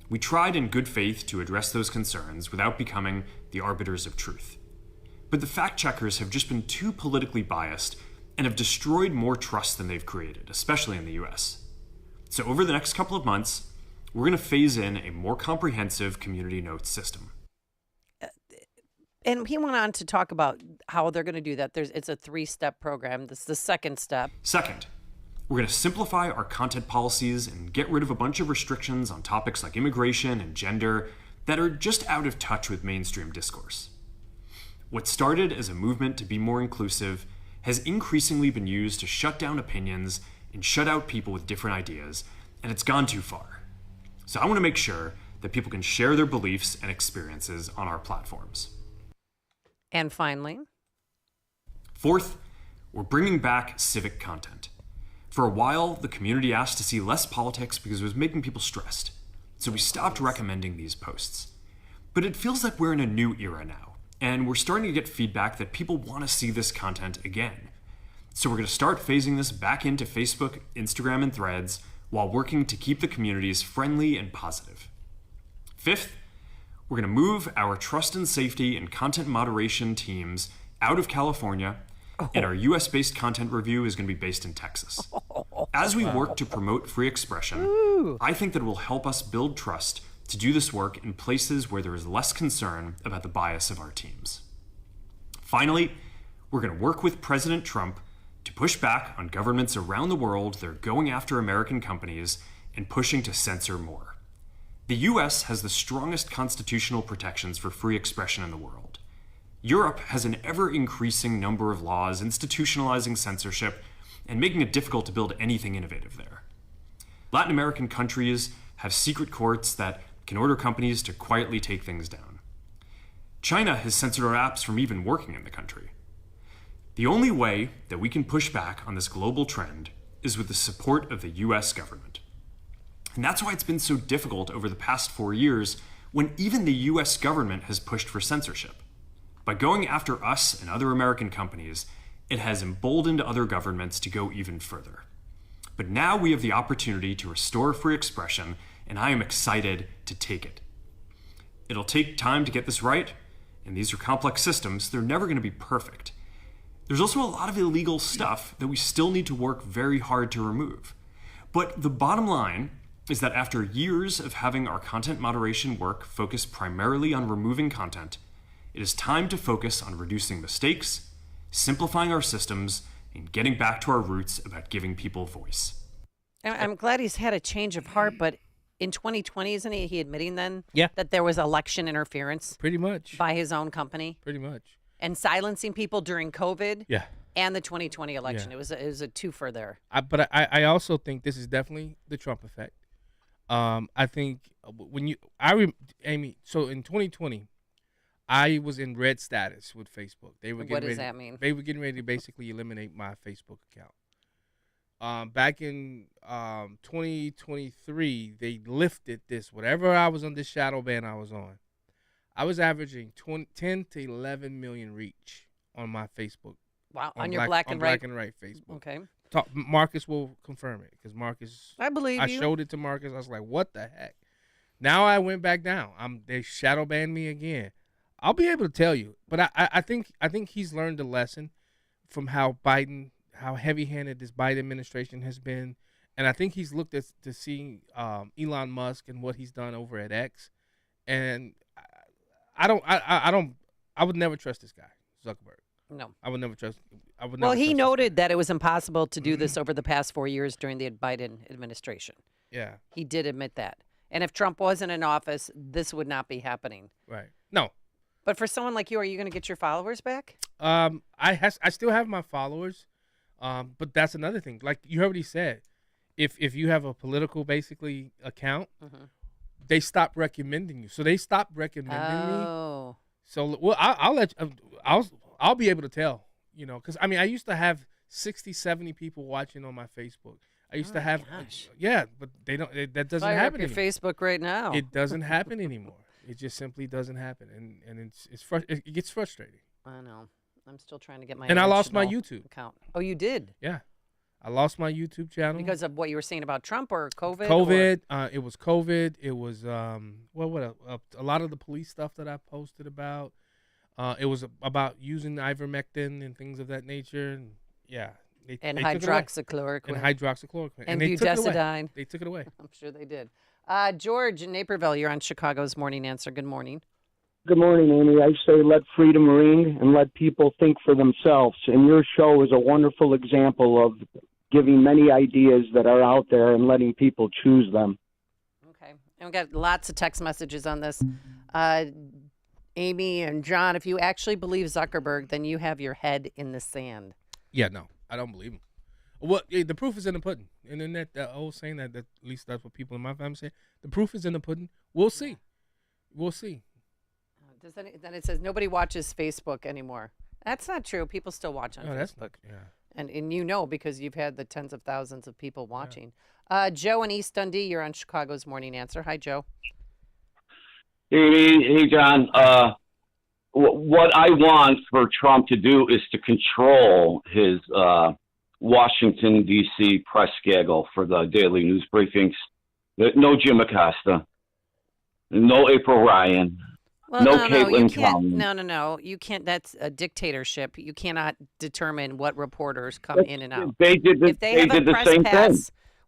We tried in good faith to address those concerns without becoming the arbiters of truth. But the fact checkers have just been too politically biased and have destroyed more trust than they've created, especially in the US. So over the next couple of months, we're going to phase in a more comprehensive community notes system. And he went on to talk about how they're going to do that. It's a 3-step program. This is the second step. Second, we're going to simplify our content policies and get rid of a bunch of restrictions on topics like immigration and gender that are just out of touch with mainstream discourse. What started as a movement to be more inclusive has increasingly been used to shut down opinions and shut out people with different ideas, and it's gone too far. So I want to make sure that people can share their beliefs and experiences on our platforms. And finally, fourth, we're bringing back civic content. For a while, the community asked to see less politics because it was making people stressed. So we stopped recommending these posts. But it feels like we're in a new era now, and we're starting to get feedback that people want to see this content again. So we're going to start phasing this back into Facebook, Instagram, and Threads while working to keep the communities friendly and positive. Fifth, we're going to move our trust and safety and content moderation teams out of California, and our US-based content review is going to be based in Texas. As we work to promote free expression, I think that it will help us build trust to do this work in places where there is less concern about the bias of our teams. Finally, we're going to work with President Trump to push back on governments around the world that are going after American companies and pushing to censor more. The US has the strongest constitutional protections for free expression in the world. Europe has an ever-increasing number of laws institutionalizing censorship and making it difficult to build anything innovative there. Latin American countries have secret courts that can order companies to quietly take things down. China has censored our apps from even working in the country. The only way that we can push back on this global trend is with the support of the US government. And that's why it's been so difficult over the past 4 years when even the US government has pushed for censorship. By going after us and other American companies, it has emboldened other governments to go even further. But now we have the opportunity to restore free expression, and I am excited to take it. It'll take time to get this right, and these are complex systems. They're never going to be perfect. There's also a lot of illegal stuff that we still need to work very hard to remove. But the bottom line is that after years of having our content moderation work focus primarily on removing content, it is time to focus on reducing mistakes, simplifying our systems, and getting back to our roots about giving people voice. I'm glad he's had a change of heart, but in 2020, isn't he admitting then Yeah. that there was election interference? Pretty much. By his own company? Pretty much. And silencing people during COVID? Yeah. And the 2020 election. Yeah. It was a twofer there. But I also think this is definitely the Trump effect. I think Amy, so in 2020, I was in red status with Facebook. What does that mean? They were getting ready to basically eliminate my Facebook account. Back in 2023, they lifted this. Whatever I was on this shadow ban I was on, I was averaging 10 to 11 million reach on my Facebook. Wow, on your black and right Facebook. Okay. Marcus will confirm it because Marcus. I believe you. I showed it to Marcus. I was like, "What the heck?" Now I went back down. They shadow banned me again. I'll be able to tell you, but I think he's learned a lesson from how Biden how heavy-handed this Biden administration has been, and I think he's looked at to see Elon Musk and what he's done over at X, and I would never trust this guy, Zuckerberg. No, I would never trust. Well, he noted that it was impossible to do this over the past 4 years during the Biden administration. Yeah, he did admit that. And if Trump wasn't in office, this would not be happening. Right. No. But for someone like you, are you going to get your followers back? I still have my followers, but that's another thing. Like you already said, if you have a political basically account, they stop recommending you. So they stopped recommending me. So well, I'll be able to tell, because I mean I used to have 60, 70 people watching on my Facebook. I used to have, but they don't. That doesn't happen. Your Facebook right now. It doesn't happen anymore. It just simply doesn't happen, and it gets frustrating. I know. I'm still trying to get my. And I lost my YouTube account. Oh, you did? Yeah, I lost my YouTube channel because of what you were saying about Trump or COVID. It was COVID. It was a lot of the police stuff that I posted about. It was about using ivermectin and things of that nature, and yeah. They hydroxychloroquine. And budesonide. They took it away. I'm sure they did. George in Naperville, you're on Chicago's Morning Answer. Good morning. Good morning, Amy. I say let freedom ring and let people think for themselves. And your show is a wonderful example of giving many ideas that are out there and letting people choose them. Okay. And we got lots of text messages on this. Amy and John, if you actually believe Zuckerberg, then you have your head in the sand. Yeah, no. I don't believe him. Well, the proof is in the pudding. And then that old saying that at least that's what people in my family say. The proof is in the pudding. We'll see. We'll see. Then it says nobody watches Facebook anymore. That's not true. People still watch on Facebook. And because you've had the tens of thousands of people watching. Yeah. Joe in East Dundee, you're on Chicago's Morning Answer. Hi, Joe. Hey, John. What I want for Trump to do is to control his Washington, D.C. press schedule for the daily news briefings. No Jim Acosta, no April Ryan, Caitlin Cowan. No. You can't. That's a dictatorship. You cannot determine what reporters come in and out. They did the same thing.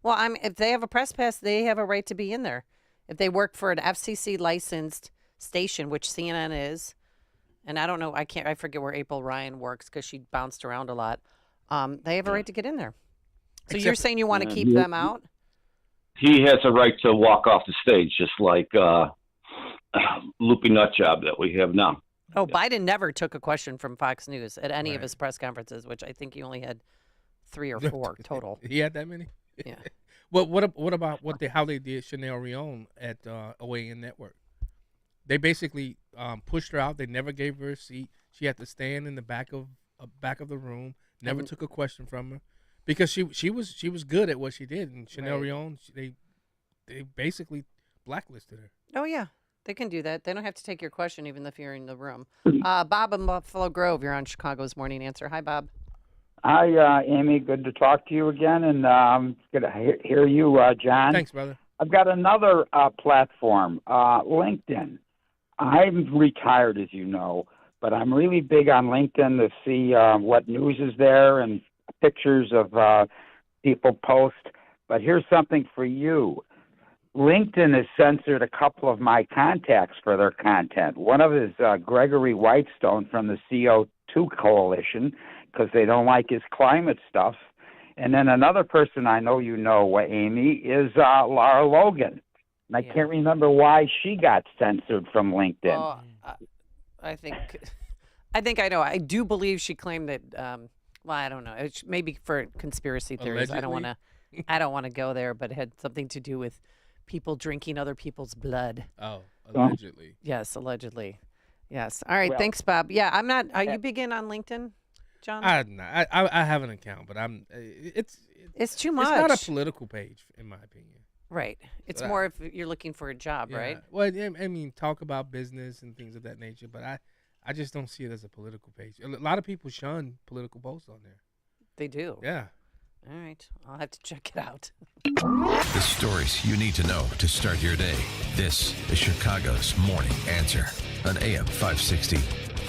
Well, if they have a press pass, they have a right to be in there. If they work for an FCC licensed station, which CNN is. And I don't know, I forget where April Ryan works because she bounced around a lot. They have a right to get in there. So you're saying you want to keep them out? He has a right to walk off the stage, just like Loopy Nutjob that we have now. Oh, yeah. Biden never took a question from Fox News at any of his press conferences, which I think he only had 3 or 4 total. He had that many? Yeah. Well, what about how they did Chanel Rion at OAN Network? They basically pushed her out. They never gave her a seat. She had to stand in the back of the room. Never took a question from her because she was good at what she did. And Chanel Rion, they basically blacklisted her. Oh yeah, they can do that. They don't have to take your question even if you're in the room. Bob in Buffalo Grove, you're on Chicago's Morning Answer. Hi, Bob. Hi, Amy. Good to talk to you again, and good to hear you, John. Thanks, brother. I've got another platform, LinkedIn. I'm retired, as you know, but I'm really big on LinkedIn to see what news is there and pictures of people post. But here's something for you. LinkedIn has censored a couple of my contacts for their content. One of is Gregory Whitestone from the CO2 Coalition because they don't like his climate stuff. And then another person I know you know, Amy, is Lara Logan. And I can't remember why she got censored from LinkedIn. Well, I think I know. I do believe she claimed that. Well, I don't know. It's maybe for conspiracy theories. Allegedly? I don't want to go there, but it had something to do with people drinking other people's blood. Oh, allegedly. Yes, allegedly. Yes. All right. Thanks, Bob. Yeah, I'm not. Are you big in on LinkedIn, John? I have an account, but it's too much. It's not a political page, in my opinion. Right. It's more if you're looking for a job, right? Well, I mean, talk about business and things of that nature, but I just don't see it as a political page. A lot of people shun political posts on there. They do. Yeah. All right. I'll have to check it out. The stories you need to know to start your day. This is Chicago's Morning Answer on AM 560.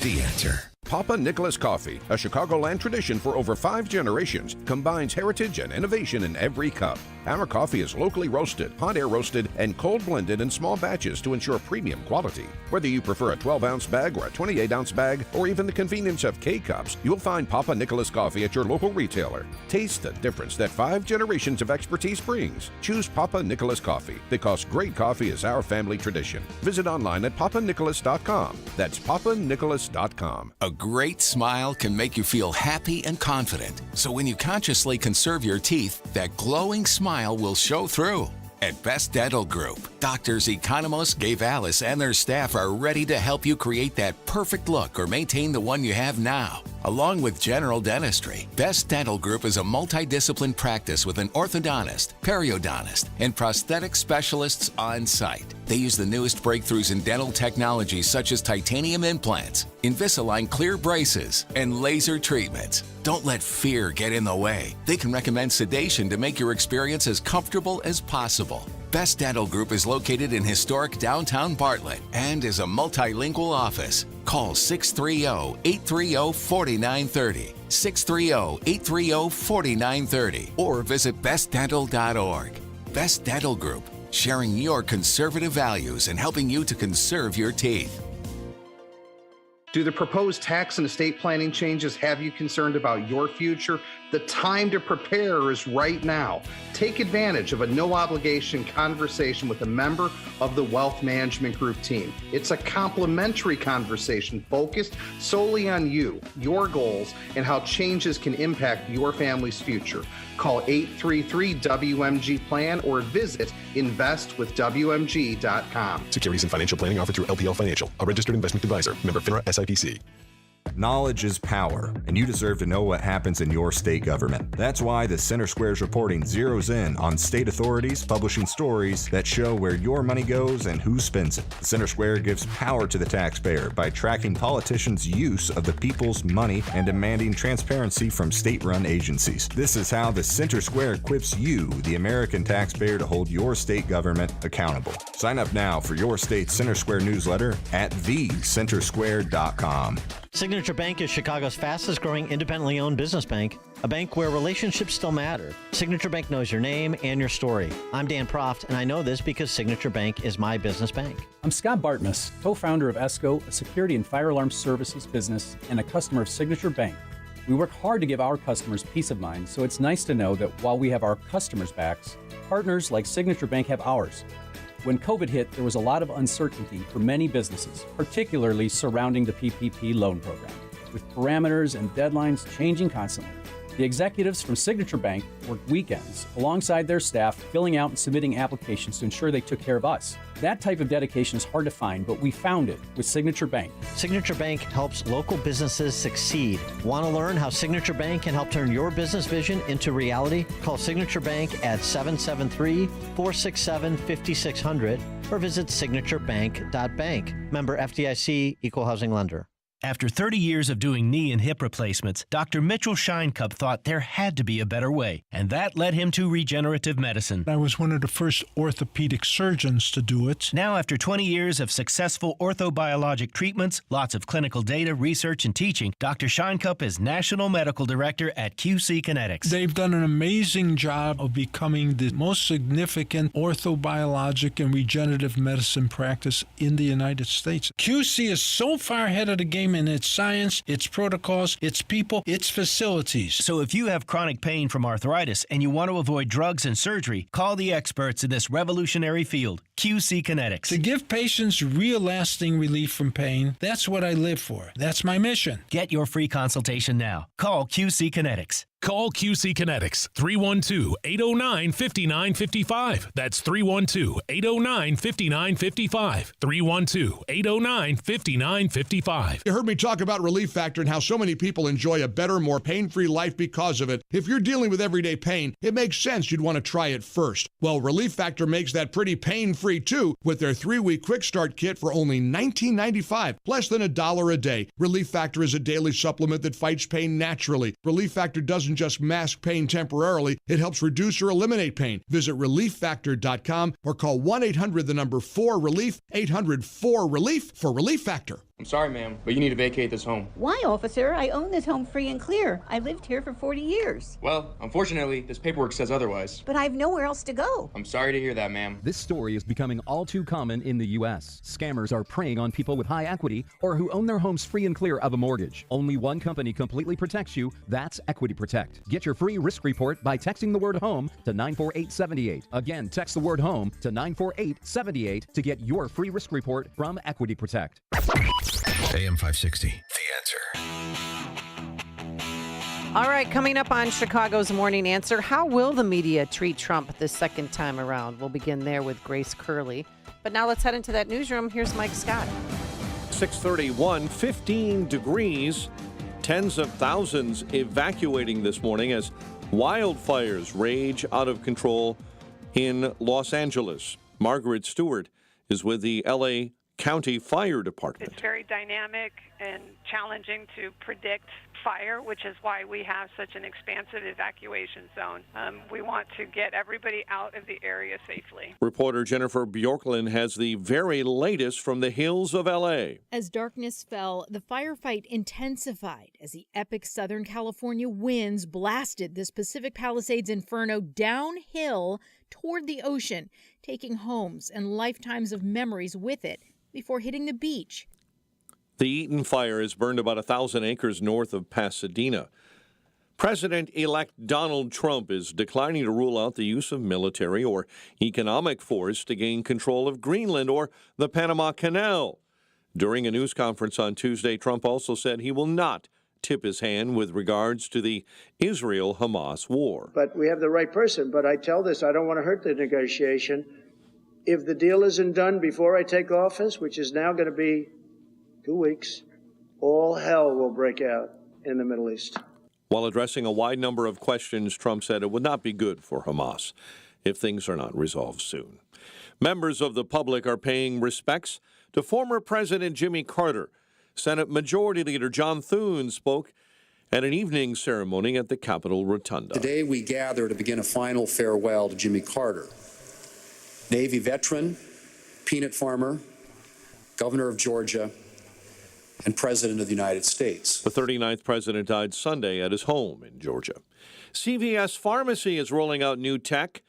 The Answer. Papa Nicholas Coffee, a Chicagoland tradition for over 5 generations, combines heritage and innovation in every cup. Our coffee is locally roasted, hot air roasted, and cold blended in small batches to ensure premium quality. Whether you prefer a 12-ounce bag or a 28-ounce bag, or even the convenience of K-Cups, you'll find Papa Nicholas Coffee at your local retailer. Taste the difference that 5 generations of expertise brings. Choose Papa Nicholas Coffee, because great coffee is our family tradition. Visit online at papanicholas.com. That's papanicholas.com. A great smile can make you feel happy and confident. So when you consciously conserve your teeth, that glowing smile will show through. At Best Dental Group, doctors Economos, Gavalis, and their staff are ready to help you create that perfect look or maintain the one you have now. Along with general dentistry, Best Dental Group is a multidiscipline practice with an orthodontist, periodontist, and prosthetic specialists on site. They use the newest breakthroughs in dental technology such as titanium implants, Invisalign clear braces, and laser treatments. Don't let fear get in the way. They can recommend sedation to make your experience as comfortable as possible. Best Dental Group is located in historic downtown Bartlett and is a multilingual office. Call 630-830-4930, 630-830-4930, or visit bestdental.org. Best Dental Group, sharing your conservative values and helping you to conserve your teeth. Do the proposed tax and estate planning changes have you concerned about your future? The time to prepare is right now. Take advantage of a no-obligation conversation with a member of the Wealth Management Group team. It's a complimentary conversation focused solely on you, your goals, and how changes can impact your family's future. Call 833-WMG-PLAN or visit investwithwmg.com. Securities and financial planning offered through LPL Financial, a registered investment advisor. Member FINRA SIPC. Knowledge is power, and you deserve to know what happens in your state government. That's why the Center Square's reporting zeroes in on state authorities publishing stories that show where your money goes and who spends it. The Center Square gives power to the taxpayer by tracking politicians' use of the people's money and demanding transparency from state-run agencies. This is how the Center Square equips you, the American taxpayer, to hold your state government accountable. Sign up now for your state's Center Square newsletter at thecentersquare.com. Signature Bank is Chicago's fastest growing independently owned business bank, a bank where relationships still matter. Signature Bank knows your name and your story. I'm Dan Proft, and I know this because Signature Bank is my business bank. I'm Scott Bartmus, co-founder of ESCO, a security and fire alarm services business and a customer of Signature Bank. We work hard to give our customers peace of mind, so it's nice to know that while we have our customers' backs, partners like Signature Bank have ours. When COVID hit, there was a lot of uncertainty for many businesses, particularly surrounding the PPP loan program, with parameters and deadlines changing constantly. The executives from Signature Bank worked weekends alongside their staff, filling out and submitting applications to ensure they took care of us. That type of dedication is hard to find, but we found it with Signature Bank. Signature Bank helps local businesses succeed. Want to learn how Signature Bank can help turn your business vision into reality? Call Signature Bank at 773-467-5600 or visit signaturebank.bank. Member FDIC, Equal Housing Lender. After 30 years of doing knee and hip replacements, Dr. Mitchell Scheinkup thought there had to be a better way, and that led him to regenerative medicine. I was one of the first orthopedic surgeons to do it. Now, after 20 years of successful orthobiologic treatments, lots of clinical data, research, and teaching, Dr. Scheinkup is National Medical Director at QC Kinetics. They've done an amazing job of becoming the most significant orthobiologic and regenerative medicine practice in the United States. QC is so far ahead of the game in its science, its protocols, its people, its facilities. So if you have chronic pain from arthritis and you want to avoid drugs and surgery, call the experts in this revolutionary field, QC Kinetics. To give patients real lasting relief from pain, that's what I live for. That's my mission. Get your free consultation now. Call QC Kinetics. Call QC Kinetics, 312-809-5955. That's 312-809-5955. 312-809-5955. You heard me talk about Relief Factor and how so many people enjoy a better, more pain-free life because of it. If you're dealing with everyday pain, it makes sense you'd want to try it first. Well, Relief Factor makes that pretty pain-free too with their 3-week quick start kit for only $19.95, less than $1 a day. Relief Factor is a daily supplement that fights pain naturally. Relief Factor doesn't just mask pain temporarily, it helps reduce or eliminate pain. Visit relieffactor.com or call 1-800-4-RELIEF, 800-4-RELIEF for Relief Factor. I'm sorry, ma'am, but you need to vacate this home. Why, officer? I own this home free and clear. I lived here for 40 years. Well, unfortunately, this paperwork says otherwise. But I have nowhere else to go. I'm sorry to hear that, ma'am. This story is becoming all too common in the U.S. Scammers are preying on people with high equity or who own their homes free and clear of a mortgage. Only one company completely protects you. That's Equity Protect. Get your free risk report by texting the word HOME to 94878. Again, text the word HOME to 94878 to get your free risk report from Equity Protect. AM 560, The Answer. All right, coming up on Chicago's Morning Answer, how will the media treat Trump this second time around? We'll begin there with Grace Curley. But now let's head into that newsroom. Here's Mike Scott. 6:31, 15 degrees, tens of thousands evacuating this morning as wildfires rage out of control in Los Angeles. Margaret Stewart is with the L.A. County Fire Department. It's very dynamic and challenging to predict fire, which is why we have such an expansive evacuation zone. We want to get everybody out of the area safely. Reporter Jennifer Bjorklund has the very latest from the hills of L.A. As darkness fell, the firefight intensified as the epic Southern California winds blasted this Pacific Palisades inferno downhill toward the ocean, taking homes and lifetimes of memories with it before hitting the beach. The Eaton fire has burned about 1,000 acres north of Pasadena. President-elect Donald Trump is declining to rule out the use of military or economic force to gain control of Greenland or the Panama Canal. During a news conference on Tuesday, Trump also said he will not tip his hand with regards to the Israel-Hamas war. But we have the right person. But I tell this, I don't want to hurt the negotiation. If the deal isn't done before I take office, which is now going to be 2 weeks, all hell will break out in the Middle East. While addressing a wide number of questions, Trump said it would not be good for Hamas if things are not resolved soon. Members of the public are paying respects to former President Jimmy Carter. Senate Majority Leader John Thune spoke at an evening ceremony at the Capitol Rotunda. Today we gather to begin a final farewell to Jimmy Carter, Navy veteran, peanut farmer, governor of Georgia, and President of the United States. The 39th president died Sunday at his home in Georgia. CVS Pharmacy is rolling out new tech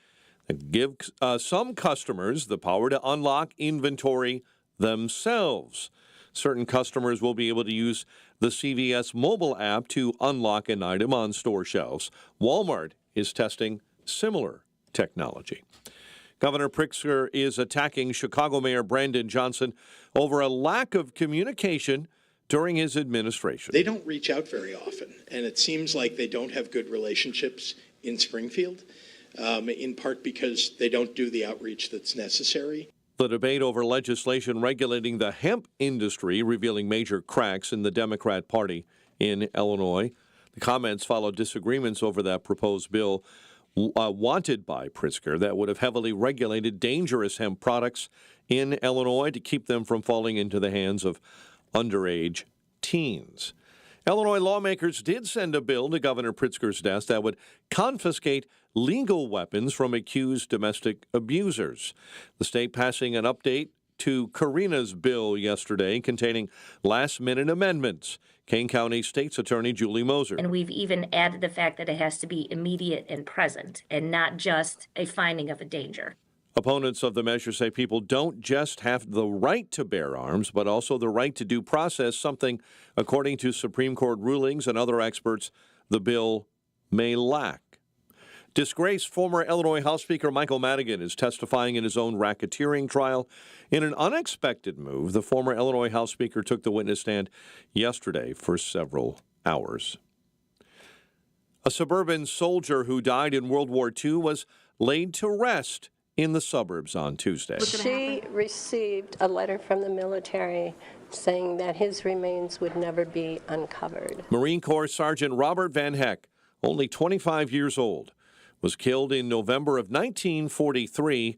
that gives some customers the power to unlock inventory themselves. Certain customers will be able to use the CVS mobile app to unlock an item on store shelves. Walmart is testing similar technology. Governor Pritzker is attacking Chicago Mayor Brandon Johnson over a lack of communication during his administration. They don't reach out very often, and it seems like they don't have good relationships in Springfield, in part because they don't do the outreach that's necessary. The debate over legislation regulating the hemp industry revealing major cracks in the Democrat Party in Illinois. The comments followed disagreements over that proposed bill wanted by Pritzker that would have heavily regulated dangerous hemp products in Illinois to keep them from falling into the hands of underage teens. Illinois lawmakers did send a bill to Governor Pritzker's desk that would confiscate legal weapons from accused domestic abusers. The state passing an update to Karina's bill yesterday containing last-minute amendments. Kane County State's Attorney Julie Moser. And we've even added the fact that it has to be immediate and present and not just a finding of a danger. Opponents of the measure say people don't just have the right to bear arms, but also the right to due process, something, according to Supreme Court rulings and other experts, the bill may lack. Disgraced former Illinois House Speaker Michael Madigan is testifying in his own racketeering trial. In an unexpected move, the former Illinois House Speaker took the witness stand yesterday for several hours. A suburban soldier who died in World War II was laid to rest in the suburbs on Tuesday. She received a letter from the military saying that his remains would never be uncovered. Marine Corps Sergeant Robert Van Heck, only 25 years old, was killed in November of 1943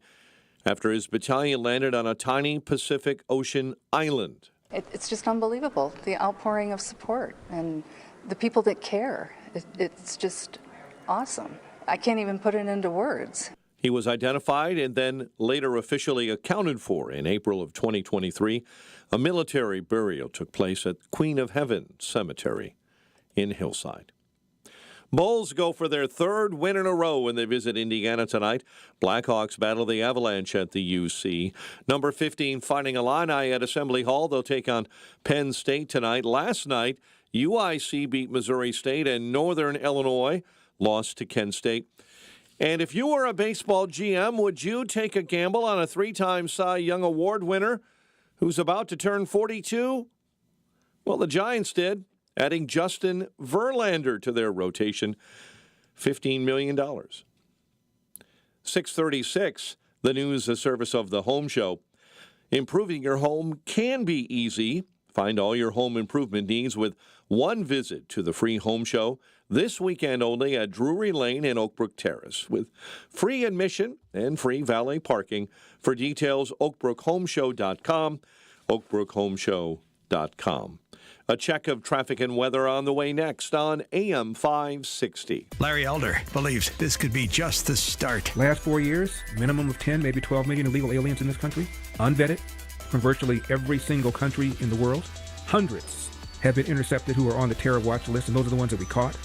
after his battalion landed on a tiny Pacific Ocean island. It's just unbelievable, the outpouring of support and the people that care. It's just awesome. I can't even put it into words. He was identified and then later officially accounted for in April of 2023. A military burial took place at Queen of Heaven Cemetery in Hillside. Bulls go for their third win in a row when they visit Indiana tonight. Blackhawks battle the Avalanche at the UC. Number 15 Fighting Illini at Assembly Hall. They'll take on Penn State tonight. Last night, UIC beat Missouri State and Northern Illinois lost to Kent State. And if you were a baseball GM, would you take a gamble on a 3-time Cy Young Award winner who's about to turn 42? Well, the Giants did, adding Justin Verlander to their rotation, $15 million. 636, the news, a service of The Home Show. Improving your home can be easy. Find all your home improvement needs with one visit to the free Home Show this weekend only at Drury Lane and Oakbrook Terrace with free admission and free valet parking. For details, oakbrookhomeshow.com, oakbrookhomeshow.com. A check of traffic and weather on the way next on AM 560. Larry Elder believes this could be just the start. Last 4 years, minimum of 10, maybe 12 million illegal aliens in this country, unvetted from virtually every single country in the world. Hundreds have been intercepted who are on the terror watch list, and those are the ones that we caught.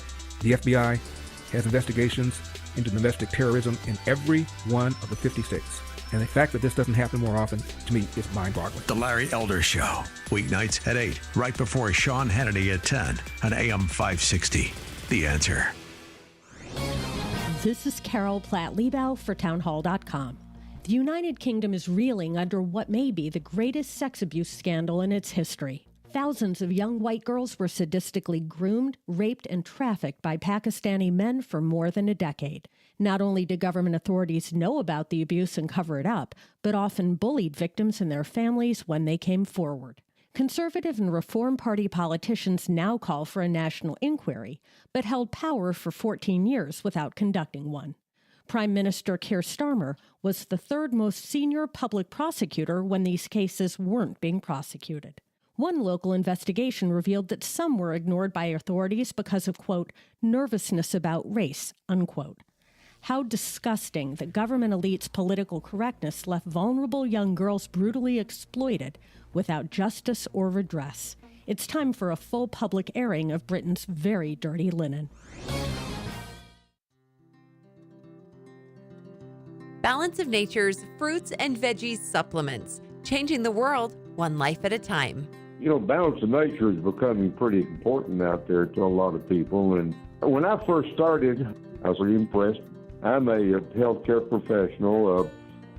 The FBI has investigations into domestic terrorism in every one of the 50 states. And the fact that this doesn't happen more often, to me, is mind-boggling. The Larry Elder Show, weeknights at 8, right before Sean Hannity at 10 on AM 560. The Answer. This is Carol Platt-Liebau for townhall.com. The United Kingdom is reeling under what may be the greatest sex abuse scandal in its history. Thousands of young white girls were sadistically groomed, raped, and trafficked by Pakistani men for more than a decade. Not only did government authorities know about the abuse and cover it up, but often bullied victims and their families when they came forward. Conservative and Reform Party politicians now call for a national inquiry, but held power for 14 years without conducting one. Prime Minister Keir Starmer was the third most senior public prosecutor when these cases weren't being prosecuted. One local investigation revealed that some were ignored by authorities because of, quote, nervousness about race, unquote. How disgusting that government elites' political correctness left vulnerable young girls brutally exploited without justice or redress. It's time for a full public airing of Britain's very dirty linen. Balance of Nature's fruits and veggies supplements, changing the world one life at a time. You know, balance of nature is becoming pretty important out there to a lot of people. And when I first started, I was really impressed. I'm a healthcare professional,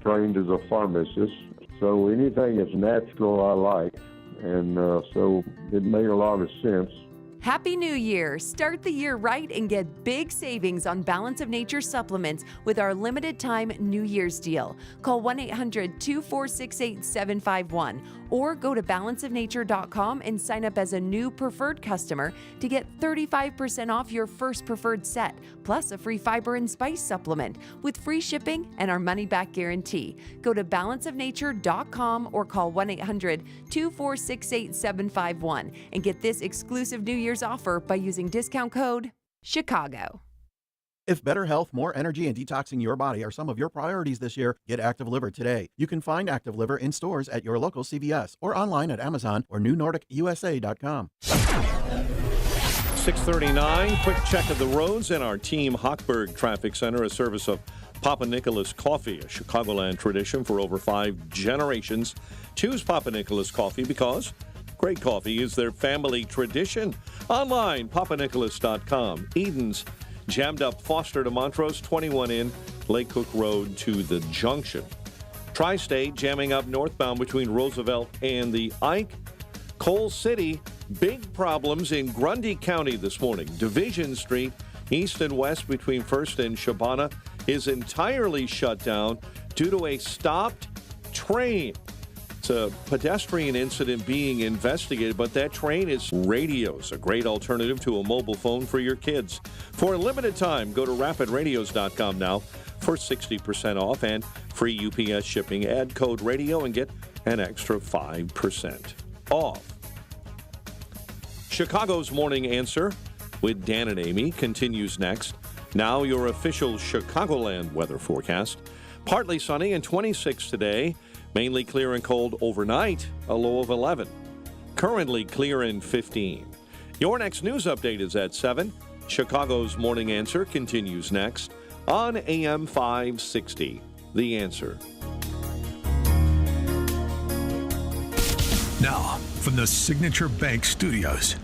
trained as a pharmacist. So anything that's natural, I like. And so it made a lot of sense. Happy New Year! Start the year right and get big savings on Balance of Nature supplements with our limited time New Year's deal. Call 1-800-246-8751 or go to balanceofnature.com and sign up as a new preferred customer to get 35% off your first preferred set, plus a free fiber and spice supplement with free shipping and our money-back guarantee. Go to balanceofnature.com or call 1-800-246-8751 and get this exclusive New Year's offer by using discount code Chicago. If better health, more energy, and detoxing your body are some of your priorities this year, get Active Liver today. You can find Active Liver in stores at your local CVS or online at Amazon or NewNordicUSA.com. 639, quick check of the roads in our Team Hochberg Traffic Center, a service of Papa Nicholas Coffee, a Chicagoland tradition for over 5 generations. Choose Papa Nicholas Coffee because great coffee is their family tradition. Online, papanicholas.com. Eden's jammed up Foster to Montrose, 21 in, Lake Cook Road to the Junction. Tri-State jamming up northbound between Roosevelt and the Ike. Coal City, big problems in Grundy County this morning. Division Street, east and west between First and Shabana, is entirely shut down due to a stopped train. It's a pedestrian incident being investigated, but that train is radios, a great alternative to a mobile phone for your kids. For a limited time, go to rapidradios.com now for 60% off and free UPS shipping. Add code radio and get an extra 5% off. Chicago's Morning Answer with Dan and Amy continues next. Now your official Chicagoland weather forecast. Partly sunny and 26 today. Mainly clear and cold overnight, a low of 11. Currently clear and 15. Your next news update is at 7. Chicago's Morning Answer continues next on AM 560. The Answer. Now, from the Signature Bank Studios.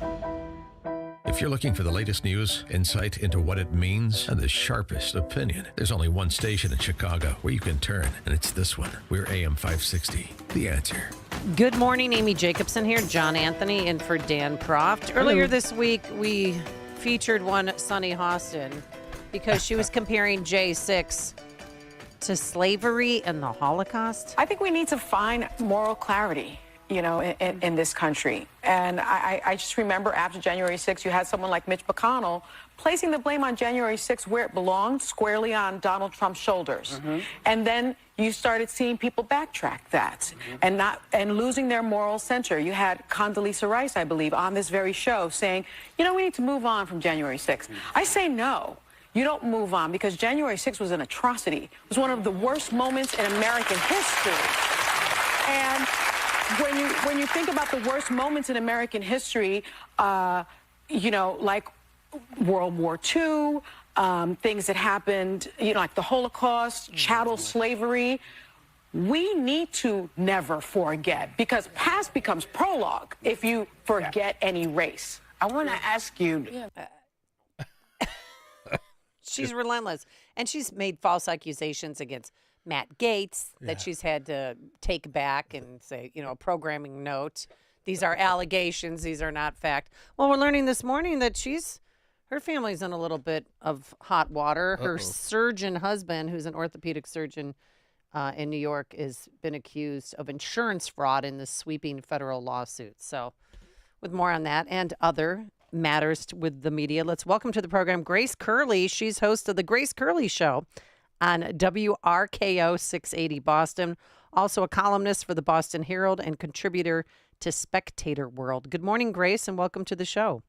If you're looking for the latest news, insight into what it means, and the sharpest opinion, there's only one station in Chicago where you can turn, and it's this one. We're AM 560. The Answer. Good morning, Amy Jacobson here. John Anthony in for Dan Proft. Earlier this week, we featured one Sunny Hostin because she was comparing J6 to slavery and the Holocaust. I think we need to find moral clarity, in this country. And I just remember after January 6th, you had someone like Mitch McConnell placing the blame on January 6th where it belonged, squarely on Donald Trump's shoulders. And then you started seeing people backtrack that and losing their moral center. You had Condoleezza Rice, I believe, on this very show saying, we need to move on from January 6th. I say no. You don't move on because January 6th was an atrocity. It was one of the worst moments in American history. And when you think about the worst moments in American history, like World War II, things that happened, like the Holocaust, chattel slavery, we need to never forget because past becomes prologue if you forget any race. I want to ask you. She's relentless. And she's made false accusations against Matt Gaetz that she's had to take back and say, a programming note. These are allegations. These are not fact. Well, we're learning this morning that her family's in a little bit of hot water. Her surgeon husband, who's an orthopedic surgeon in New York, has been accused of insurance fraud in this sweeping federal lawsuit. So with more on that and other matters with the media, let's welcome to the program Grace Curley. She's host of The Grace Curley Show on WRKO 680 Boston, also a columnist for the Boston Herald and contributor to Spectator World. Good morning, Grace, and welcome to the show.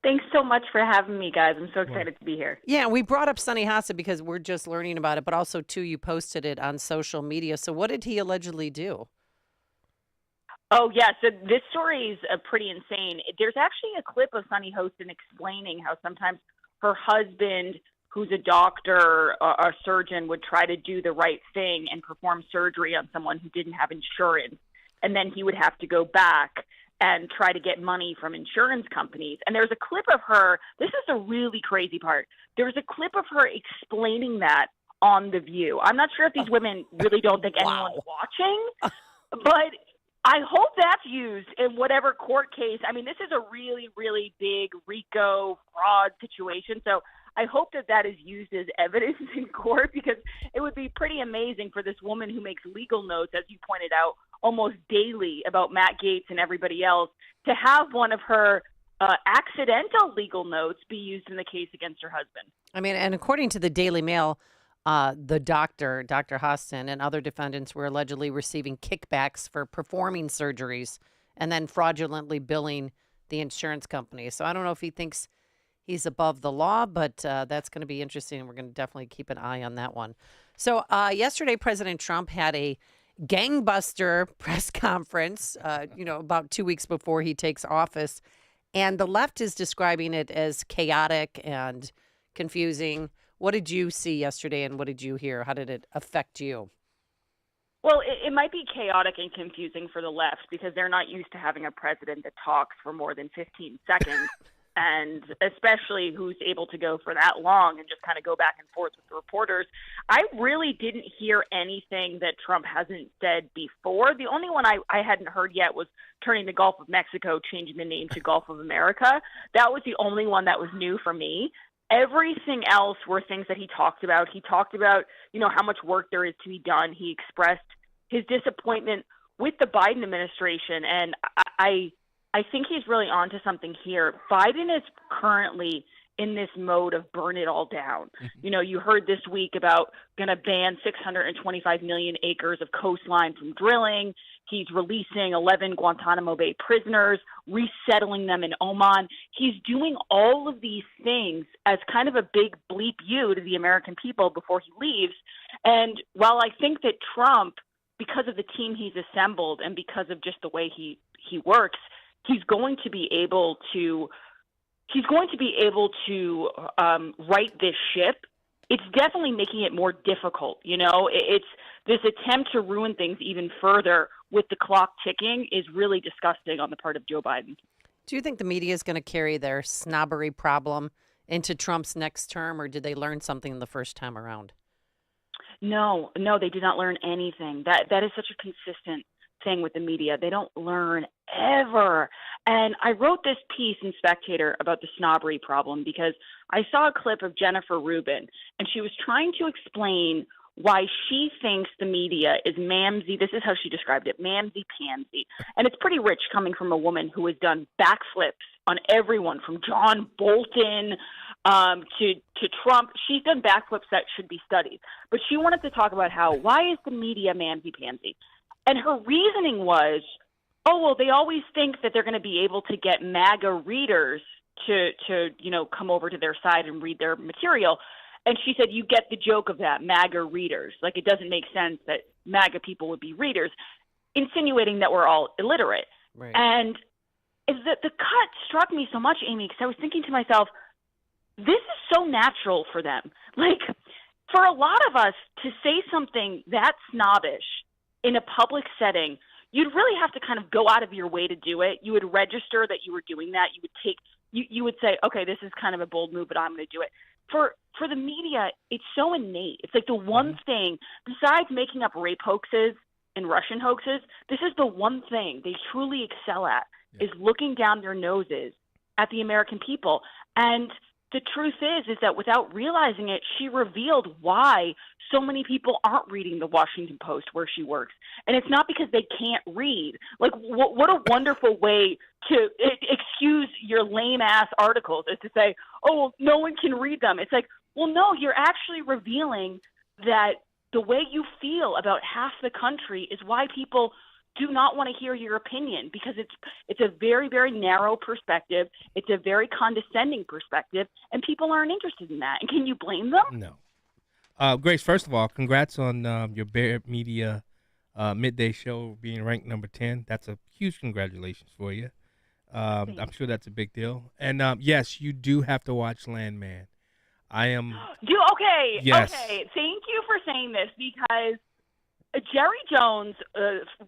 Thanks so much for having me, guys. I'm so excited to be here. Yeah, we brought up Sunny Hostin because we're just learning about it, but also, too, you posted it on social media. So what did he allegedly do? Oh, yeah. So this story is pretty insane. There's actually a clip of Sunny Hostin explaining how sometimes her husband, who's a doctor, a surgeon, would try to do the right thing and perform surgery on someone who didn't have insurance. And then he would have to go back and try to get money from insurance companies. And there's a clip of her. This is the really crazy part. There's a clip of her explaining that on The View. I'm not sure if these women really don't think anyone's watching, but I hope that's used in whatever court case. I mean, this is a really, really big RICO fraud situation. So I hope that is used as evidence in court because it would be pretty amazing for this woman who makes legal notes, as you pointed out, almost daily about Matt Gaetz and everybody else, to have one of her accidental legal notes be used in the case against her husband. I mean, and according to the Daily Mail, the Dr. Hostin, and other defendants were allegedly receiving kickbacks for performing surgeries and then fraudulently billing the insurance company. So I don't know if he thinks he's above the law, but that's going to be interesting. We're going to definitely keep an eye on that one. So yesterday, President Trump had a gangbuster press conference, about 2 weeks before he takes office. And the left is describing it as chaotic and confusing. What did you see yesterday and what did you hear? How did it affect you? Well, it might be chaotic and confusing for the left because they're not used to having a president that talks for more than 15 seconds. And especially who's able to go for that long and just kind of go back and forth with the reporters. I really didn't hear anything that Trump hasn't said before. The only one I hadn't heard yet was turning the Gulf of Mexico, changing the name to Gulf of America. That was the only one that was new for me. Everything else were things that he talked about. He talked about, how much work there is to be done. He expressed his disappointment with the Biden administration. And I think he's really onto something here. Biden is currently in this mode of burn it all down. You know, you heard this week about going to ban 625 million acres of coastline from drilling. He's releasing 11 Guantanamo Bay prisoners, resettling them in Oman. He's doing all of these things as kind of a big bleep you to the American people before he leaves. And while I think that Trump, because of the team he's assembled and because of just the way he works, he's going to be able to right this ship. It's definitely making it more difficult. You know, it's this attempt to ruin things even further with the clock ticking is really disgusting on the part of Joe Biden. Do you think the media is going to carry their snobbery problem into Trump's next term, or did they learn something the first time around? No, they did not learn anything. That is such a consistent thing with the media. They don't learn ever. And I wrote this piece in Spectator about the snobbery problem because I saw a clip of Jennifer Rubin, and she was trying to explain why she thinks the media is mamsy. This is how she described it, mamsy-pansy. And it's pretty rich coming from a woman who has done backflips on everyone from John Bolton to Trump. She's done backflips that should be studied. But she wanted to talk about why is the media mamsy-pansy? And her reasoning was, they always think that they're going to be able to get MAGA readers to come over to their side and read their material. And she said, you get the joke of that, MAGA readers. Like, it doesn't make sense that MAGA people would be readers, insinuating that we're all illiterate. Right. And the cut struck me so much, Amy, because I was thinking to myself, this is so natural for them. Like, for a lot of us to say something that snobbish in a public setting, you'd really have to kind of go out of your way to do it. You would register that you were doing that. You would say, okay, this is kind of a bold move, but I'm going to do it. For the media, it's so innate. It's like the one thing, besides making up rape hoaxes and Russian hoaxes, this is the one thing they truly excel at, is looking down their noses at the American people. And the truth is that without realizing it, she revealed why so many people aren't reading the Washington Post where she works. And it's not because they can't read. Like, what a wonderful way to excuse your lame-ass articles is to say, no one can read them. It's like, well, no, you're actually revealing that the way you feel about half the country is why people do not want to hear your opinion, because it's a very, very narrow perspective. It's a very condescending perspective, and people aren't interested in that. And can you blame them? No. Grace, first of all, congrats on your Bear Media midday show being ranked number 10. That's a huge congratulations for you. I'm sure that's a big deal. And yes, you do have to watch Landman. Okay. Yes. Okay. Thank you for saying this, because Jerry Jones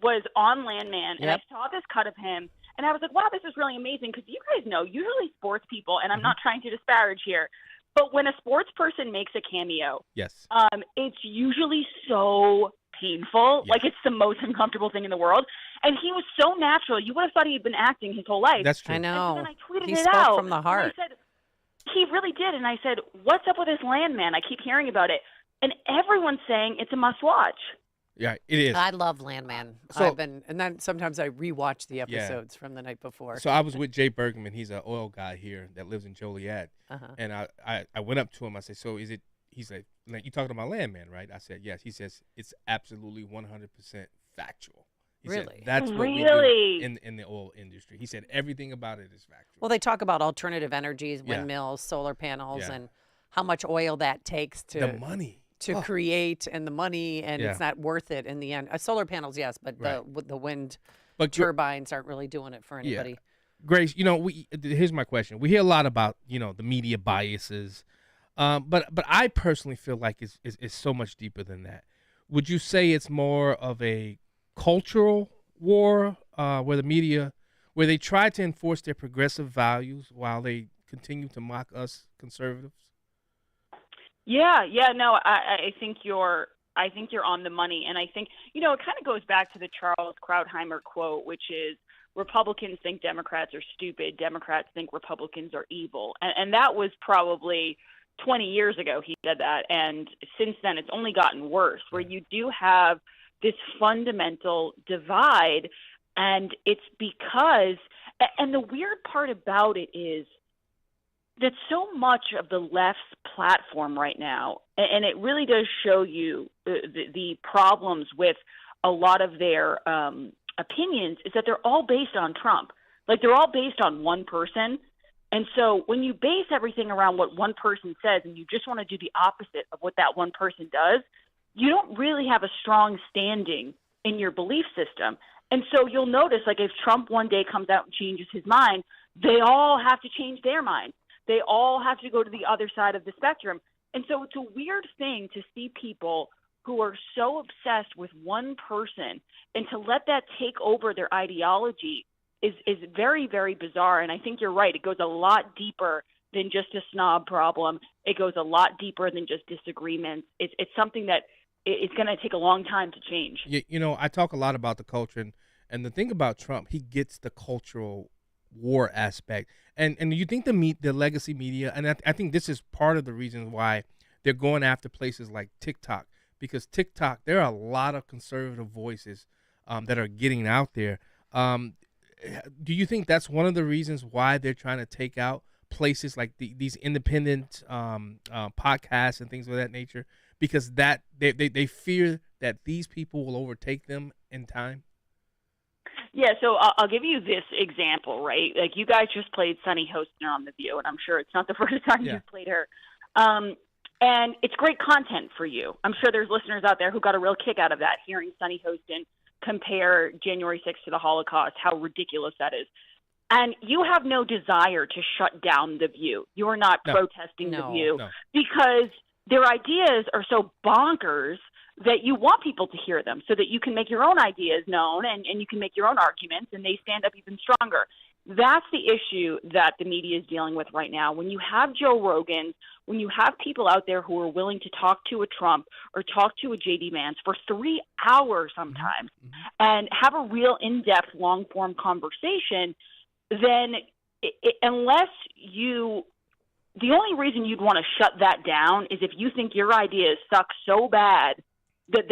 was on Landman, and I saw this cut of him, and I was like, wow, this is really amazing, because you guys know, usually sports people, and I'm not trying to disparage here, but when a sports person makes a cameo, it's usually so painful. Like, it's the most uncomfortable thing in the world. And he was so natural. You would have thought he had been acting his whole life. That's true. I know. And then I tweeted he it spoke out. from the heart. And I said, he really did. And I said, what's up with this Landman? I keep hearing about it. And everyone's saying it's a must-watch. Yeah, it is. I love Landman. And then sometimes I rewatch the episodes from the night before. So I was with Jay Bergman. He's an oil guy here that lives in Joliet. And I went up to him. I said, so is it, he's like, you talking about Landman, right? I said, yes. He says, it's absolutely 100% factual. He said, that's what we do in the oil industry. He said, everything about it is factual. Well, they talk about alternative energies, windmills, solar panels, and how much oil that takes to the money to create, and the money, and it's not worth it in the end. Solar panels, yes, but the wind turbines aren't really doing it for anybody. Grace, here's my question. We hear a lot about, the media biases, but I personally feel like it's so much deeper than that. Would you say it's more of a cultural war where the media, where they try to enforce their progressive values while they continue to mock us conservatives? No, I think you're on the money. And I think, it kind of goes back to the Charles Krauthammer quote, which is, Republicans think Democrats are stupid, Democrats think Republicans are evil. And that was probably 20 years ago he said that. And since then, it's only gotten worse, where you do have this fundamental divide. And it's because, and the weird part about it is, that's so much of the left's platform right now, and it really does show you the problems with a lot of their opinions, is that they're all based on Trump. Like, they're all based on one person. And so when you base everything around what one person says and you just want to do the opposite of what that one person does, you don't really have a strong standing in your belief system. And so you'll notice, like, if Trump one day comes out and changes his mind, they all have to change their mind. They all have to go to the other side of the spectrum. And so it's a weird thing to see people who are so obsessed with one person, and to let that take over their ideology is very, very bizarre. And I think you're right. It goes a lot deeper than just a snob problem. It goes a lot deeper than just disagreements. It's something that it's going to take a long time to change. You know, I talk a lot about the culture, and the thing about Trump, he gets the cultural war aspect. And you think the legacy media, and I think this is part of the reason why they're going after places like TikTok, because TikTok, there are a lot of conservative voices that are getting out there. Do you think that's one of the reasons why they're trying to take out places like these independent podcasts and things of that nature? Because that they fear that these people will overtake them in time? Yeah, so I'll give you this example, right? Like, you guys just played Sunny Hostner on The View, and I'm sure it's not the first time you've played her. And it's great content for you. I'm sure there's listeners out there who got a real kick out of that, hearing Sunny Hostin compare January 6th to the Holocaust, how ridiculous that is. And you have no desire to shut down The View. You are not protesting The View because their ideas are so bonkers that you want people to hear them so that you can make your own ideas known and you can make your own arguments, and they stand up even stronger. That's the issue that the media is dealing with right now. When you have Joe Rogan, when you have people out there who are willing to talk to a Trump or talk to a J.D. Vance for 3 hours sometimes and have a real in-depth, long-form conversation, then unless you – the only reason you'd want to shut that down is if you think your ideas suck so bad that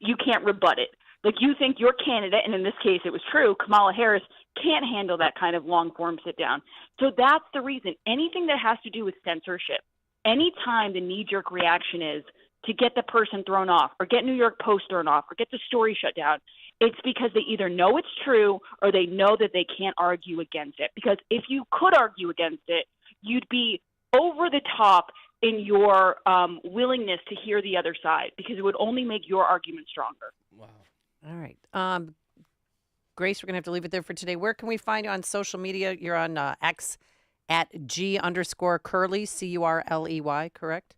you can't rebut it. Like, you think your candidate, and in this case it was true, Kamala Harris, can't handle that kind of long-form sit-down. So that's the reason. Anything that has to do with censorship, anytime the knee-jerk reaction is to get the person thrown off or get New York Post thrown off or get the story shut down, it's because they either know it's true or they know that they can't argue against it. Because if you could argue against it, you'd be over the top in your willingness to hear the other side, because it would only make your argument stronger. Wow. All right. Grace, we're going to have to leave it there for today. Where can we find you on social media? You're on X at G_Curley, Curley, correct?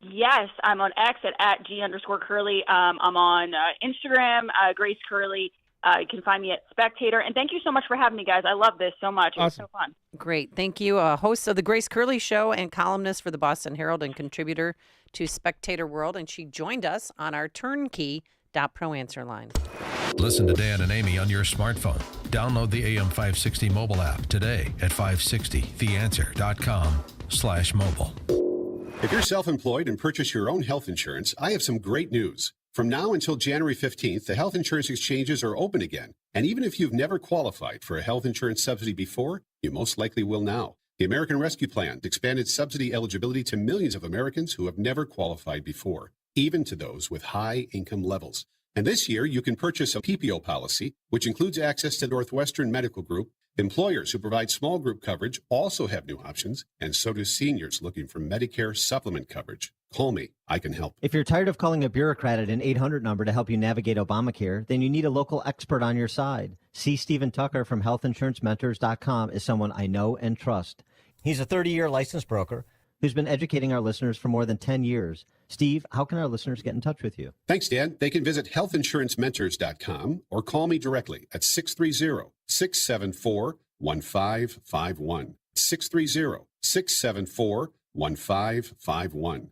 Yes, I'm on X at G_Curley. I'm on Instagram, Grace Curley. You can find me at Spectator. And thank you so much for having me, guys. I love this so much. It was so fun. Great. Thank you. Host of the Grace Curley Show and columnist for the Boston Herald and contributor to Spectator World. And she joined us on our turnkey.pro answer line. Listen to Dan and Amy on your smartphone. Download the AM 560 mobile app today at 560theanswer.com/mobile. If you're self-employed and purchase your own health insurance, I have some great news. From now until January 15th, the health insurance exchanges are open again. And even if you've never qualified for a health insurance subsidy before, you most likely will now. The American Rescue Plan expanded subsidy eligibility to millions of Americans who have never qualified before, even to those with high income levels. And this year, you can purchase a PPO policy, which includes access to Northwestern Medical Group. Employers who provide small group coverage also have new options, and so do seniors looking for Medicare supplement coverage. Call me. I can help. If you're tired of calling a bureaucrat at an 800 number to help you navigate Obamacare, then you need a local expert on your side. C. Stephen Tucker from healthinsurancementors.com is someone I know and trust. He's a 30-year licensed broker who's been educating our listeners for more than 10 years. Steve, how can our listeners get in touch with you? Thanks, Dan. They can visit healthinsurancementors.com or call me directly at 630-674-1551. 630-674-1551.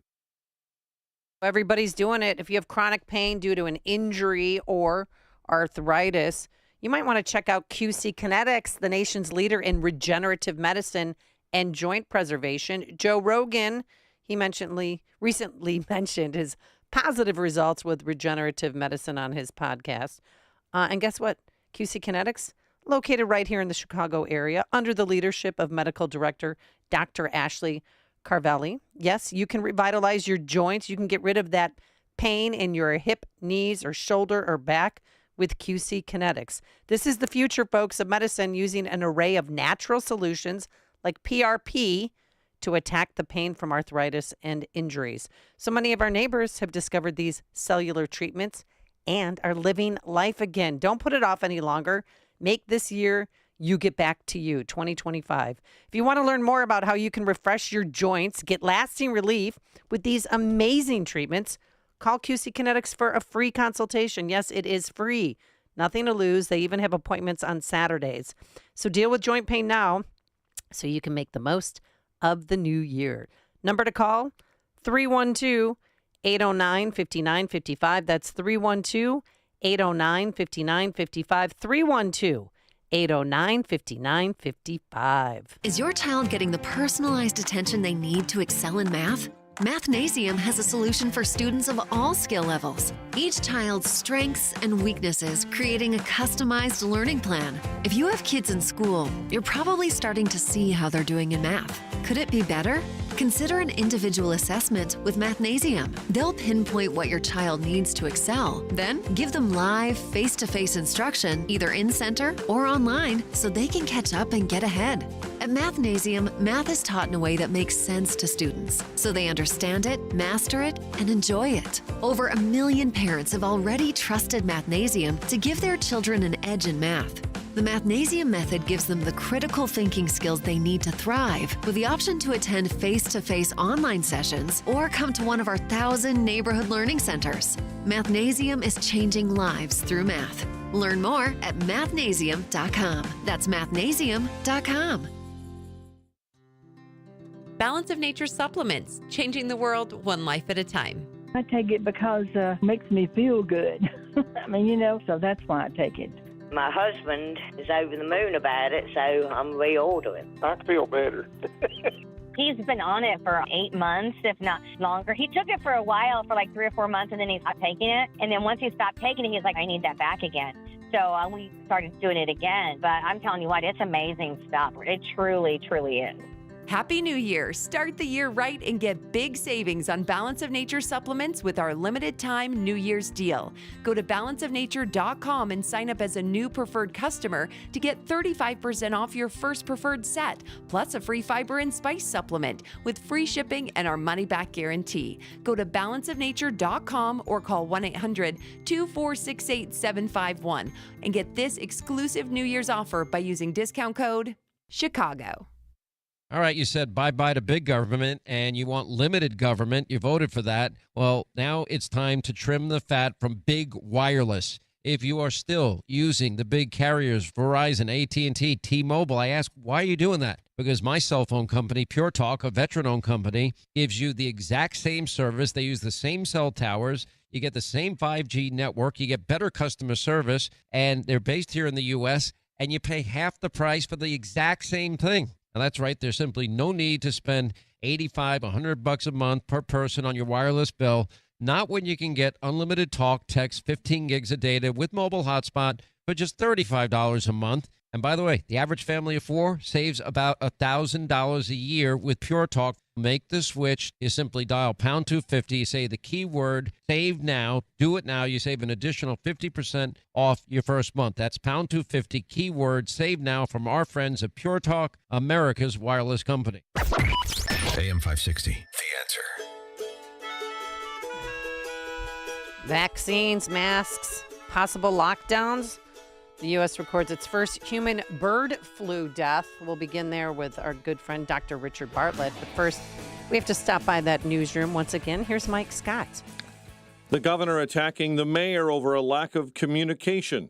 Everybody's doing it. If you have chronic pain due to an injury or arthritis, you might want to check out QC Kinetics, the nation's leader in regenerative medicine and joint preservation. Joe Rogan, he recently mentioned his positive results with regenerative medicine on his podcast. And guess what? QC Kinetics located right here in the Chicago area under the leadership of medical director Dr. Ashley Carvelli. Yes, you can revitalize your joints. You can get rid of that pain in your hip, knees, or shoulder or back with QC Kinetics. This is the future, folks, of medicine using an array of natural solutions like PRP to attack the pain from arthritis and injuries. So many of our neighbors have discovered these cellular treatments and are living life again. Don't put it off any longer. Make this year you get back to you, 2025. If you want to learn more about how you can refresh your joints, get lasting relief with these amazing treatments, call QC Kinetics for a free consultation. Yes, it is free. Nothing to lose. They even have appointments on Saturdays. So deal with joint pain now so you can make the most of the new year. Number to call, 312-809-5955. That's 312-809-5955. 312-809-5955. Is your child getting the personalized attention they need to excel in math? Mathnasium has a solution for students of all skill levels. Each child's strengths and weaknesses, creating a customized learning plan. If you have kids in school, you're probably starting to see how they're doing in math. Could it be better? Consider an individual assessment with Mathnasium. They'll pinpoint what your child needs to excel, then give them live, face-to-face instruction, either in-center or online, so they can catch up and get ahead. At Mathnasium, math is taught in a way that makes sense to students, so they understand it, master it, and enjoy it. Over 1 million parents have already trusted Mathnasium to give their children an edge in math. The Mathnasium method gives them the critical thinking skills they need to thrive, with the option to attend face-to-face online sessions or come to one of our 1,000 neighborhood learning centers. Mathnasium is changing lives through math. Learn more at mathnasium.com. That's mathnasium.com. Balance of Nature supplements, changing the world one life at a time. I take it because it makes me feel good. I mean, so that's why I take it. My husband is over the moon about it, so I'm reordering. I feel better. He's been on it for 8 months, if not longer. He took it for a while, for like 3 or 4 months, and then he stopped taking it. And then once he stopped taking it, he's like, I need that back again. So we started doing it again. But I'm telling you what, it's amazing stuff. It truly, truly is. Happy New Year. Start the year right and get big savings on Balance of Nature supplements with our limited time New Year's deal. Go to balanceofnature.com and sign up as a new preferred customer to get 35% off your first preferred set, plus a free fiber and spice supplement with free shipping and our money-back guarantee. Go to balanceofnature.com or call 1-800-246-8751 and get this exclusive New Year's offer by using discount code CHICAGO. All right, you said bye-bye to big government and you want limited government. You voted for that. Well, now it's time to trim the fat from big wireless. If you are still using the big carriers, Verizon, AT&T, T-Mobile, I ask, why are you doing that? Because my cell phone company, Pure Talk, a veteran-owned company, gives you the exact same service. They use the same cell towers. You get the same 5G network. You get better customer service, and they're based here in the U.S., and you pay half the price for the exact same thing. Now, that's right. There's simply no need to spend $85, $100 a month per person on your wireless bill. Not when you can get unlimited talk, text, 15 gigs of data with mobile hotspot for just $35 a month. And by the way, the average family of 4 saves about $1,000 a year with Pure Talk. Make the switch. You simply dial pound 250. You say the keyword save now. Do it now. You save an additional 50% off your first month. That's pound 250 keyword save now from our friends at Pure Talk, America's wireless company. AM 560, The Answer. Vaccines, masks, possible lockdowns. The U.S. records its first human bird flu death. We'll begin there with our good friend, Dr. Richard Bartlett. But first, we have to stop by that newsroom once again. Here's Mike Scott. The governor attacking the mayor over a lack of communication.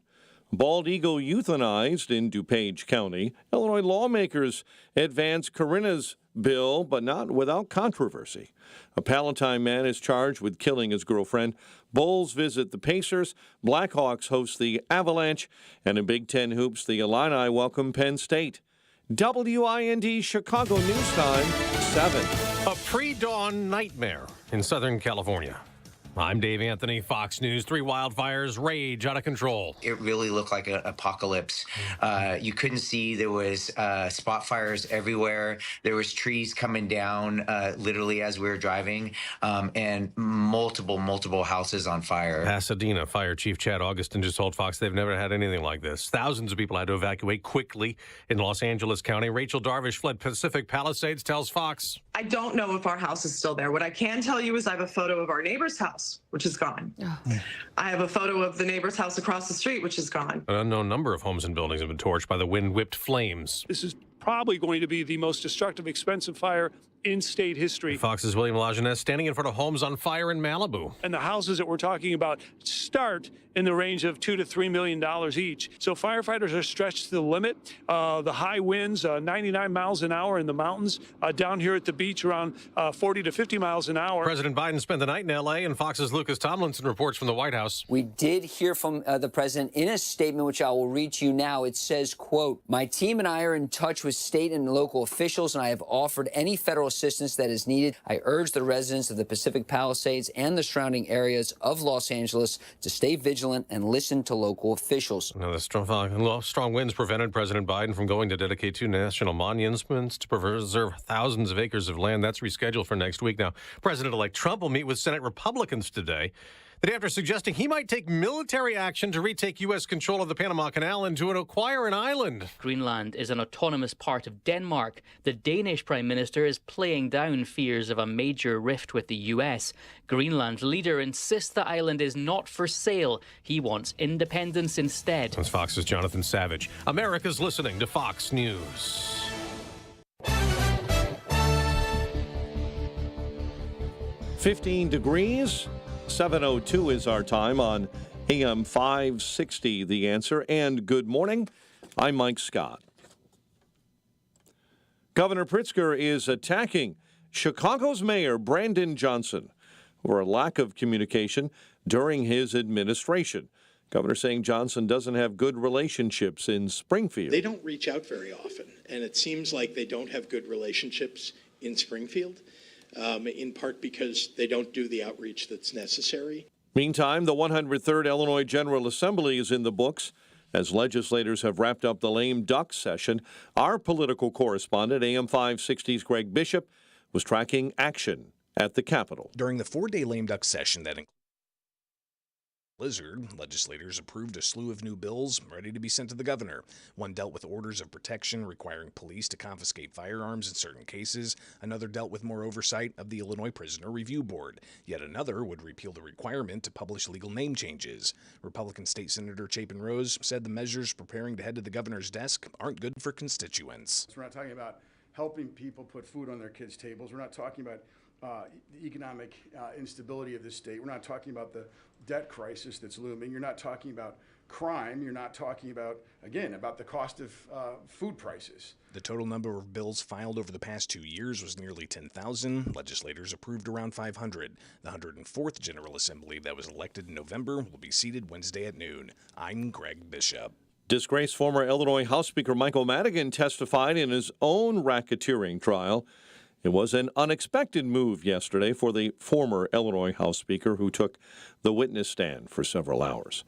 Bald eagle euthanized in DuPage County. Illinois lawmakers advance Corinna's bill, but not without controversy. A Palatine man is charged with killing his girlfriend. Bulls visit the Pacers. Blackhawks host the Avalanche. And in Big Ten hoops, the Illini welcome Penn State. WIND Chicago News Time, 7. A pre-dawn nightmare in Southern California. I'm Dave Anthony, Fox News. 3 wildfires rage out of control. It really looked like an apocalypse. You couldn't see. There was spot fires everywhere. There was trees coming down literally as we were driving, and multiple houses on fire. Pasadena Fire Chief Chad Augustin just told Fox they've never had anything like this. Thousands of people had to evacuate quickly in Los Angeles County. Rachel Darvish fled Pacific Palisades, tells Fox. I don't know if our house is still there. What I can tell you is I have a photo of our neighbor's house, which is gone. Oh. I have a photo of the neighbor's house across the street, which is gone. An unknown number of homes and buildings have been torched by the wind-whipped flames. This is probably going to be the most destructive, expensive fire in state history. Fox's William Lajeunesse standing in front of homes on fire in Malibu. And the houses that we're talking about start in the range of $2 to $3 million each. So firefighters are stretched to the limit. The high winds, 99 miles an hour in the mountains. Down here at the beach, around 40 to 50 miles an hour. President Biden spent the night in L.A., and Fox's Lucas Tomlinson reports from the White House. We did hear from the president in a statement, which I will read to you now. It says, quote, "My team and I are in touch with state and local officials, and I have offered any federal assistance that is needed. I urge the residents of the Pacific Palisades and the surrounding areas of Los Angeles to stay vigilant and listen to local officials." Now, the strong winds prevented President Biden from going to dedicate 2 national monuments to preserve thousands of acres of land. That's rescheduled for next week. Now, President-elect Trump will meet with Senate Republicans today, the day after suggesting he might take military action to retake U.S. control of the Panama Canal and to acquire an island. Greenland is an autonomous part of Denmark. The Danish Prime Minister is playing down fears of a major rift with the U.S. Greenland's leader insists the island is not for sale. He wants independence instead. That's Fox's Jonathan Savage. America's listening to Fox News. "15 degrees. 7:02 is our time on AM 560, The Answer. And good morning. I'm Mike Scott. Governor Pritzker is attacking Chicago's Mayor Brandon Johnson over a lack of communication during his administration. Governor saying Johnson doesn't have good relationships in Springfield. They don't reach out very often, and it seems like they don't have good relationships in Springfield. In part because they don't do the outreach that's necessary. Meantime, the 103rd Illinois General Assembly is in the books as legislators have wrapped up the lame duck session. Our political correspondent, AM 560's Greg Bishop, was tracking action at the Capitol. During the 4-day lame duck session that included blizzard, legislators approved a slew of new bills ready to be sent to the governor. One dealt with orders of protection requiring police to confiscate firearms in certain cases. Another dealt with more oversight of the Illinois Prisoner Review Board. Yet another would repeal the requirement to publish legal name changes. Republican State Senator Chapin Rose said the measures preparing to head to the governor's desk aren't good for constituents. We're not talking about helping people put food on their kids' tables. We're not talking about the economic instability of this state. We're not talking about the debt crisis that's looming. You're not talking about crime. You're not talking about, again, about the cost of food prices. The total number of bills filed over the past 2 years was nearly 10,000. Legislators approved around 500. The 104th General Assembly that was elected in November will be seated Wednesday at noon. I'm Greg Bishop. Disgraced former Illinois House Speaker Michael Madigan testified in his own racketeering trial. It was an unexpected move yesterday for the former Illinois House Speaker who took the witness stand for several hours.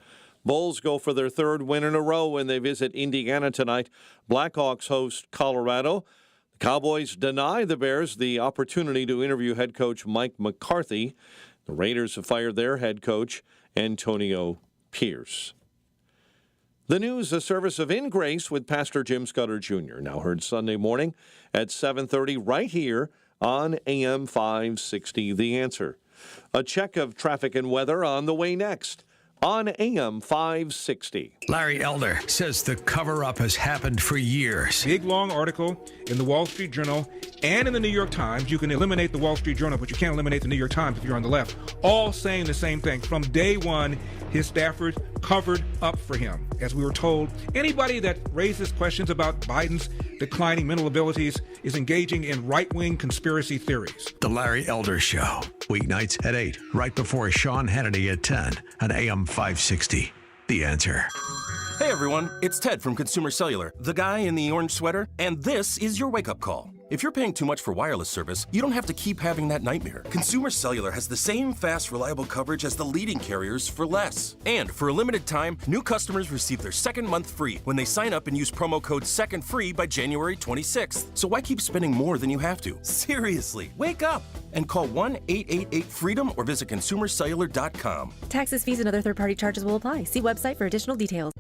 Bulls go for their 3rd win in a row when they visit Indiana tonight. Blackhawks host Colorado. The Cowboys deny the Bears the opportunity to interview head coach Mike McCarthy. The Raiders have fired their head coach, Antonio Pierce. The news, a service of In Grace with Pastor Jim Scudder Jr., now heard Sunday morning at 7:30 right here on AM 560, The Answer. A check of traffic and weather on the way next on AM 560. Larry Elder says the cover-up has happened for years. Big, long article in the Wall Street Journal and in the New York Times. You can eliminate the Wall Street Journal, but you can't eliminate the New York Times if you're on the left. All saying the same thing. From day one, his staffers covered up for him. As we were told, anybody that raises questions about Biden's declining mental abilities is engaging in right-wing conspiracy theories. The Larry Elder Show, weeknights at 8, right before Sean Hannity at 10 on AM 560. The Answer. Hey everyone, it's Ted from Consumer Cellular, the guy in the orange sweater, and this is your wake-up call. If you're paying too much for wireless service, you don't have to keep having that nightmare. Consumer Cellular has the same fast, reliable coverage as the leading carriers for less. And for a limited time, new customers receive their second month free when they sign up and use promo code SECONDFREE by January 26th. So why keep spending more than you have to? Seriously, wake up and call 1-888-FREEDOM or visit consumercellular.com. Taxes, fees, and other third-party charges will apply. See website for additional details.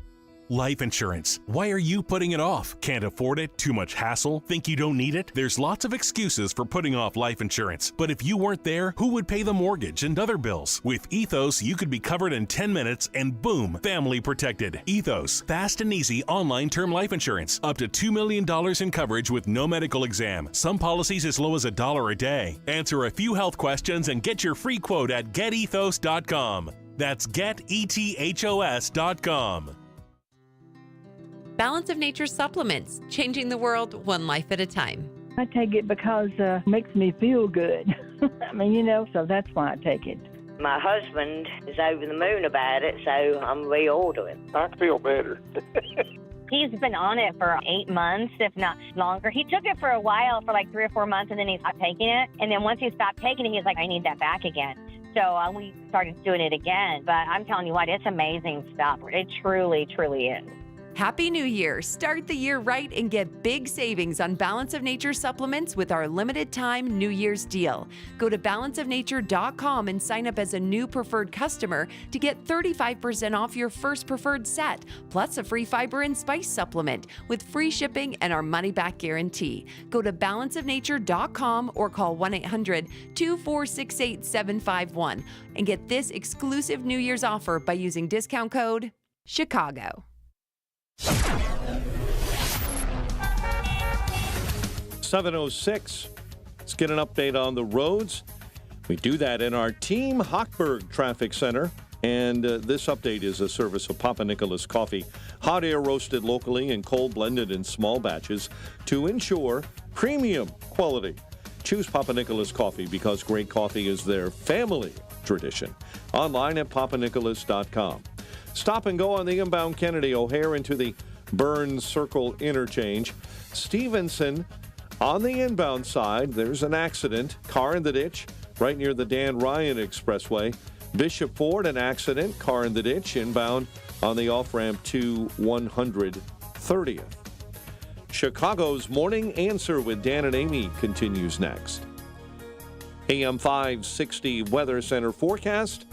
Life insurance. Why are you putting it off? Can't afford it? Too much hassle? Think you don't need it? There's lots of excuses for putting off life insurance. But if you weren't there, who would pay the mortgage and other bills? With Ethos, you could be covered in 10 minutes and boom, family protected. Ethos, fast and easy online term life insurance. Up to $2 million in coverage with no medical exam. Some policies as low as $1 a day. Answer a few health questions and get your free quote at getethos.com. That's getethos.com. Balance of Nature supplements, changing the world one life at a time. I take it because it makes me feel good. I mean, you know, so that's why I take it. My husband is over the moon about it, so I'm reordering. I feel better. He's been on it for 8 months, if not longer. He took it for a while, for like 3 or 4 months, and then he stopped taking it. And then once he stopped taking it, he's like, I need that back again. So we started doing it again. But I'm telling you what, it's amazing stuff. It truly, truly is. Happy New Year! Start the year right and get big savings on Balance of Nature supplements with our limited time New Year's deal. Go to balanceofnature.com and sign up as a new preferred customer to get 35% off your first preferred set, plus a free fiber and spice supplement with free shipping and our money-back guarantee. Go to balanceofnature.com or call 1-800-246-8751 and get this exclusive New Year's offer by using discount code CHICAGO. 7:06. Let's get an update on the roads. We do that in our Team Hochberg Traffic Center. And this update is a service of Papa Nicholas Coffee. Hot air roasted locally and cold blended in small batches to ensure premium quality. Choose Papa Nicholas Coffee because great coffee is their family tradition. Online at papanicholas.com. Stop and go on the inbound Kennedy O'Hare into the Burns Circle interchange. Stevenson on the inbound side, there's an accident. Car in the ditch right near the Dan Ryan Expressway. Bishop Ford, an accident. Car in the ditch inbound on the off-ramp to 130th. Chicago's Morning Answer with Dan and Amy continues next. AM 560 Weather Center forecast.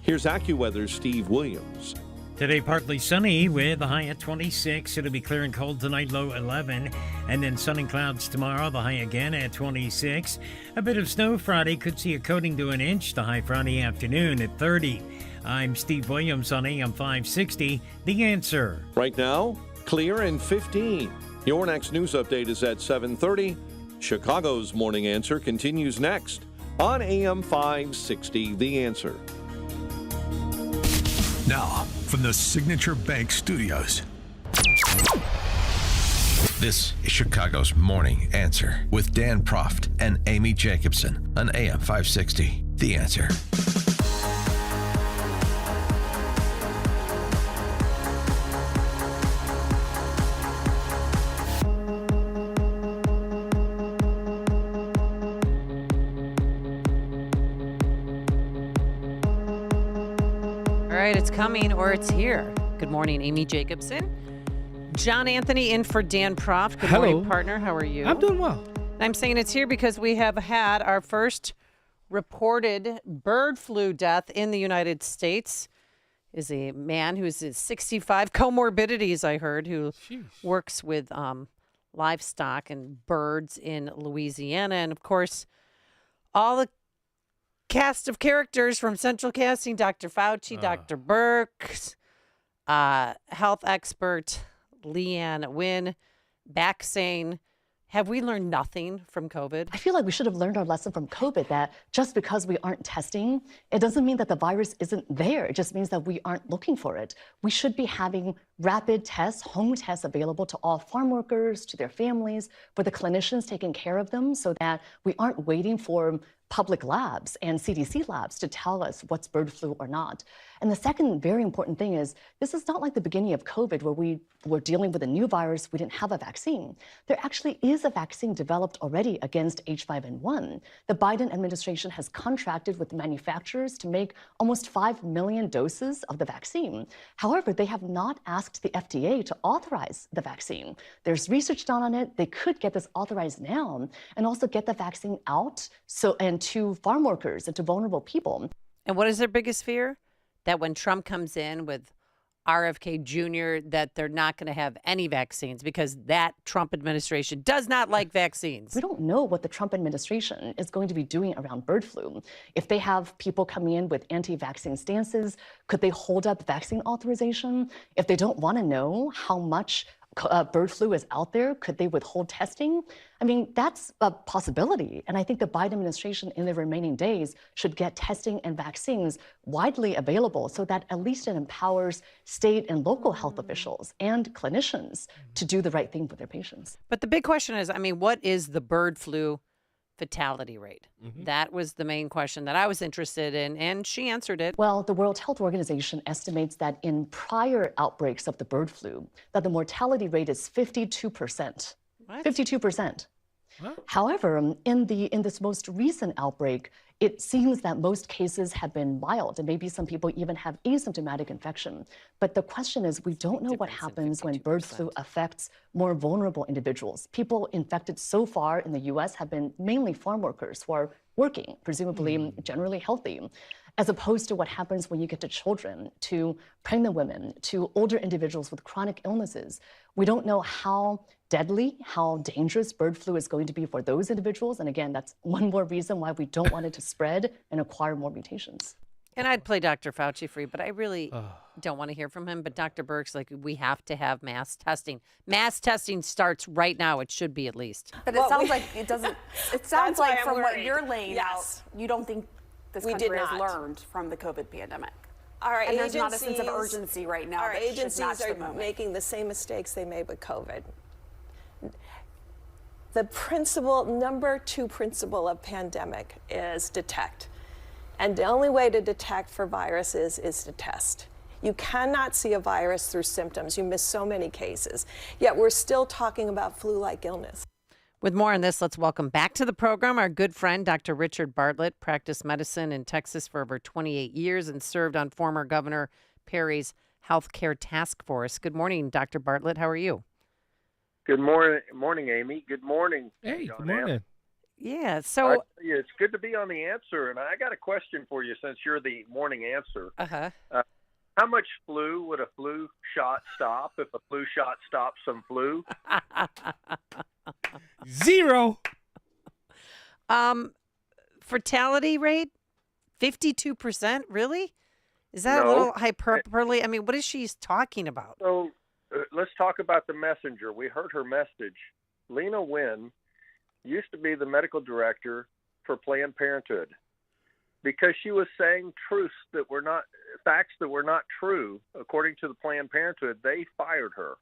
Here's AccuWeather's Steve Williams. Today, partly sunny with a high at 26. It'll be clear and cold tonight, low 11. And then sun and clouds tomorrow, the high again at 26. A bit of snow Friday, could see a coating to an inch. The high Friday afternoon at 30. I'm Steve Williams on AM 560, The Answer. Right now, clear and 15. Your next news update is at 7:30. Chicago's Morning Answer continues next on AM 560, The Answer. Now, from the Signature Bank Studios, this is Chicago's Morning Answer with Dan Proft and Amy Jacobson on AM 560, The Answer. It's coming or it's here. Good morning, Amy Jacobson. John Anthony in for Dan Proft. Good morning, partner. How are you? I'm doing well. I'm saying it's here because we have had our first reported bird flu death in the United States. Is a man who's 65, comorbidities, I heard, who works with livestock and birds in Louisiana. And, of course, all the cast of characters from Central Casting, Dr. Fauci, Dr. Birx, health expert Leanne Wynn, back saying, have we learned nothing from COVID? I feel like we should have learned our lesson from COVID, that just because we aren't testing, it doesn't mean that the virus isn't there. It just means that we aren't looking for it. We should be having rapid tests, home tests available to all farm workers, to their families, for the clinicians taking care of them, so that we aren't waiting for public labs and CDC labs to tell us what's bird flu or not. And the second very important thing is this is not like the beginning of COVID where we were dealing with a new virus, we didn't have a vaccine. There actually is a vaccine developed already against H5N1. The Biden administration has contracted with manufacturers to make almost 5 million doses of the vaccine. However, they have not asked the FDA to authorize the vaccine. There's research done on it. They could get this authorized now and also get the vaccine out and to farm workers and to vulnerable people. And what is their biggest fear? That when Trump comes in with RFK Jr., that they're not going to have any vaccines because that Trump administration does not like vaccines. We don't know what the Trump administration is going to be doing around bird flu. If they have people coming in with anti-vaccine stances, could they hold up vaccine authorization? If they don't want to know how much bird flu is out there, could they withhold testing? I mean, that's a possibility. And I think the Biden administration in the remaining days should get testing and vaccines widely available so that at least it empowers state and local health officials and clinicians to do the right thing for their patients. But the big question is, I mean, what is the bird flu fatality rate? That was the main question that I was interested in, and she answered it. Well, the World Health Organization estimates that in prior outbreaks of the bird flu, that the mortality rate is 52%. What? 52%. However, in this most recent outbreak, it seems that most cases have been mild, and maybe some people even have asymptomatic infection. But the question is, we don't know what happens when bird flu affects more vulnerable individuals. People infected so far in the U.S. have been mainly farm workers who are working, presumably generally healthy, as opposed to what happens when you get to children, to pregnant women, to older individuals with chronic illnesses. We don't know how deadly, how dangerous bird flu is going to be for those individuals. And again, that's one more reason why we don't want it to spread and acquire more mutations. And I'd play Dr. Fauci for you, but I really don't want to hear from him. But Dr. Birx's like, we have to have mass testing. Mass testing starts right now. It should be at least. But it sounds like it doesn't. It sounds like from what you're laying out, you don't think this country has learned from the COVID pandemic. Our and agencies, there's not a sense of urgency right now. Our that agencies should match the are moment. making the same mistakes they made with COVID. The principle, number 2 principle of pandemic is detect. And the only way to detect for viruses is to test. You cannot see a virus through symptoms. You miss so many cases. Yet we're still talking about flu-like illness. With more on this, let's welcome back to the program our good friend, Dr. Richard Bartlett, practiced medicine in Texas for over 28 years and served on former Governor Perry's healthcare task force. Good morning, Dr. Bartlett. How are you? Good morning, Amy. Good morning. Hey, John good morning. Yeah, so it's good to be on The Answer, and I got a question for you since you're the morning answer. How much flu would a flu shot stop if a flu shot stops some flu? 0. Fatality rate 52%. Really? Is that a No. little hyperbole? I mean, what is she talking about? So let's talk about the messenger. We heard her message. Lena Wynn used to be the medical director for Planned Parenthood. Because she was saying facts that were not true, according to the Planned Parenthood, they fired her.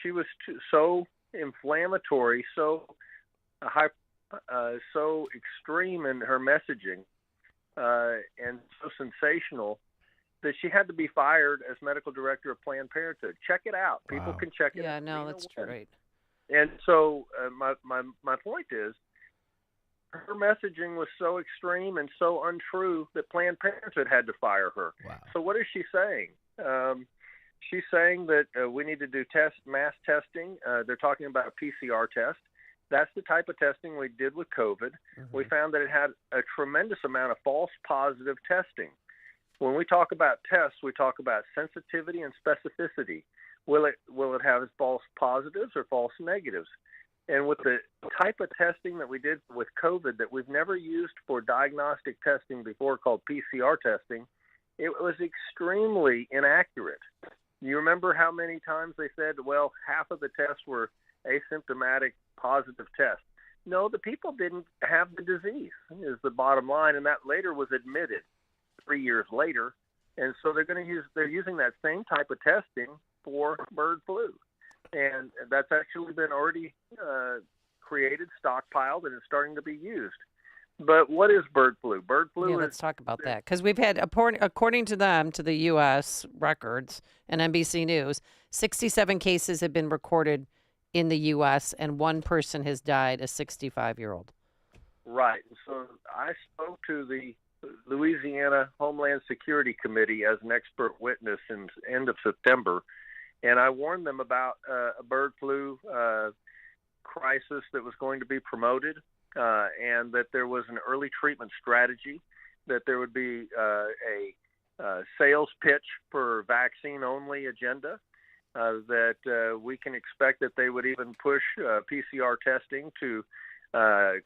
She was so inflammatory, so extreme in her messaging, and so sensational that she had to be fired as medical director of Planned Parenthood. Check it out. People can check it out. Yeah, no, that's true. Right. And so my point is, her messaging was so extreme and so untrue that Planned Parenthood had to fire her. Wow. So what is she saying? She's saying that we need to do mass testing. They're talking about a PCR test. That's the type of testing we did with COVID. We found that it had a tremendous amount of false positive testing. When we talk about tests, we talk about sensitivity and specificity. Will it have false positives or false negatives? And with the type of testing that we did with COVID that we've never used for diagnostic testing before, called PCR testing, it was extremely inaccurate. You remember how many times they said, well, half of the tests were asymptomatic positive tests? No, the people didn't have the disease, is the bottom line, and that later was admitted 3 years later. And so they're using that same type of testing for bird flu. And that's actually been already created, stockpiled, and it's starting to be used. But what is bird flu? Bird flu Yeah, is... let's talk about that. Because we've had, according to them, to the U.S. records and NBC News, 67 cases have been recorded in the U.S. and one person has died, a 65-year-old. Right. So I spoke to the Louisiana Homeland Security Committee as an expert witness in the end of September, and I warned them about a bird flu crisis that was going to be promoted, and that there was an early treatment strategy, that there would be a sales pitch for vaccine-only agenda, that we can expect that they would even push PCR testing to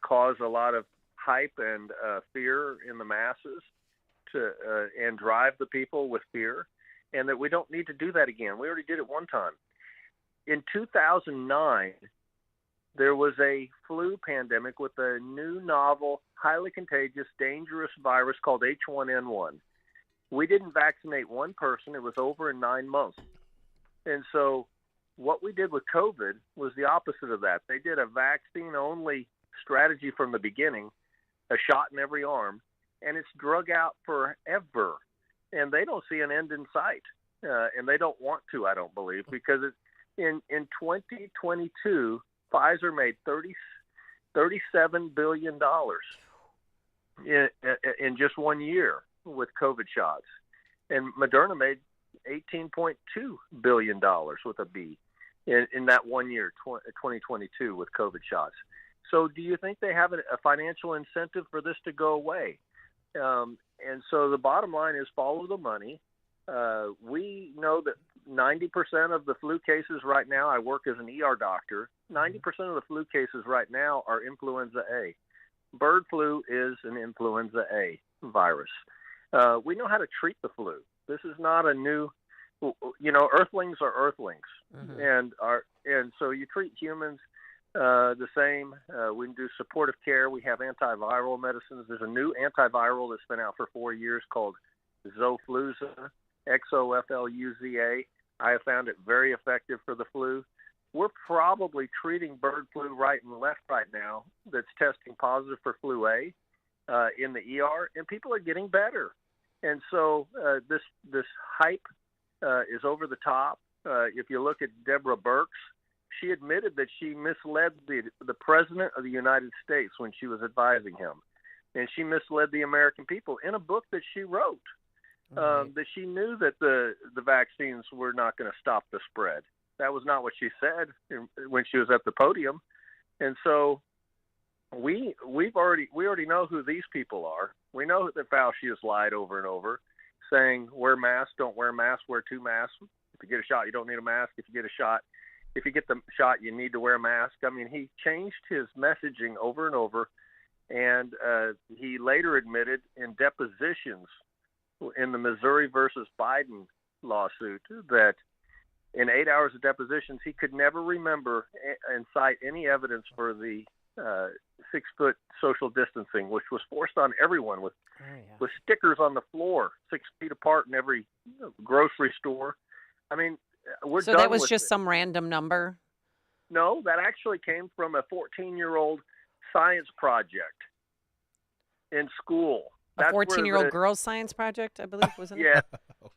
cause a lot of hype and fear in the masses and drive the people with fear, and that we don't need to do that again. We already did it one time. In 2009, there was a flu pandemic with a new novel, highly contagious, dangerous virus called H1N1. We didn't vaccinate one person. It was over in 9 months. And so what we did with COVID was the opposite of that. They did a vaccine-only strategy from the beginning, a shot in every arm, and it's drug out forever. And they don't see an end in sight. And they don't want to, I don't believe, because in 2022, Pfizer made $37 billion in just 1 year with COVID shots. And Moderna made $18.2 billion with a B in that 1 year, 2022, with COVID shots. So do you think they have a financial incentive for this to go away? And so the bottom line is follow the money. We know that 90% of the flu cases right now, I work as an ER doctor, 90% of the flu cases right now are influenza A. Bird flu is an influenza A virus. We know how to treat the flu. This is not a new, earthlings are earthlings. And so you treat humans the same. We do supportive care. We have antiviral medicines. There's a new antiviral that's been out for 4 years called Xofluza, Xofluza. I have found it very effective for the flu. We're probably treating bird flu right and left right now that's testing positive for flu A in the ER, and people are getting better. And so this hype is over the top. If you look at Deborah Birx, she admitted that she misled the President of the United States when she was advising him. And she misled the American people in a book that she wrote. That she knew that the vaccines were not going to stop the spread. That was not what she said when she was at the podium. And so we already know who these people are. We know that Fauci has lied over and over, saying wear masks, don't wear masks, wear 2 masks. If you get a shot, you don't need a mask. If you get the shot, you need to wear a mask. I mean, he changed his messaging over and over, and he later admitted in depositions in the Missouri versus Biden lawsuit that in 8 hours of depositions, he could never remember and cite any evidence for the 6-foot social distancing, which was forced on everyone with stickers on the floor, 6 feet apart in every grocery store. I mean, we're so done that was with just it. some random number? No, that actually came from a 14-year-old science project in school. A 14-year-old girls' science project, I believe, wasn't it? Yeah,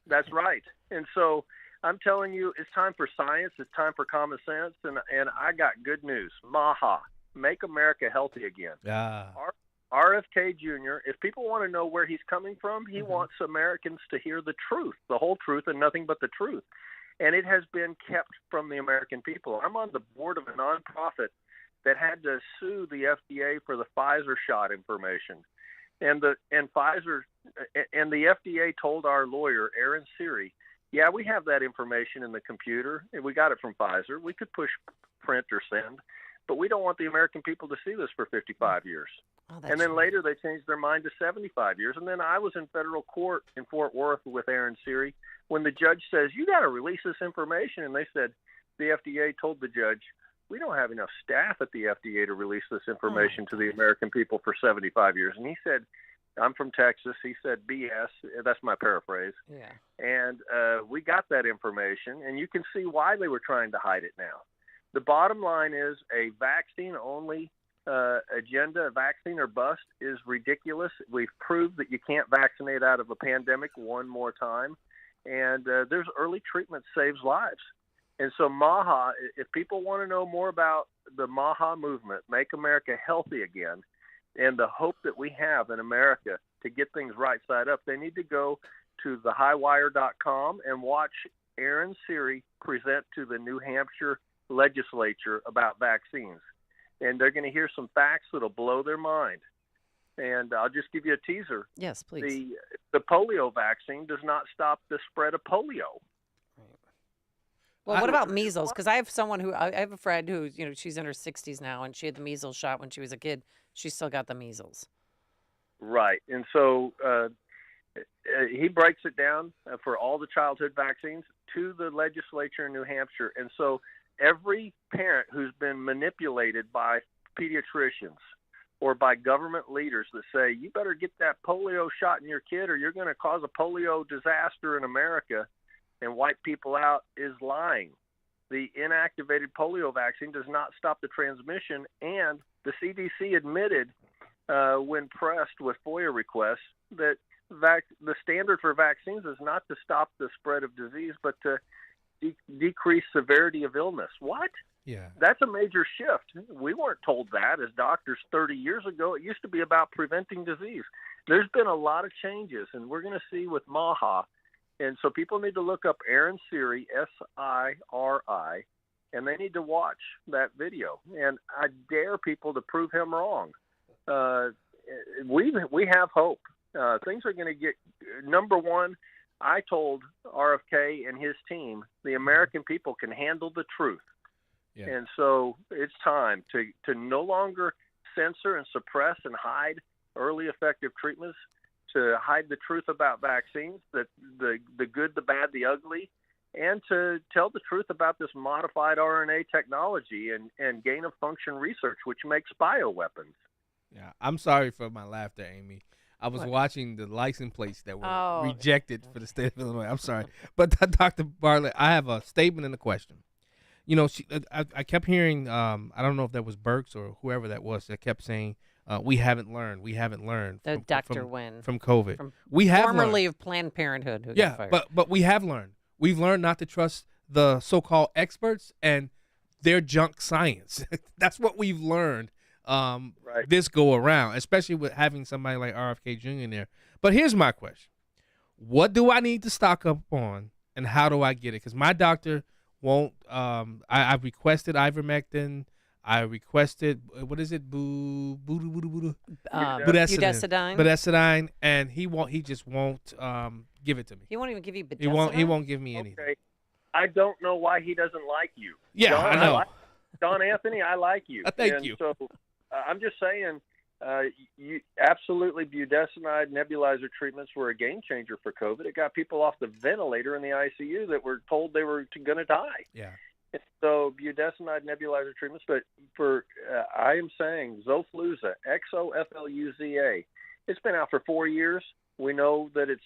that's right. And so I'm telling you, it's time for science. It's time for common sense. And I got good news. MAHA, Make America Healthy Again. RFK Jr., if people want to know where he's coming from, he wants Americans to hear the truth, the whole truth and nothing but the truth. And it has been kept from the American people. I'm on the board of a nonprofit that had to sue the FDA for the Pfizer shot information. And Pfizer and the FDA told our lawyer, Aaron Siri, yeah, we have that information in the computer. And we got it from Pfizer. We could push print or send, but we don't want the American people to see this for 55 years. And then later they changed their mind to 75 years. And then I was in federal court in Fort Worth with Aaron Siri when the judge says, you got to release this information. And they said, the FDA told the judge, we don't have enough staff at the FDA to release this information to the American people for 75 years. And he said, I'm from Texas. He said, BS. That's my paraphrase. Yeah. And we got that information, and you can see why they were trying to hide it now. The bottom line is a vaccine-only agenda, vaccine or bust, is ridiculous. We've proved that you can't vaccinate out of a pandemic one more time. And there's early treatment saves lives. And so MAHA, if people want to know more about the MAHA movement, Make America Healthy Again, and the hope that we have in America to get things right side up, they need to go to thehighwire.com and watch Aaron Siri present to the New Hampshire legislature about vaccines. And they're going to hear some facts that'll blow their mind. And I'll just give you a teaser. Yes, please. The polio vaccine does not stop the spread of polio. Well, what about measles? Because I have a friend who, she's in her 60s now, and she had the measles shot when she was a kid. She still got the measles. Right. And so he breaks it down for all the childhood vaccines to the legislature in New Hampshire. And so every parent who's been manipulated by pediatricians or by government leaders that say, you better get that polio shot in your kid or you're going to cause a polio disaster in America and wipe people out, is lying. The inactivated polio vaccine does not stop the transmission, and the CDC admitted when pressed with FOIA requests that the standard for vaccines is not to stop the spread of disease, but to decrease severity of illness. What? Yeah. That's a major shift. We weren't told that as doctors 30 years ago. It used to be about preventing disease. There's been a lot of changes, and we're going to see with MAHA. And so people need to look up Aaron Siri, S-I-R-I, and they need to watch that video. And I dare people to prove him wrong. We have hope. Things are going to get, number one, I told RFK and his team, the American people can handle the truth. Yeah. And so it's time to no longer censor and suppress and hide early effective treatments, to hide the truth about vaccines, the good, the bad, the ugly, and to tell the truth about this modified RNA technology and gain-of-function research, which makes bioweapons. Yeah, I'm sorry for my laughter, Amy. I was watching the license plates that were rejected for the state of Illinois. I'm sorry. But Dr. Bartlett, I have a statement and a question. I kept hearing, I don't know if that was Burks or whoever that was, that kept saying, we haven't learned. Dr. Wynn. From COVID. Formerly of Planned Parenthood who got fired. But we have learned. We've learned not to trust the so-called experts and their junk science. That's what we've learned this go around, especially with having somebody like RFK Jr. in there. But here's my question. What do I need to stock up on, and how do I get it? Because my doctor won't. I've requested ivermectin. I requested, what is it? Budesonide, and he just won't give it to me. He won't even give you budesonide? He won't give me anything. Okay. I don't know why he doesn't like you. Yeah, John, I know. Don Anthony, I like you. Thank you. So I'm just saying, absolutely, budesonide nebulizer treatments were a game changer for COVID. It got people off the ventilator in the ICU that were told they were going to die. Yeah. So budesonide nebulizer treatments, but I am saying Xofluza, Xofluza. It's been out for 4 years. We know that it's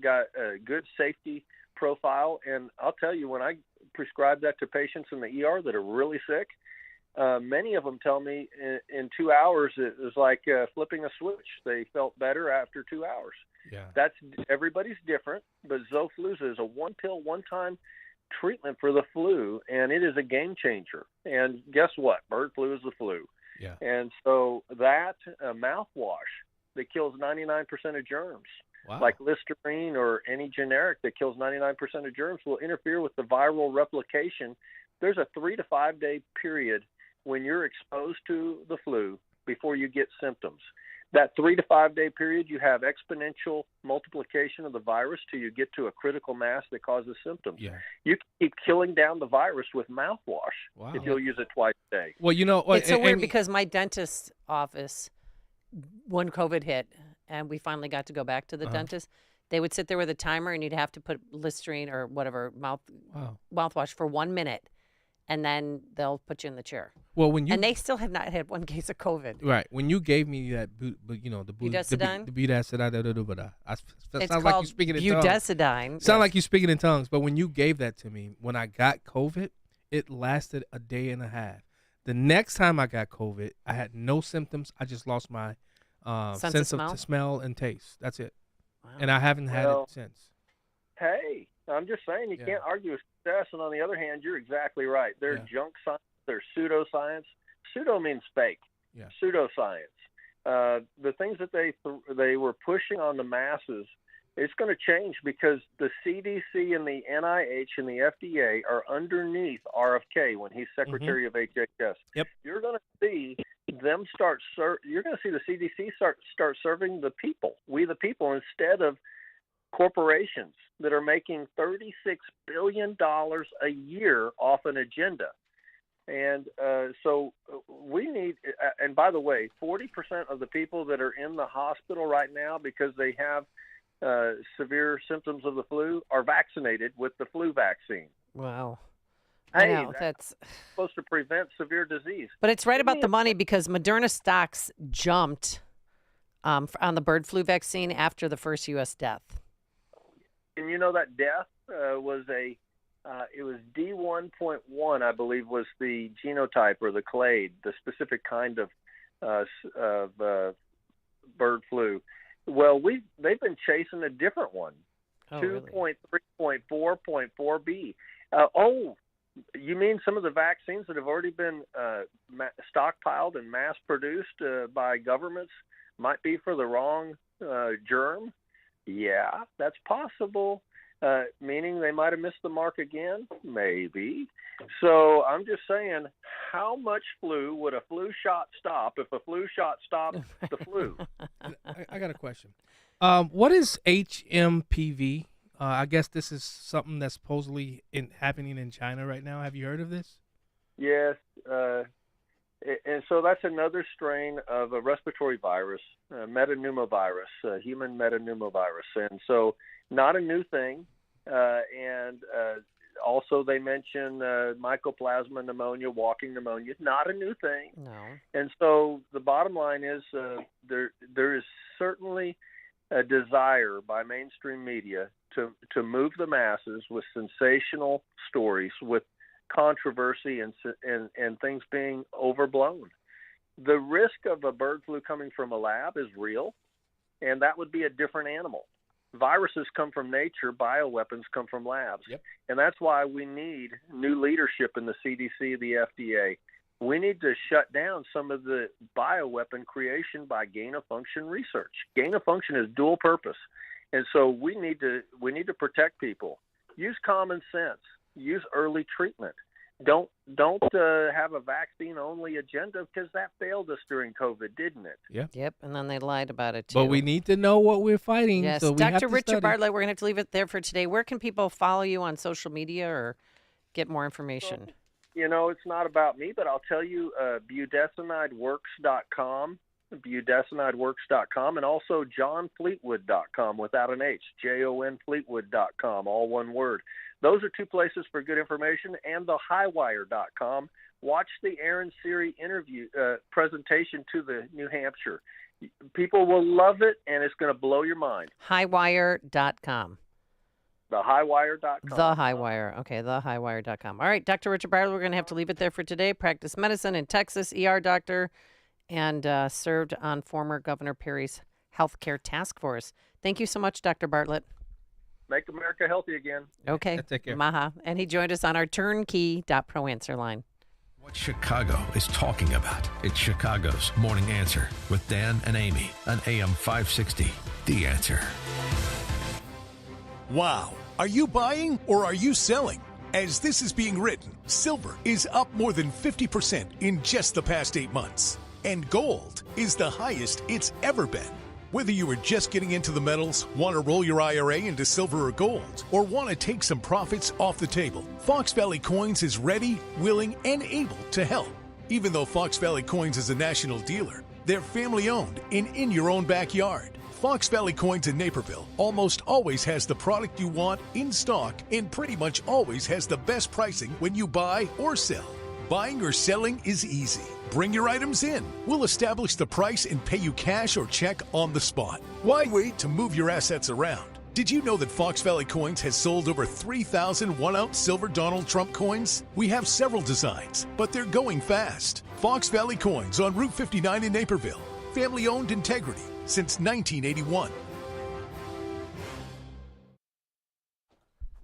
got a good safety profile, and I'll tell you, when I prescribe that to patients in the ER that are really sick, many of them tell me in 2 hours it was like flipping a switch. They felt better after 2 hours. Yeah, everybody's different, but Xofluza is a one-pill, one-time treatment for the flu, and it is a game changer. And guess what? Bird flu is the flu. Yeah. And so that mouthwash that kills 99% of germs, like Listerine or any generic that kills 99% of germs, will interfere with the viral replication. There's a 3 to 5 day period when you're exposed to the flu before you get symptoms. That 3 to 5 day period, you have exponential multiplication of the virus till you get to a critical mass that causes symptoms. Yeah. You can keep killing down the virus with mouthwash if you'll use it twice a day. Well, it's so weird because my dentist's office, when COVID hit and we finally got to go back to the dentist, they would sit there with a timer and you'd have to put Listerine or whatever mouthwash for 1 minute. And then they'll put you in the chair. Well, and they still have not had one case of COVID. Right. When you gave me that, the budesonide, the budesonide, it's sounds called like you speaking in budesonide. tongues. Sound like you speaking in tongues. But when you gave that to me, when I got COVID, it lasted a day and a half. The next time I got COVID, I had no symptoms. I just lost my sense of smell and taste. That's it. Wow. And I haven't had it since. Hey, I'm just saying you can't argue with success. And on the other hand, you're exactly right. There's junk science. There's pseudoscience. Pseudo means fake. Yeah. Pseudoscience. The things that they were pushing on the masses, it's going to change because the CDC and the NIH and the FDA are underneath RFK when he's Secretary of HHS. Yep. You're going to see them you're going to see the CDC start serving the people, we the people, instead of corporations that are making $36 billion a year off an agenda. And so we need, and by the way, 40% of the people that are in the hospital right now because they have severe symptoms of the flu are vaccinated with the flu vaccine. Wow. Hey, I know, that's supposed to prevent severe disease. But it's right about the money because Moderna stocks jumped on the bird flu vaccine after the first U.S. death. And you know that death was it was D1.1, I believe, was the genotype or the clade, the specific kind of bird flu. Well, they've been chasing a different one, 2.3.4.4b. You mean some of the vaccines that have already been stockpiled and mass-produced by governments might be for the wrong germ? Yeah, that's possible. Meaning they might have missed the mark again? Maybe. So I'm just saying, how much flu would a flu shot stop if a flu shot stopped the flu? I got a question. What is HMPV? I guess this is something that's supposedly happening in China right now. Have you heard of this? Yes. And so that's another strain of a respiratory virus, metapneumovirus, human metapneumovirus. And so not a new thing. And also they mention mycoplasma pneumonia, walking pneumonia, not a new thing. No. And so the bottom line is there is certainly a desire by mainstream media to move the masses with sensational stories, with controversy and things being overblown. The risk of a bird flu coming from a lab is real, and that would be a different animal. Viruses come from nature, bioweapons come from labs. Yep. And that's why we need new leadership in the CDC, the FDA. We need to shut down some of the bioweapon creation by gain-of-function research. Gain-of-function is dual purpose. And so we need to protect people. Use common sense. Use early treatment. Don't have a vaccine-only agenda because that failed us during COVID, didn't it? Yeah. Yep, and then they lied about it, too. But we need to know what we're fighting. Yes, so we have Dr. to Richard study. Bartlett, we're going to have to leave it there for today. Where can people follow you on social media or get more information? You know, it's not about me, but I'll tell you, budesonideworks.com, budesonideworks.com, and also johnfleetwood.com without an H, JONFleetwood.com, all one word. Those are two places for good information, and thehighwire.com. Watch the Aaron Seary interview presentation to the New Hampshire. People will love it, and it's going to blow your mind. Highwire.com. Thehighwire.com. The Highwire. Okay, thehighwire.com. All right, Dr. Richard Bartlett, we're going to have to leave it there for today. Practiced medicine in Texas, ER doctor, and served on former Governor Perry's healthcare task force. Thank you so much, Dr. Bartlett. Make America healthy again. Okay. Take care. Maha. And he joined us on our turnkey.pro answer line. What Chicago is talking about. It's Chicago's Morning Answer with Dan and Amy on AM 560. The Answer. Wow. Are you buying or are you selling? As this is being written, silver is up more than 50% in just the past 8 months. And gold is the highest it's ever been. Whether you are just getting into the metals, want to roll your IRA into silver or gold, or want to take some profits off the table, Fox Valley Coins is ready, willing, and able to help. Even though Fox Valley Coins is a national dealer, they're family-owned and in your own backyard. Fox Valley Coins in Naperville almost always has the product you want in stock and pretty much always has the best pricing when you buy or sell. Buying or selling is easy. Bring your items in. We'll establish the price and pay you cash or check on the spot. Why wait to move your assets around? Did you know that Fox Valley Coins has sold over 3,000 one-ounce silver Donald Trump coins? We have several designs, but they're going fast. Fox Valley Coins on Route 59 in Naperville. Family-owned integrity since 1981.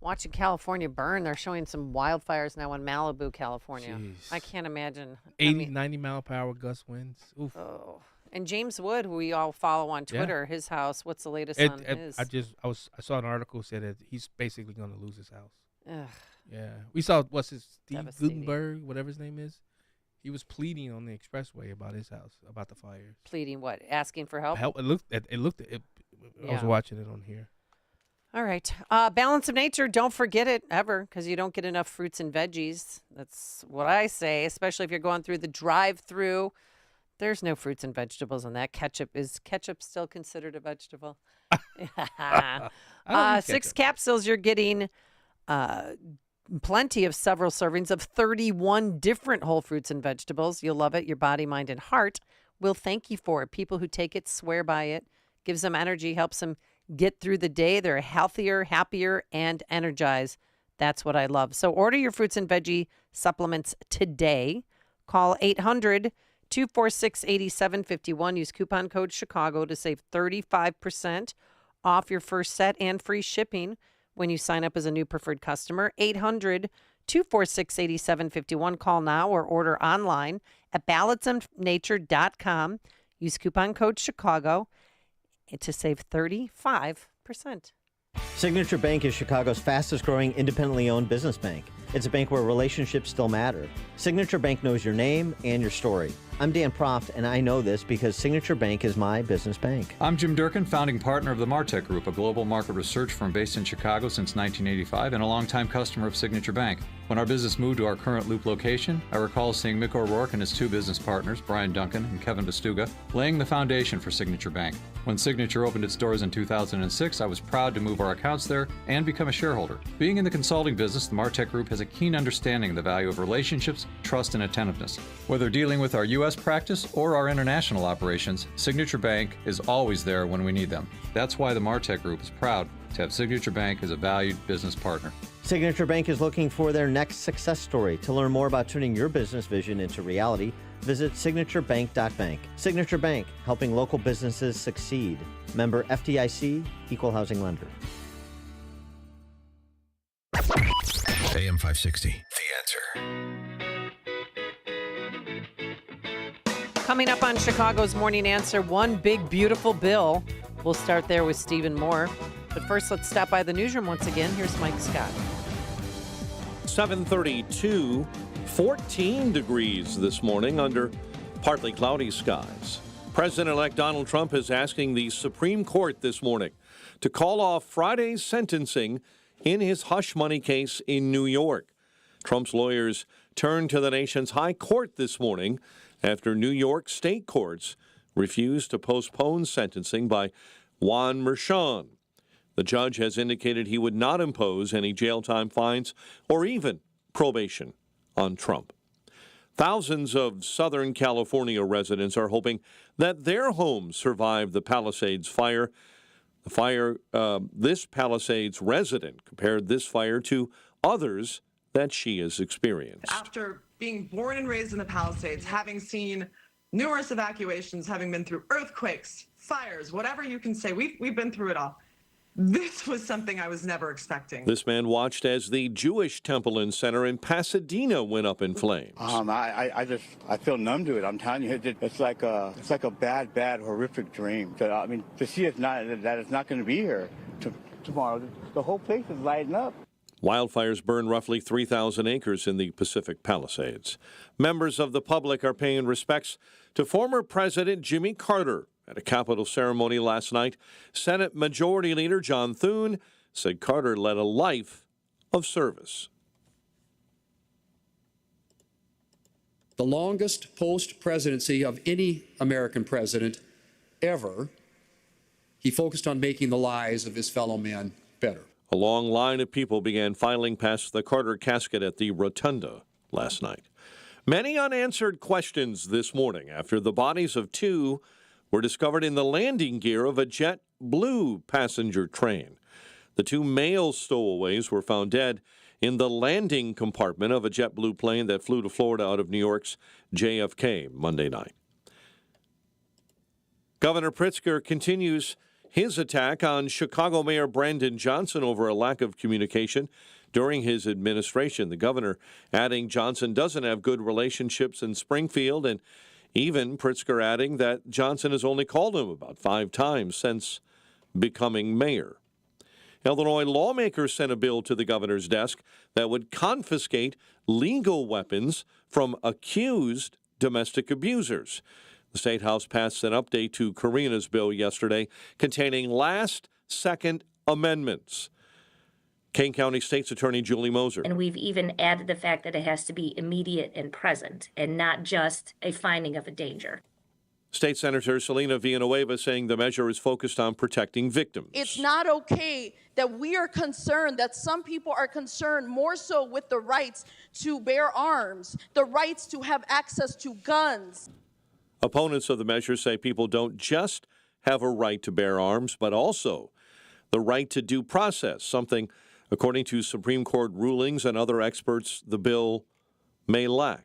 Watching California burn. They're showing some wildfires now in Malibu, California. Jeez. I can't imagine. 80, 90 mile per hour gust winds. Oof. Oh. And James Wood, who we all follow on Twitter, his house. What's the latest on his? I saw an article said that he's basically going to lose his house. Ugh. Yeah, we saw Steve Gutenberg, whatever his name is. He was pleading on the expressway about his house, about the fires. Pleading what? Asking for help? Help. I was watching it on here. All right. Balance of nature. Don't forget it ever, because you don't get enough fruits and veggies. That's what I say, especially if you're going through the drive-through. There's no fruits and vegetables in that. Is ketchup still considered a vegetable? 6 capsules. You're getting plenty of several servings of 31 different whole fruits and vegetables. You'll love it. Your body, mind, and heart will thank you for it. People who take it swear by it. Gives them energy, helps them get through the day. They're healthier, happier, and energized. That's what I love. So order your fruits and veggie supplements today. Call 800-246-8751. Use coupon code Chicago to save 35% off your first set and free shipping when you sign up as a new preferred customer. 800-246-8751. Call now or order online at balanceofnature.com. Use coupon code Chicago to save 35%. Signature Bank is Chicago's fastest growing independently owned business bank. It's a bank where relationships still matter. Signature Bank knows your name and your story. I'm Dan Proft, and I know this because Signature Bank is my business bank. I'm Jim Durkin, founding partner of the Martech Group, a global market research firm based in Chicago since 1985 and a longtime customer of Signature Bank. When our business moved to our current Loop location, I recall seeing Mick O'Rourke and his 2 business partners, Brian Duncan and Kevin Bastuga, laying the foundation for Signature Bank. When Signature opened its doors in 2006, I was proud to move our accounts there and become a shareholder. Being in the consulting business, the Martech Group has a keen understanding of the value of relationships, trust, and attentiveness. Whether dealing with our U.S. practice or our international operations, Signature Bank is always there when we need them. That's why the Martech Group is proud to have Signature Bank as a valued business partner. Signature Bank is looking for their next success story. To learn more about turning your business vision into reality, visit signaturebank.bank. Signature Bank, helping local businesses succeed. Member FDIC, Equal Housing Lender. AM 560, The Answer. Coming up on Chicago's Morning Answer, one big, beautiful bill. We'll start there with Stephen Moore. But first, let's stop by the newsroom once again. Here's Mike Scott. 732, 14 degrees this morning under partly cloudy skies. President-elect Donald Trump is asking the Supreme Court this morning to call off Friday's sentencing in his hush money case in New York. Trump's lawyers turned to the nation's high court this morning after New York state courts refused to postpone sentencing by Juan Merchan. The judge has indicated he would not impose any jail time fines or even probation on Trump. Thousands of Southern California residents are hoping that their homes survive the Palisades fire. This Palisades resident compared this fire to others that she has experienced. After being born and raised in the Palisades, having seen numerous evacuations, having been through earthquakes, fires, whatever you can say, we've been through it all. This was something I was never expecting. This man watched as the Jewish temple and center in Pasadena went up in flames. I feel numb to it. I'm telling you, it's like a bad, horrific dream. I mean, to see that it's not going to be here tomorrow. The whole place is lighting up. Wildfires burn roughly 3,000 acres in the Pacific Palisades. Members of the public are paying respects to former President Jimmy Carter. At a Capitol ceremony last night, Senate Majority Leader John Thune said Carter led a life of service. The longest post-presidency of any American president ever, he focused on making the lives of his fellow men better. A long line of people began filing past the Carter casket at the Rotunda last night. Many unanswered questions this morning after the bodies of 2 were discovered in the landing gear of a JetBlue passenger train. The 2 male stowaways were found dead in the landing compartment of a JetBlue plane that flew to Florida out of New York's JFK Monday night. Governor Pritzker continues his attack on Chicago Mayor Brandon Johnson over a lack of communication during his administration. The governor adding Johnson doesn't have good relationships in Springfield, and even Pritzker adding that Johnson has only called him about 5 times since becoming mayor. Illinois lawmakers sent a bill to the governor's desk that would confiscate legal weapons from accused domestic abusers. The State House passed an update to Karina's bill yesterday containing last-second amendments. Kane County State's Attorney Julie Moser. And we've even added the fact that it has to be immediate and present and not just a finding of a danger. State Senator Selena Villanueva saying the measure is focused on protecting victims. It's not okay that we are concerned, that some people are concerned more so with the rights to bear arms, the rights to have access to guns. Opponents of the measure say people don't just have a right to bear arms, but also the right to due process, something, according to Supreme Court rulings and other experts, the bill may lack.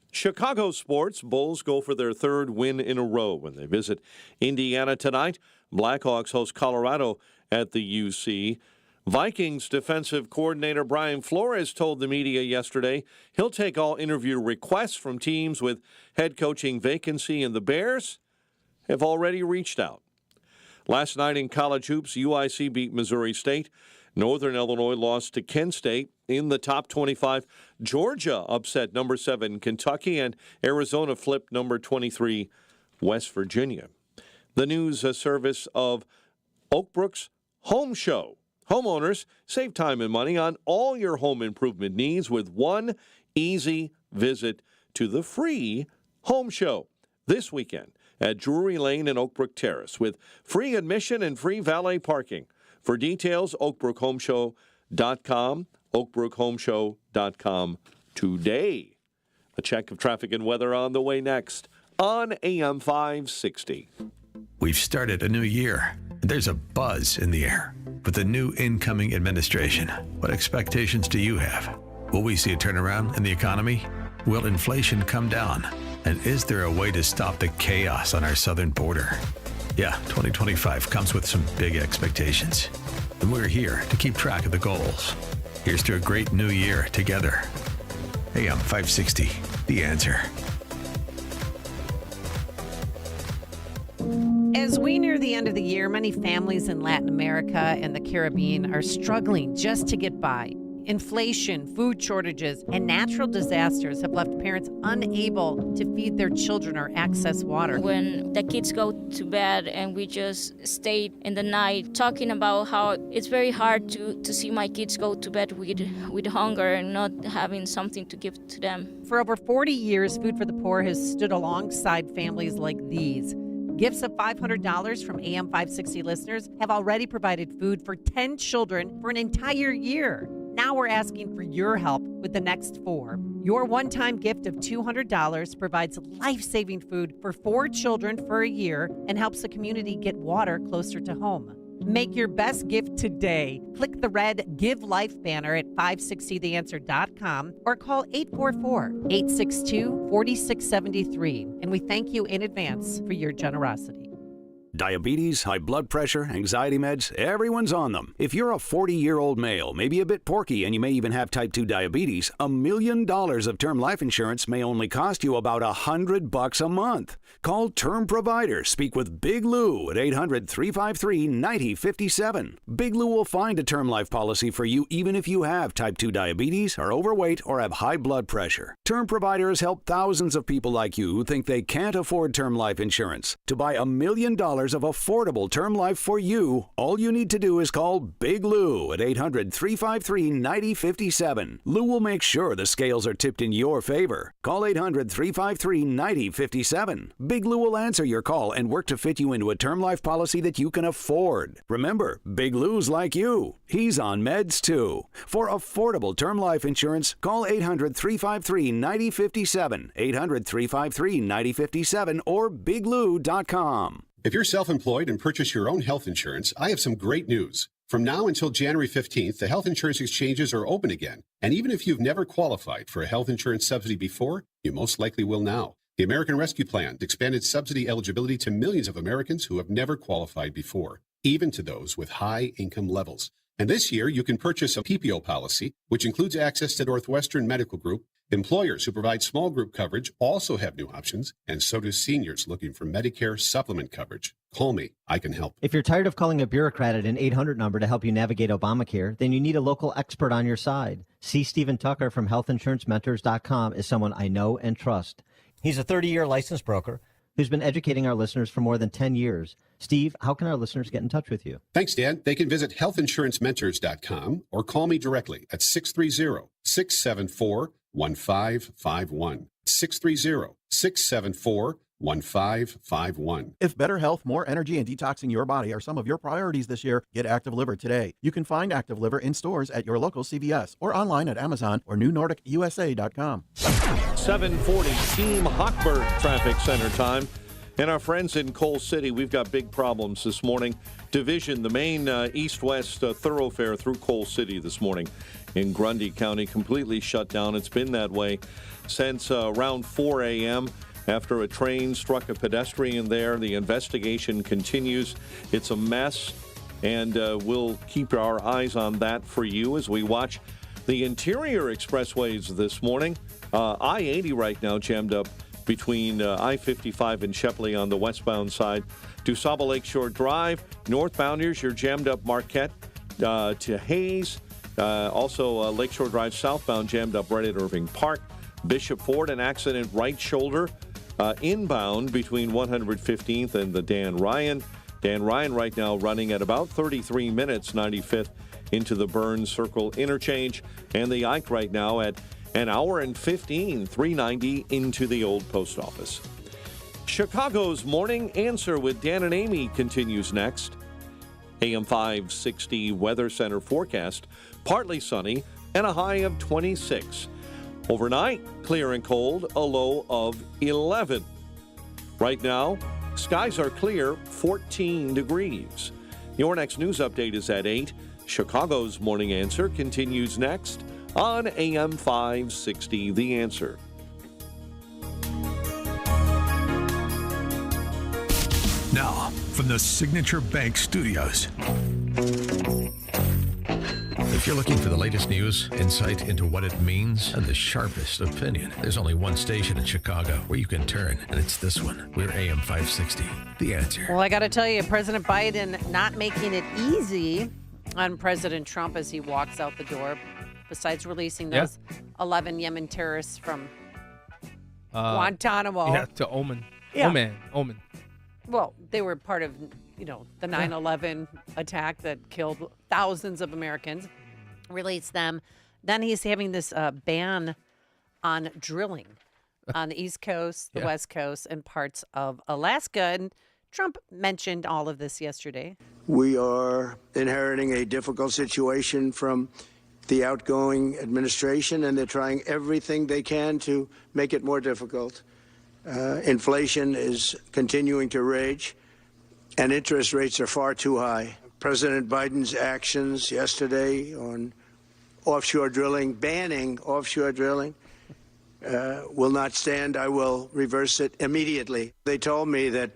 Chicago sports. Bulls go for their 3rd win in a row when they visit Indiana tonight. Blackhawks host Colorado at the UC. Vikings defensive coordinator Brian Flores told the media yesterday he'll take all interview requests from teams with head coaching vacancy, and the Bears have already reached out. Last night in college hoops, UIC beat Missouri State. Northern Illinois lost to Kent State. In the top 25, Georgia upset number 7 Kentucky, and Arizona flipped number 23 West Virginia. The news service of Oakbrook's Home Show. Homeowners save time and money on all your home improvement needs with one easy visit to the free Home Show this weekend at Drury Lane and Oakbrook Terrace with free admission and free valet parking. For details, oakbrookhomeshow.com, oakbrookhomeshow.com today. A check of traffic and weather on the way next on AM 560. We've started a new year. There's a buzz in the air. With the new incoming administration, what expectations do you have? Will we see a turnaround in the economy? Will inflation come down? And is there a way to stop the chaos on our southern border? Yeah, 2025 comes with some big expectations. And we're here to keep track of the goals. Here's to a great new year together. AM 560, The Answer. As we near the end of the year, many families in Latin America and the Caribbean are struggling just to get by. Inflation, food shortages, and natural disasters have left parents unable to feed their children or access water. When the kids go to bed and we just stay in the night talking about how it's very hard to see my kids go to bed with hunger and not having something to give to them. For over 40 years, Food for the Poor has stood alongside families like these. Gifts of $500 from AM 560 listeners have already provided food for 10 children for an entire year. Now we're asking for your help with the next 4. Your one-time gift of $200 provides life-saving food for 4 children for a year and helps the community get water closer to home. Make your best gift today. Click the red Give Life banner at 560theanswer.com or call 844-862-4673. And we thank you in advance for your generosity. Diabetes, high blood pressure, anxiety meds, everyone's on them. If you're a 40-year-old male, maybe a bit porky, and you may even have type 2 diabetes, $1 million of term life insurance may only cost you about $100 a month. Call Term Provider. Speak with Big Lou at 800-353-9057. Big Lou will find a term life policy for you even if you have type 2 diabetes, are overweight, or have high blood pressure. Term Provider has helped thousands of people like you who think they can't afford term life insurance. To buy $1 million of affordable term life for you, all you need to do is call Big Lou at 800-353-9057. Lou will make sure the scales are tipped in your favor. Call 800-353-9057. Big Lou will answer your call and work to fit you into a term life policy that you can afford. Remember, Big Lou's like you. He's on meds too. For affordable term life insurance, call 800-353-9057, 800-353-9057, or biglou.com. If you're self-employed and purchase your own health insurance, I have some great news. From now until January 15th, the health insurance exchanges are open again. And even if you've never qualified for a health insurance subsidy before, you most likely will now. The American Rescue Plan expanded subsidy eligibility to millions of Americans who have never qualified before, even to those with high income levels. And this year, you can purchase a PPO policy, which includes access to Northwestern Medical Group. Employers who provide small group coverage also have new options, and so do seniors looking for Medicare supplement coverage. Call me. I can help. If you're tired of calling a bureaucrat at an 800 number to help you navigate Obamacare, then you need a local expert on your side. C. Stephen Tucker from healthinsurancementors.com is someone I know and trust. He's a 30-year licensed broker who's been educating our listeners for more than 10 years. Steve, how can our listeners get in touch with you? Thanks, Dan. They can visit healthinsurancementors.com or call me directly at 630-674-1551. 630-674-1551. If better health, more energy, and detoxing your body are some of your priorities this year, get Active Liver today. You can find Active Liver in stores at your local CVS or online at Amazon or NewNordicUSA.com. 740 Team Hochberg Traffic Center time. And our friends in Coal City, we've got big problems this morning. Division, the main east-west thoroughfare through Coal City this morning in Grundy County, completely shut down. It's been that way since around 4 a.m. after a train struck a pedestrian there. The investigation continues. It's a mess, and we'll keep our eyes on that for you as we watch the interior expressways this morning. I-80 right now jammed up between I-55 and Shepley on the westbound side. DuSable Lakeshore Drive, northbounders, you're jammed up Marquette to Hayes. Also, Lakeshore Drive southbound jammed up right at Irving Park. Bishop Ford, an accident right shoulder inbound between 115th and the Dan Ryan. Dan Ryan right now running at about 33 minutes, 95th into the Burns Circle interchange. And the Ike right now at an hour and 15, 390 into the old post office. Chicago's Morning Answer with Dan and Amy continues next. AM 560 Weather Center forecast, partly sunny and a high of 26. Overnight, clear and cold, a low of 11. Right now, skies are clear, 14 degrees. Your next news update is at 8. Chicago's Morning Answer continues next on AM 560, The Answer. Now, from the Signature Bank Studios. If you're looking for the latest news, insight into what it means, and the sharpest opinion, there's only one station in Chicago where you can turn, and it's this one. We're AM 560, The Answer. Well, I got to tell you, President Biden not making it easy on President Trump as he walks out the door, besides releasing those 11 Yemen terrorists from Guantanamo. Yeah, to Oman. Yeah. Oman. Well, they were part of, the 9/11 attack that killed thousands of Americans. Released them. Then he's having this ban on drilling on the East Coast, the West Coast, and parts of Alaska. And Trump mentioned all of this yesterday. We are inheriting a difficult situation from the outgoing administration, and they're trying everything they can to make it more difficult. Inflation is continuing to rage, and interest rates are far too high. President Biden's actions yesterday on offshore drilling, banning offshore drilling, will not stand. I will reverse it immediately. They told me that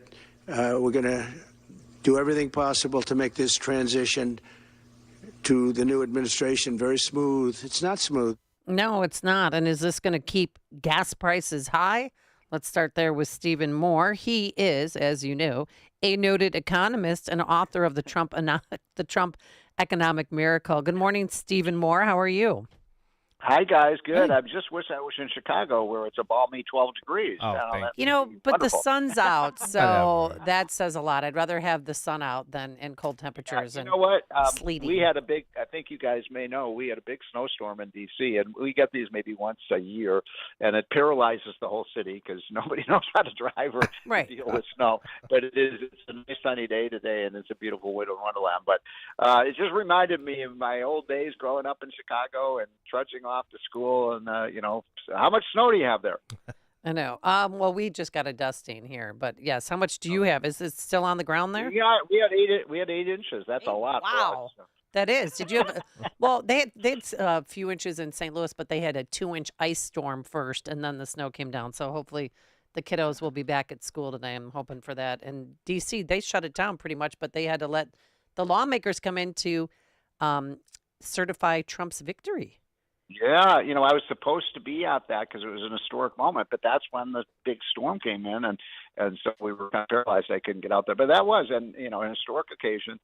we're going to do everything possible to make this transition to the new administration very smooth. It's not smooth. No, it's not. And is this going to keep gas prices high? Let's start there with Stephen Moore. He is, as you know, a noted economist and author of the Trump Economic Miracle. Good morning, Stephen Moore. How are you? Hi, guys. Good. I just wish I was in Chicago where it's a balmy 12 degrees. But wonderful. the sun's out, so that says a lot. I'd rather have the sun out than in cold temperatures. You know what? Sleety. We had a big, I think you guys may know, we had a big snowstorm in D.C., and we get these maybe once a year, and it paralyzes the whole city because nobody knows how to drive or deal with snow. But it's a nice sunny day today, and it's a beautiful winter wonderland. But it just reminded me of my old days growing up in Chicago and trudging off to school, and how much snow do you have there? I know. Well, we just got a dusting here, but yes. How much do you have? Is it still on the ground there? Yeah, we had 8 inches. That's a lot. Wow. That is. Did you have? Well, they had a few inches in St. Louis, but they had a 2-inch ice storm first, and then the snow came down. So hopefully, the kiddos will be back at school today. I'm hoping for that. And D.C., they shut it down pretty much, but they had to let the lawmakers come in to certify Trump's victory. Yeah, I was supposed to be at that because it was an historic moment, but that's when the big storm came in, and so we were kind of paralyzed. I couldn't get out there, but that was an historic occasion.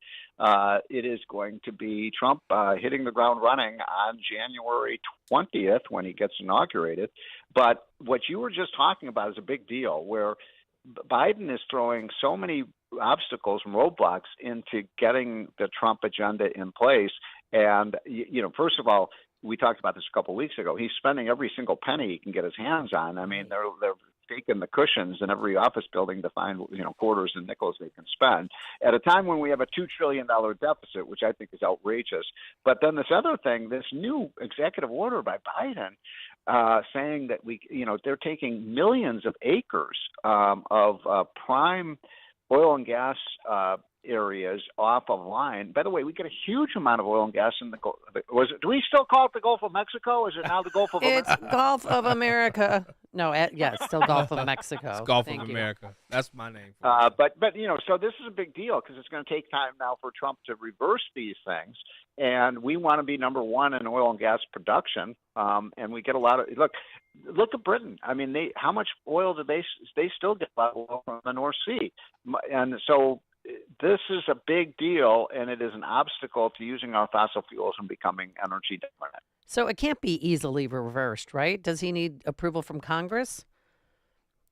It is going to be Trump hitting the ground running on January 20th when he gets inaugurated. But what you were just talking about is a big deal, where Biden is throwing so many obstacles and roadblocks into getting the Trump agenda in place. And first of all, we talked about this a couple of weeks ago. He's spending every single penny he can get his hands on. I mean, they're taking the cushions in every office building to find quarters and nickels they can spend at a time when we have a $2 trillion deficit, which I think is outrageous. But then this other thing, this new executive order by Biden saying that they're taking millions of acres of prime oil and gas areas off of line. By the way, we get a huge amount of oil and gas in the Gulf. Do we still call it the Gulf of Mexico? Or is it now the Gulf of America? It's Gulf of America. No, it's still Gulf of Mexico. It's Gulf of America. That's my name. But so this is a big deal because it's going to take time now for Trump to reverse these things, and we want to be number one in oil and gas production. And we get a lot of look at Britain. I mean, how much oil do they still get a lot of oil from the North Sea, and so. This is a big deal, and it is an obstacle to using our fossil fuels and becoming energy dominant. So it can't be easily reversed, right? Does he need approval from Congress?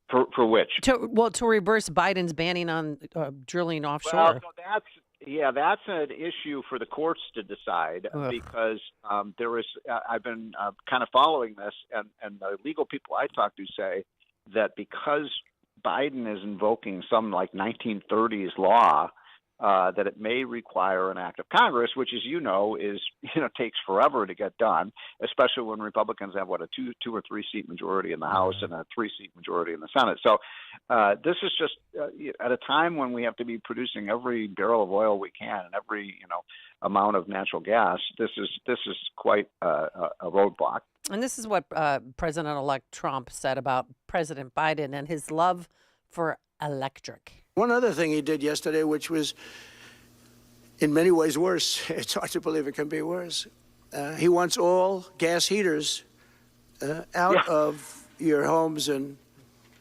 For which? To reverse Biden's banning on drilling offshore. Well, so that's an issue for the courts to decide because there is. I've been kind of following this, and the legal people I talk to say that because Biden is invoking some 1930s law that it may require an act of Congress, which, as takes forever to get done, especially when Republicans have a 2 or 3 seat majority in the House and a 3-seat majority in the Senate. So this is just at a time when we have to be producing every barrel of oil we can and every amount of natural gas. This is quite a roadblock. And this is what President-elect Trump said about President Biden and his love for electric. One other thing he did yesterday, which was in many ways worse, it's hard to believe it can be worse. He wants all gas heaters out of your homes and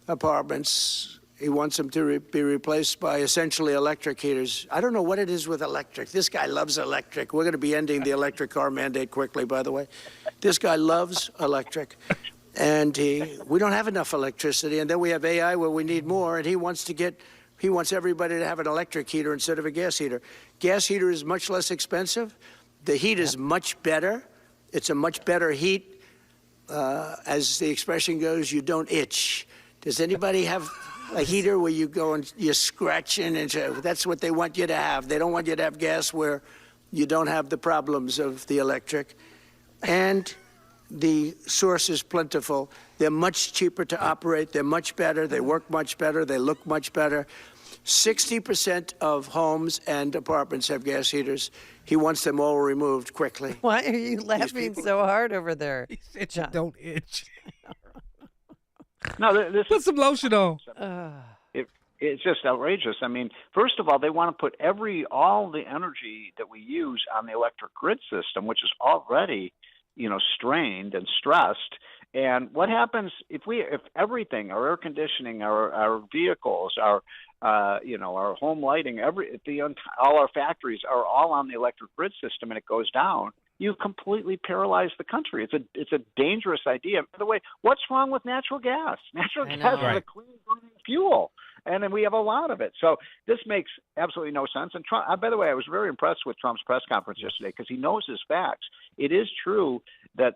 apartments. He wants them to be replaced by essentially electric heaters. I don't know what it is with electric. This guy loves electric. We're going to be ending the electric car mandate quickly, by the way. This guy loves electric. And we don't have enough electricity. And then we have AI where we need more. And he wants everybody to have an electric heater instead of a gas heater. Gas heater is much less expensive. The heat is much better. It's a much better heat. As the expression goes, you don't itch. Does anybody have a heater where you go and you're scratching? And that's what they want you to have. They don't want you to have gas where you don't have the problems of the electric. And the source is plentiful. They're much cheaper to operate. They're much better. They work much better. They look much better. 60% of homes and apartments have gas heaters. He wants them all removed quickly. Why are you laughing so hard over there? He said you don't itch. No, put some lotion on. It's just outrageous. I mean, first of all, they want to put all the energy that we use on the electric grid system, which is already, strained and stressed. And what happens if everything, our air conditioning, our vehicles, our home lighting, all our factories are all on the electric grid system, and it goes down? You completely paralyze the country. It's a dangerous idea. By the way, what's wrong with natural gas? Natural gas is a clean burning fuel, and then we have a lot of it. So this makes absolutely no sense. And Trump, by the way, I was very impressed with Trump's press conference yesterday because he knows his facts. It is true that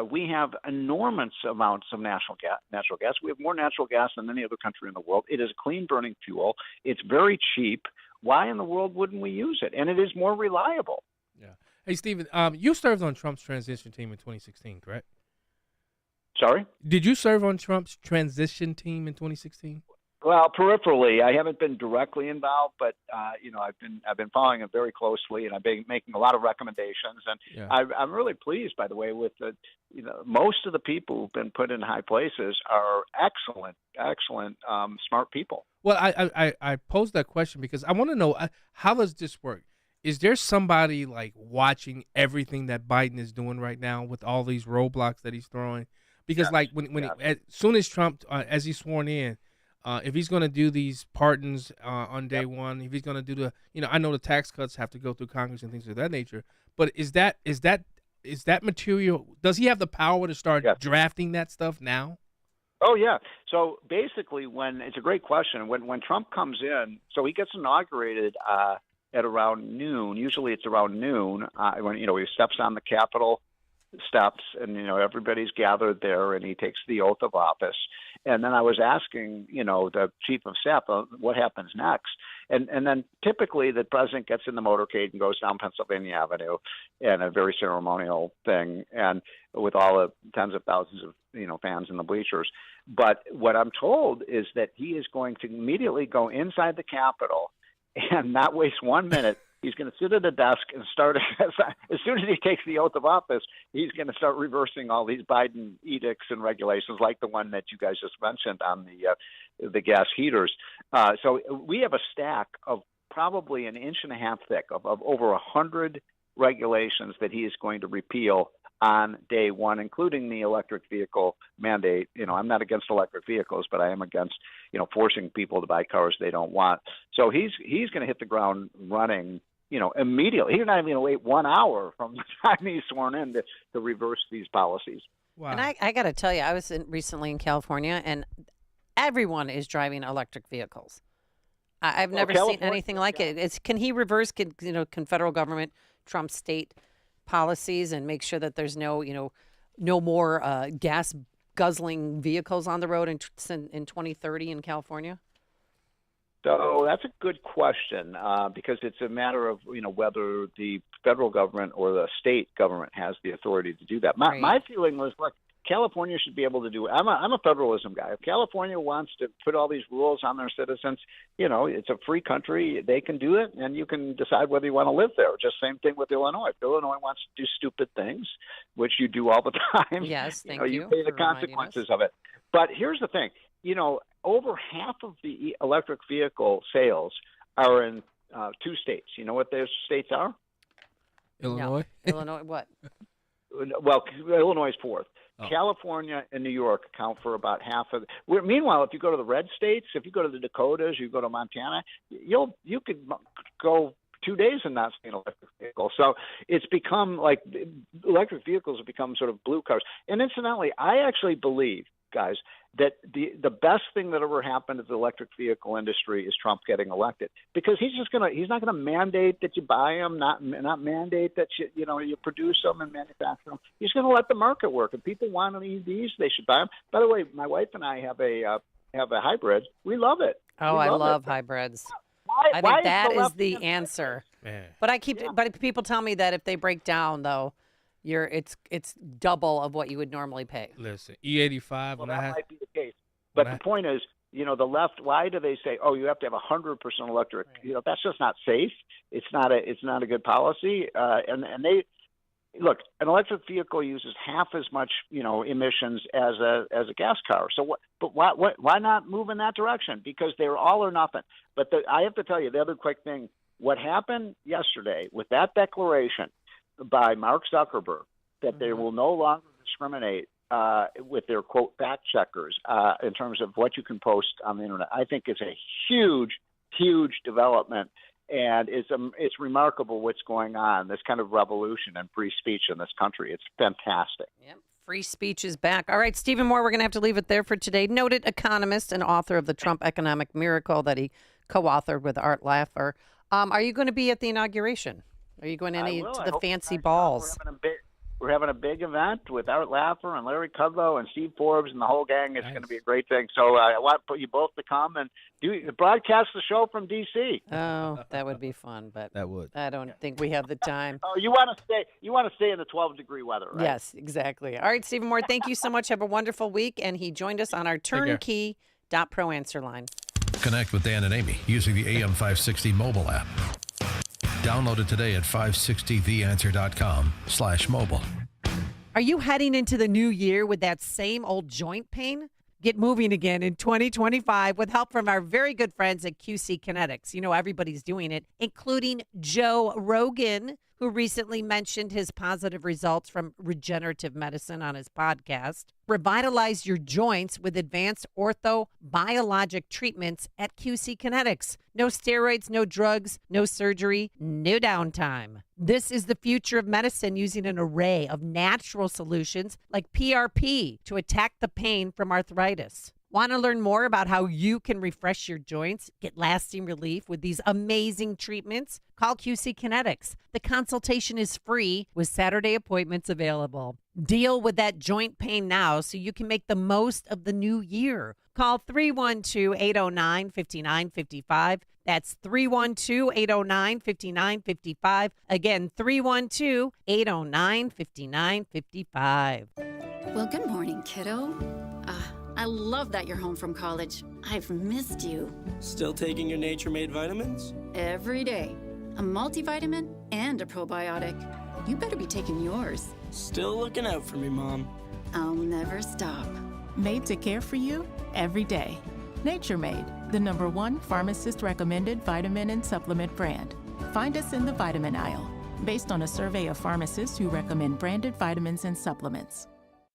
we have enormous amounts of natural gas. We have more natural gas than any other country in the world. It is a clean burning fuel. It's very cheap. Why in the world wouldn't we use it? And it is more reliable. Yeah. Hey, Stephen, you served on Trump's transition team in 2016, correct? Sorry? Did you serve on Trump's transition team in 2016? Well, peripherally, I haven't been directly involved, but I've been following it very closely, and I've been making a lot of recommendations. And I'm really pleased, by the way, with most of the people who've been put in high places are excellent, smart people. Well, I posed that question because I want to know how does this work? Is there somebody like watching everything that Biden is doing right now with all these roadblocks that he's throwing? Because as soon as Trump, as he's sworn in, if he's going to do these pardons on day one, if he's going to do I know the tax cuts have to go through Congress and things of that nature, but is that material? Does he have the power to start drafting that stuff now? Oh yeah. So basically, it's a great question. When Trump comes in, so he gets inaugurated at around noon. Usually it's around noon when he steps on the Capitol steps, and everybody's gathered there, and he takes the oath of office. And then I was asking the chief of staff what happens next, and then typically the president gets in the motorcade and goes down Pennsylvania Avenue, and a very ceremonial thing, and with all the tens of thousands of fans in the bleachers. But what I'm told is that he is going to immediately go inside the Capitol and not waste 1 minute. He's going to sit at a desk and start, as soon as he takes the oath of office, he's going to start reversing all these Biden edicts and regulations, like the one that you guys just mentioned on the gas heaters. So we have a stack of probably an inch and a half thick of over 100 regulations that he is going to repeal on day one, including the electric vehicle mandate. I'm not against electric vehicles, but I am against, forcing people to buy cars they don't want. So he's going to hit the ground running, immediately. He's not even going to wait 1 hour from the time he's sworn in to reverse these policies. Wow. And I got to tell you, I was recently in California, and everyone is driving electric vehicles. I've never seen anything like it. Can he reverse, can federal government trump state policies and make sure that there's no more gas guzzling vehicles on the road in 2030 in California? So that's a good question because it's a matter of whether the federal government or the state government has the authority to do that. My feeling was, look, California should be able to do it. I'm a federalism guy. If California wants to put all these rules on their citizens, it's a free country. They can do it, and you can decide whether you want to live there. Just same thing with Illinois. If Illinois wants to do stupid things, which you do all the time, yes, thank you pay the consequences of it. But here's the thing. Over half of the electric vehicle sales are in 2 states. You know what those states are? Illinois. No. Illinois, what? Well, Illinois is 4th. Oh. California and New York account for about half of. Meanwhile, if you go to the red states, if you go to the Dakotas, you go to Montana, you could go 2 days and not see an electric vehicle. So it's become like electric vehicles have become sort of blue cars. And incidentally, I actually believe, guys, that the best thing that ever happened to the electric vehicle industry is Trump getting elected, because he's not gonna mandate that you buy them, not mandate that you produce them and manufacture them. He's gonna let the market work. If people want EVs, they should buy them. By the way, my wife and I have a hybrid. We love it. Oh, I love hybrids. I think that is the answer. Man. But people tell me that if they break down, though, it's double of what you would normally pay. Listen, E85. Well, that might be the case. But the point is, the left. Why do they say, "Oh, you have to have 100% electric"? Right. That's just not safe. It's not a good policy. And they look. An electric vehicle uses half as much emissions as a gas car. So what? But why not move in that direction? Because they're all or nothing. But I have to tell you the other quick thing. What happened yesterday with that declaration by Mark Zuckerberg that they will no longer discriminate with their, quote, fact checkers in terms of what you can post on the internet, I think is a huge, huge development. And it's remarkable what's going on, this kind of revolution and free speech in this country. It's fantastic. Yep. Free speech is back. All right, Stephen Moore, we're going to have to leave it there for today. Noted economist and author of The Trump Economic Miracle that he co-authored with Art Laffer. Are you going to be at the inauguration? Are you going to the fancy balls? We're having a big event with Art Laffer and Larry Kudlow and Steve Forbes and the whole gang. It's going to be a great thing. So I want you both to come and broadcast the show from D.C. Oh, that would be fun, but that would. I don't think we have the time. Oh, you want to stay in the 12-degree weather, right? Yes, exactly. All right, Stephen Moore, thank you so much. Have a wonderful week. And he joined us on our turnkey.pro answer line. Connect with Dan and Amy using the AM560 mobile app. Download it today at 560theanswer.com/mobile. Are you heading into the new year with that same old joint pain? Get moving again in 2025 with help from our very good friends at QC Kinetics. You know, everybody's doing it, including Joe Rogan, who recently mentioned his positive results from regenerative medicine on his podcast. Revitalize your joints with advanced orthobiologic treatments at QC Kinetics. No steroids, no drugs, no surgery, no downtime. This is the future of medicine, using an array of natural solutions like PRP to attack the pain from arthritis. Want to learn more about how you can refresh your joints, get lasting relief with these amazing treatments? Call QC Kinetics. The consultation is free with Saturday appointments available. Deal with that joint pain now so you can make the most of the new year. Call 312-809-5955. That's 312-809-5955. Again, 312-809-5955. Well, good morning, kiddo. I love that you're home from college. I've missed you. Still taking your nature-made vitamins? Every day. A multivitamin and a probiotic. You better be taking yours. Still looking out for me, Mom. I'll never stop. Made to care for you every day. Nature Made, the #1 pharmacist-recommended vitamin and supplement brand. Find us in the vitamin aisle, based on a survey of pharmacists who recommend branded vitamins and supplements.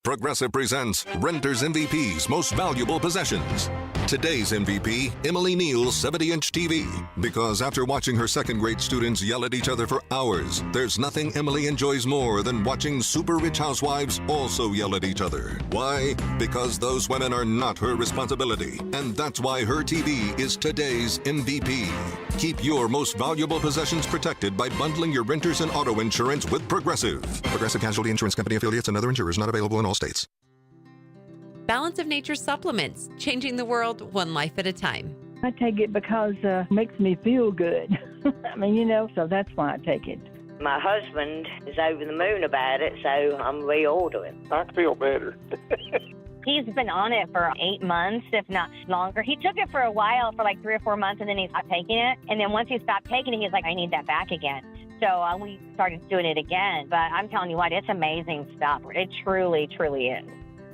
Progressive presents Renter's MVP's Most Valuable Possessions. Today's MVP, Emily Neal's 70-inch TV. Because after watching her second-grade students yell at each other for hours, there's nothing Emily enjoys more than watching super-rich housewives also yell at each other. Why? Because those women are not her responsibility. And that's why her TV is today's MVP. Keep your most valuable possessions protected by bundling your renters and auto insurance with Progressive. Progressive Casualty Insurance Company affiliates and other insurers not available in all states. Balance of Nature supplements, changing the world one life at a time. I take it because it makes me feel good. I mean, so that's why I take it. My husband is over the moon about it, so I'm reordering. I feel better. He's been on it for 8 months, if not longer. He took it for a while, for like 3 or 4 months, and then he stopped taking it. And then once he stopped taking it, he's like, I need that back again. So we started doing it again. But I'm telling you what, it's amazing stuff. It truly, truly is.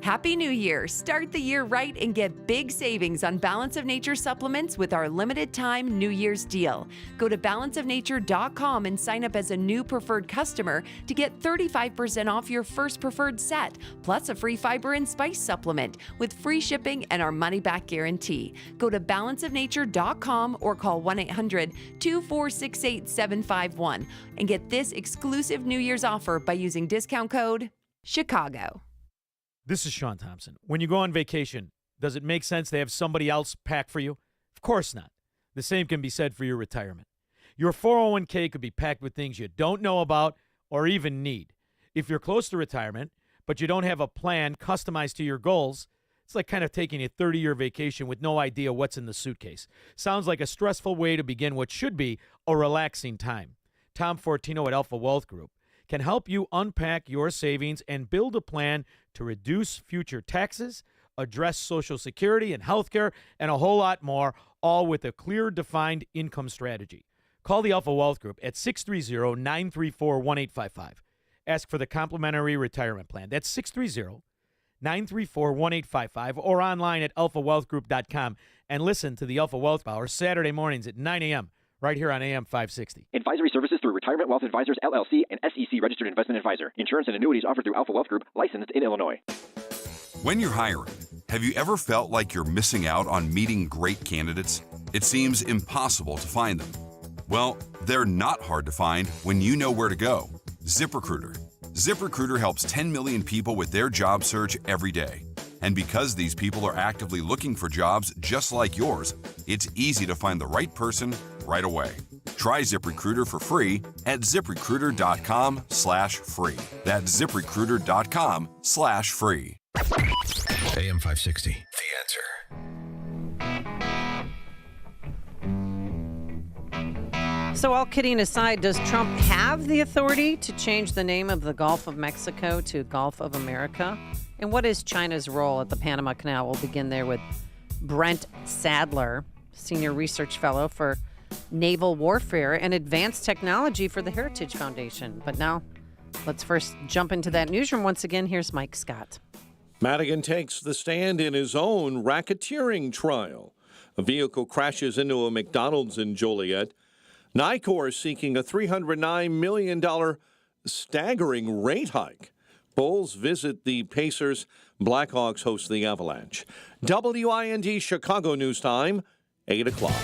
Happy New Year! Start the year right and get big savings on Balance of Nature supplements with our limited time New Year's deal. Go to balanceofnature.com and sign up as a new preferred customer to get 35% off your first preferred set, plus a free fiber and spice supplement with free shipping and our money-back guarantee. Go to balanceofnature.com or call 1-800-246-8751 and get this exclusive New Year's offer by using discount code CHICAGO. This is Sean Thompson. When you go on vacation, does it make sense to have somebody else pack for you? Of course not. The same can be said for your retirement. Your 401k could be packed with things you don't know about or even need. If you're close to retirement, but you don't have a plan customized to your goals, it's like kind of taking a 30-year vacation with no idea what's in the suitcase. Sounds like a stressful way to begin what should be a relaxing time. Tom Fortino at Alpha Wealth Group can help you unpack your savings and build a plan to reduce future taxes, address Social Security and healthcare, and a whole lot more, all with a clear, defined income strategy. Call the Alpha Wealth Group at 630-934-1855. Ask for the complimentary retirement plan. That's 630-934-1855 or online at alphawealthgroup.com. And listen to the Alpha Wealth Hour Saturday mornings at 9 a.m. right here on AM 560. Advisory services through Retirement Wealth Advisors, LLC, and SEC Registered Investment Advisor. Insurance and annuities offered through Alpha Wealth Group, licensed in Illinois. When you're hiring, have you ever felt like you're missing out on meeting great candidates? It seems impossible to find them. Well, they're not hard to find when you know where to go. ZipRecruiter. ZipRecruiter helps 10 million people with their job search every day. And because these people are actively looking for jobs just like yours, it's easy to find the right person right away. Try ZipRecruiter for free at ZipRecruiter.com/free. That's ZipRecruiter.com/free. AM 560, The Answer. So all kidding aside, does Trump have the authority to change the name of the Gulf of Mexico to Gulf of America? And what is China's role at the Panama Canal? We'll begin there with Brent Sadler. Senior Research Fellow for Naval Warfare and Advanced Technology for the Heritage Foundation. But now, let's first jump into that newsroom once again. Here's Mike Scott. Madigan takes the stand in his own racketeering trial. A vehicle crashes into a McDonald's in Joliet. Nicor is seeking a $309 million staggering rate hike. Bulls visit the Pacers. Blackhawks host the Avalanche. WIND Chicago News Time, 8 o'clock.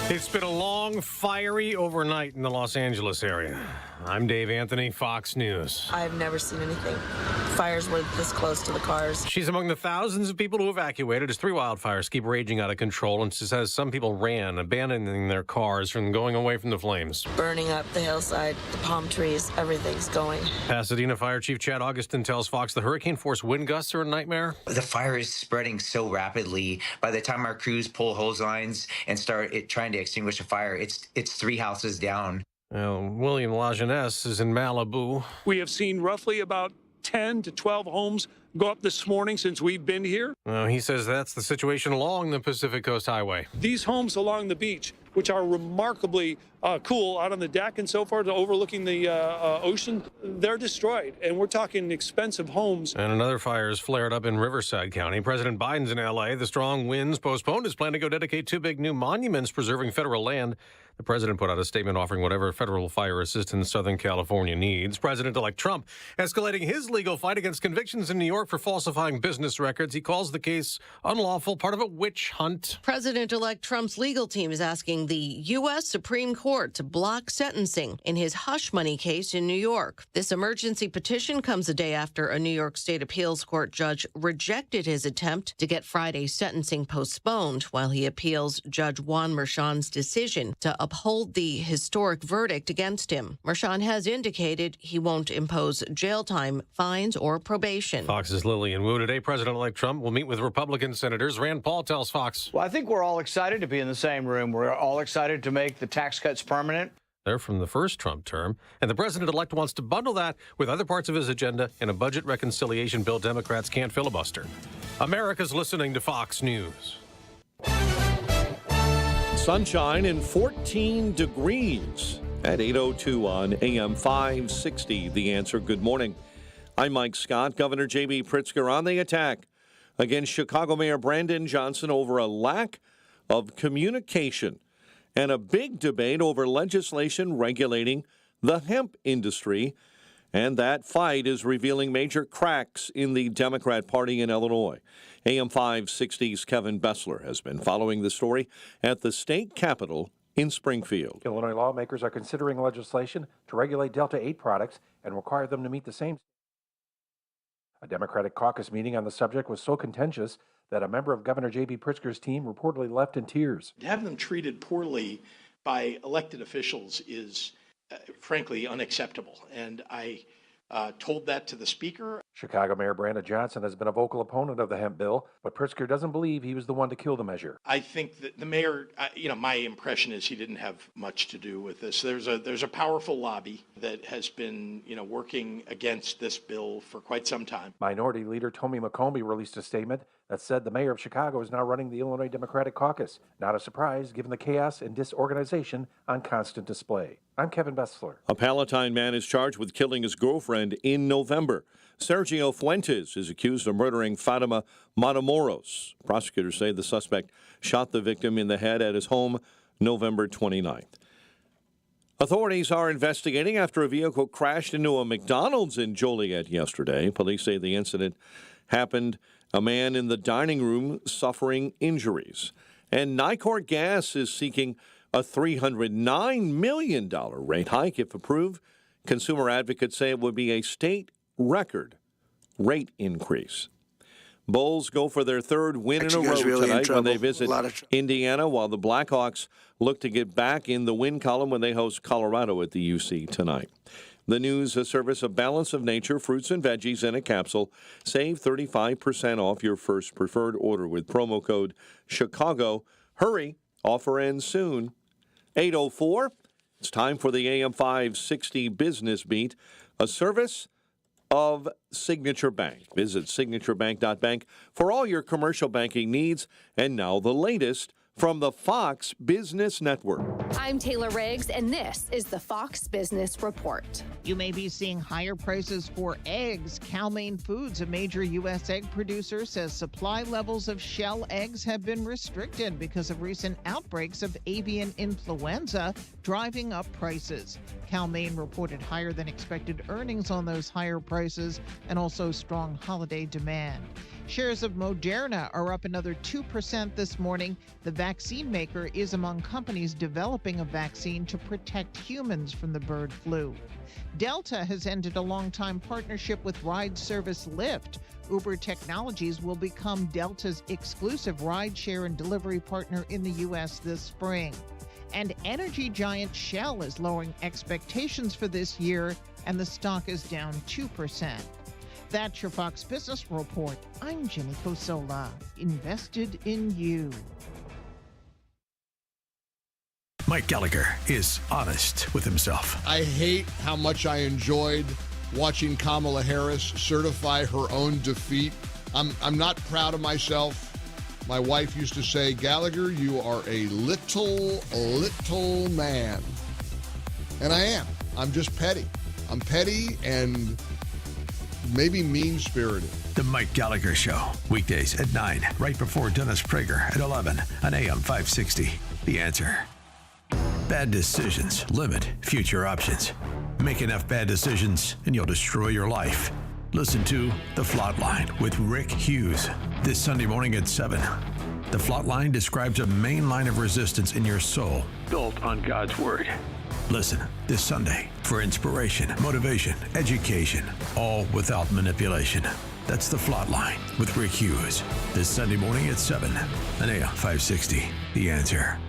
It's been a long, fiery overnight in the Los Angeles area. I'm Dave Anthony, Fox News. I've never seen anything. Fires were this close to the cars. She's among the thousands of people who evacuated as 3 wildfires keep raging out of control, and she says some people ran, abandoning their cars from going away from the flames. Burning up the hillside, the palm trees, everything's going. Pasadena Fire Chief Chad Augustin tells Fox the hurricane-force wind gusts are a nightmare. The fire is spreading so rapidly. By the time our crews pull hose lines and start trying to extinguish a fire, it's 3 houses down. Well, William Lajeunesse is in Malibu. We have seen roughly about 10 to 12 homes go up this morning since we've been here. He says that's the situation along the Pacific Coast Highway. These homes along the beach, which are remarkably cool out on the deck and so forth, overlooking the ocean, they're destroyed. And we're talking expensive homes. And another fire is flared up in Riverside County. President Biden's in L.A. The strong winds postponed his plan to go dedicate 2 big new monuments preserving federal land. The president put out a statement offering whatever federal fire assistance Southern California needs. President-elect Trump escalating his legal fight against convictions in New York for falsifying business records. He calls the case unlawful, part of a witch hunt. President-elect Trump's legal team is asking the U.S. Supreme Court to block sentencing in his hush money case in New York. This emergency petition comes a day after a New York State appeals court judge rejected his attempt to get Friday's sentencing postponed while he appeals Judge Juan Merchan's decision to uphold the historic verdict against him. Merchan has indicated he won't impose jail time, fines, or probation. Fox's Lillian Wu. Today, President-elect Trump will meet with Republican senators. Rand Paul tells Fox. Well, I think we're all excited to be in the same room. We're all excited to make the tax cuts permanent. They're from the first Trump term, and the president-elect wants to bundle that with other parts of his agenda in a budget reconciliation bill Democrats can't filibuster. America's listening to Fox News. Sunshine and 14 degrees at 8:02 on AM 560. The Answer. Good morning. I'm Mike Scott. Governor J.B. Pritzker on the attack against Chicago Mayor Brandon Johnson over a lack of communication and a big debate over legislation regulating the hemp industry. And that fight is revealing major cracks in the Democrat Party in Illinois. AM 560's Kevin Bessler has been following the story at the state capitol in Springfield. Illinois lawmakers are considering legislation to regulate Delta-8 products and require them to meet the same. A Democratic caucus meeting on the subject was so contentious that a member of Governor J.B. Pritzker's team reportedly left in tears. To have them treated poorly by elected officials is frankly unacceptable, and I told that to the speaker. Chicago Mayor Brandon Johnson has been a vocal opponent of the hemp bill, but Pritzker doesn't believe he was the one to kill the measure. I think that the mayor, my impression is he didn't have much to do with this. There's a powerful lobby that has been, working against this bill for quite some time. Minority Leader Tommy McCombie released a statement that said the mayor of Chicago is now running the Illinois Democratic Caucus. Not a surprise, given the chaos and disorganization on constant display. I'm Kevin Bessler. A Palatine man is charged with killing his girlfriend in November. Sergio Fuentes is accused of murdering Fatima Matamoros. Prosecutors say the suspect shot the victim in the head at his home November 29th. Authorities are investigating after a vehicle crashed into a McDonald's in Joliet yesterday. Police say the incident happened. A man in the dining room suffering injuries. And Nicor Gas is seeking a $309 million rate hike if approved. Consumer advocates say it would be a state record rate increase. Bulls go for their third win in a row tonight when they visit Indiana, while the Blackhawks look to get back in the win column when they host Colorado at the UC tonight. The news, a service of Balance of Nature, fruits and veggies in a capsule. Save 35% off your first preferred order with promo code Chicago. Hurry, offer ends soon. 8:04, it's time for the AM 560 Business Beat, a service of Signature Bank. Visit signaturebank.bank for all your commercial banking needs. And now the latest from the Fox Business Network. I'm Taylor Riggs, and this is the Fox Business Report. You may be seeing higher prices for eggs. Cal-Maine Foods, a major U.S. egg producer, says supply levels of shell eggs have been restricted because of recent outbreaks of avian influenza, driving up prices. Cal-Maine reported higher than expected earnings on those higher prices and also strong holiday demand. Shares of Moderna are up another 2% this morning. The vaccine maker is among companies developing a vaccine to protect humans from the bird flu. Delta has ended a long-time partnership with ride service Lyft. Uber Technologies will become Delta's exclusive rideshare and delivery partner in the U.S. this spring. And energy giant Shell is lowering expectations for this year, and the stock is down 2%. That's your Fox Business Report. I'm Jenny Cosola, invested in you. Mike Gallagher is honest with himself. I hate how much I enjoyed watching Kamala Harris certify her own defeat. I'm not proud of myself. My wife used to say, Gallagher, you are a little man. And I am. I'm just petty. I'm petty and maybe mean-spirited. The Mike Gallagher Show, weekdays at 9, right before Dennis Prager at 11 on AM 560. The Answer. Bad decisions limit future options. Make enough bad decisions and you'll destroy your life. Listen to The Flot Line with Rick Hughes this Sunday morning at 7. The Flot Line describes a main line of resistance in your soul built on God's Word. Listen this Sunday for inspiration, motivation, education, all without manipulation. That's The Flot Line with Rick Hughes this Sunday morning at 7 on AM 560. The Answer.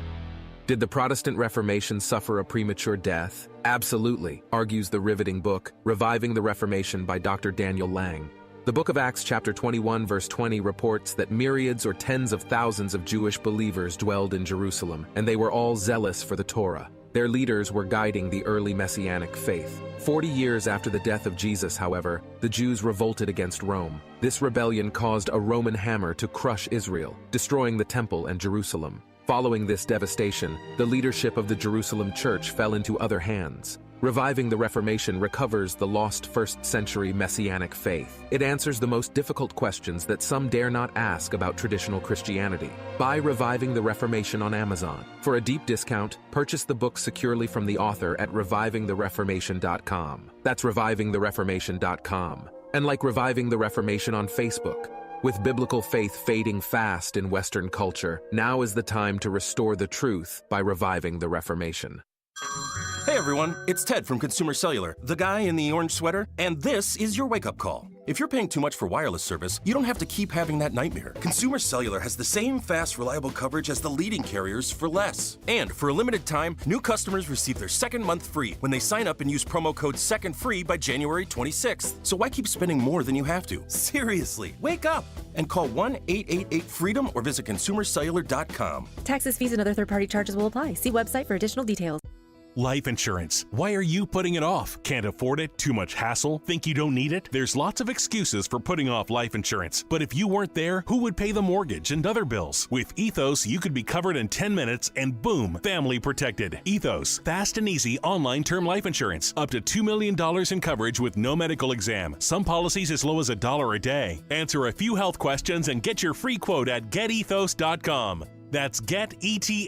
Did the Protestant Reformation suffer a premature death? Absolutely, argues the riveting book, Reviving the Reformation by Dr. Daniel Lang. The book of Acts chapter 21 verse 20 reports that myriads or tens of thousands of Jewish believers dwelled in Jerusalem, and they were all zealous for the Torah. Their leaders were guiding the early Messianic faith. 40 years after the death of Jesus, however, the Jews revolted against Rome. This rebellion caused a Roman hammer to crush Israel, destroying the temple and Jerusalem. Following this devastation, the leadership of the Jerusalem church fell into other hands. Reviving the Reformation recovers the lost first-century Messianic faith. It answers the most difficult questions that some dare not ask about traditional Christianity. Buy Reviving the Reformation on Amazon. For a deep discount, purchase the book securely from the author at revivingthereformation.com. That's revivingthereformation.com. And like Reviving the Reformation on Facebook. With biblical faith fading fast in Western culture, now is the time to restore the truth by reviving the Reformation. Hey everyone, it's Ted from Consumer Cellular, the guy in the orange sweater, and this is your wake-up call. If you're paying too much for wireless service, you don't have to keep having that nightmare. Consumer Cellular has the same fast, reliable coverage as the leading carriers for less. And for a limited time, new customers receive their second month free when they sign up and use promo code SECONDFREE by January 26th. So why keep spending more than you have to? Seriously, wake up and call 1-888-FREEDOM or visit consumercellular.com. Taxes, fees, and other third-party charges will apply. See website for additional details. Life insurance. Why are you putting it off? Can't afford it? Too much hassle? Think you don't need it? There's lots of excuses for putting off life insurance. But if you weren't there, who would pay the mortgage and other bills? With Ethos, you could be covered in 10 minutes and boom, family protected. Ethos, fast and easy online term life insurance. Up to $2 million in coverage with no medical exam. Some policies as low as $1 a day. Answer a few health questions and get your free quote at getethos.com. That's getethos.com.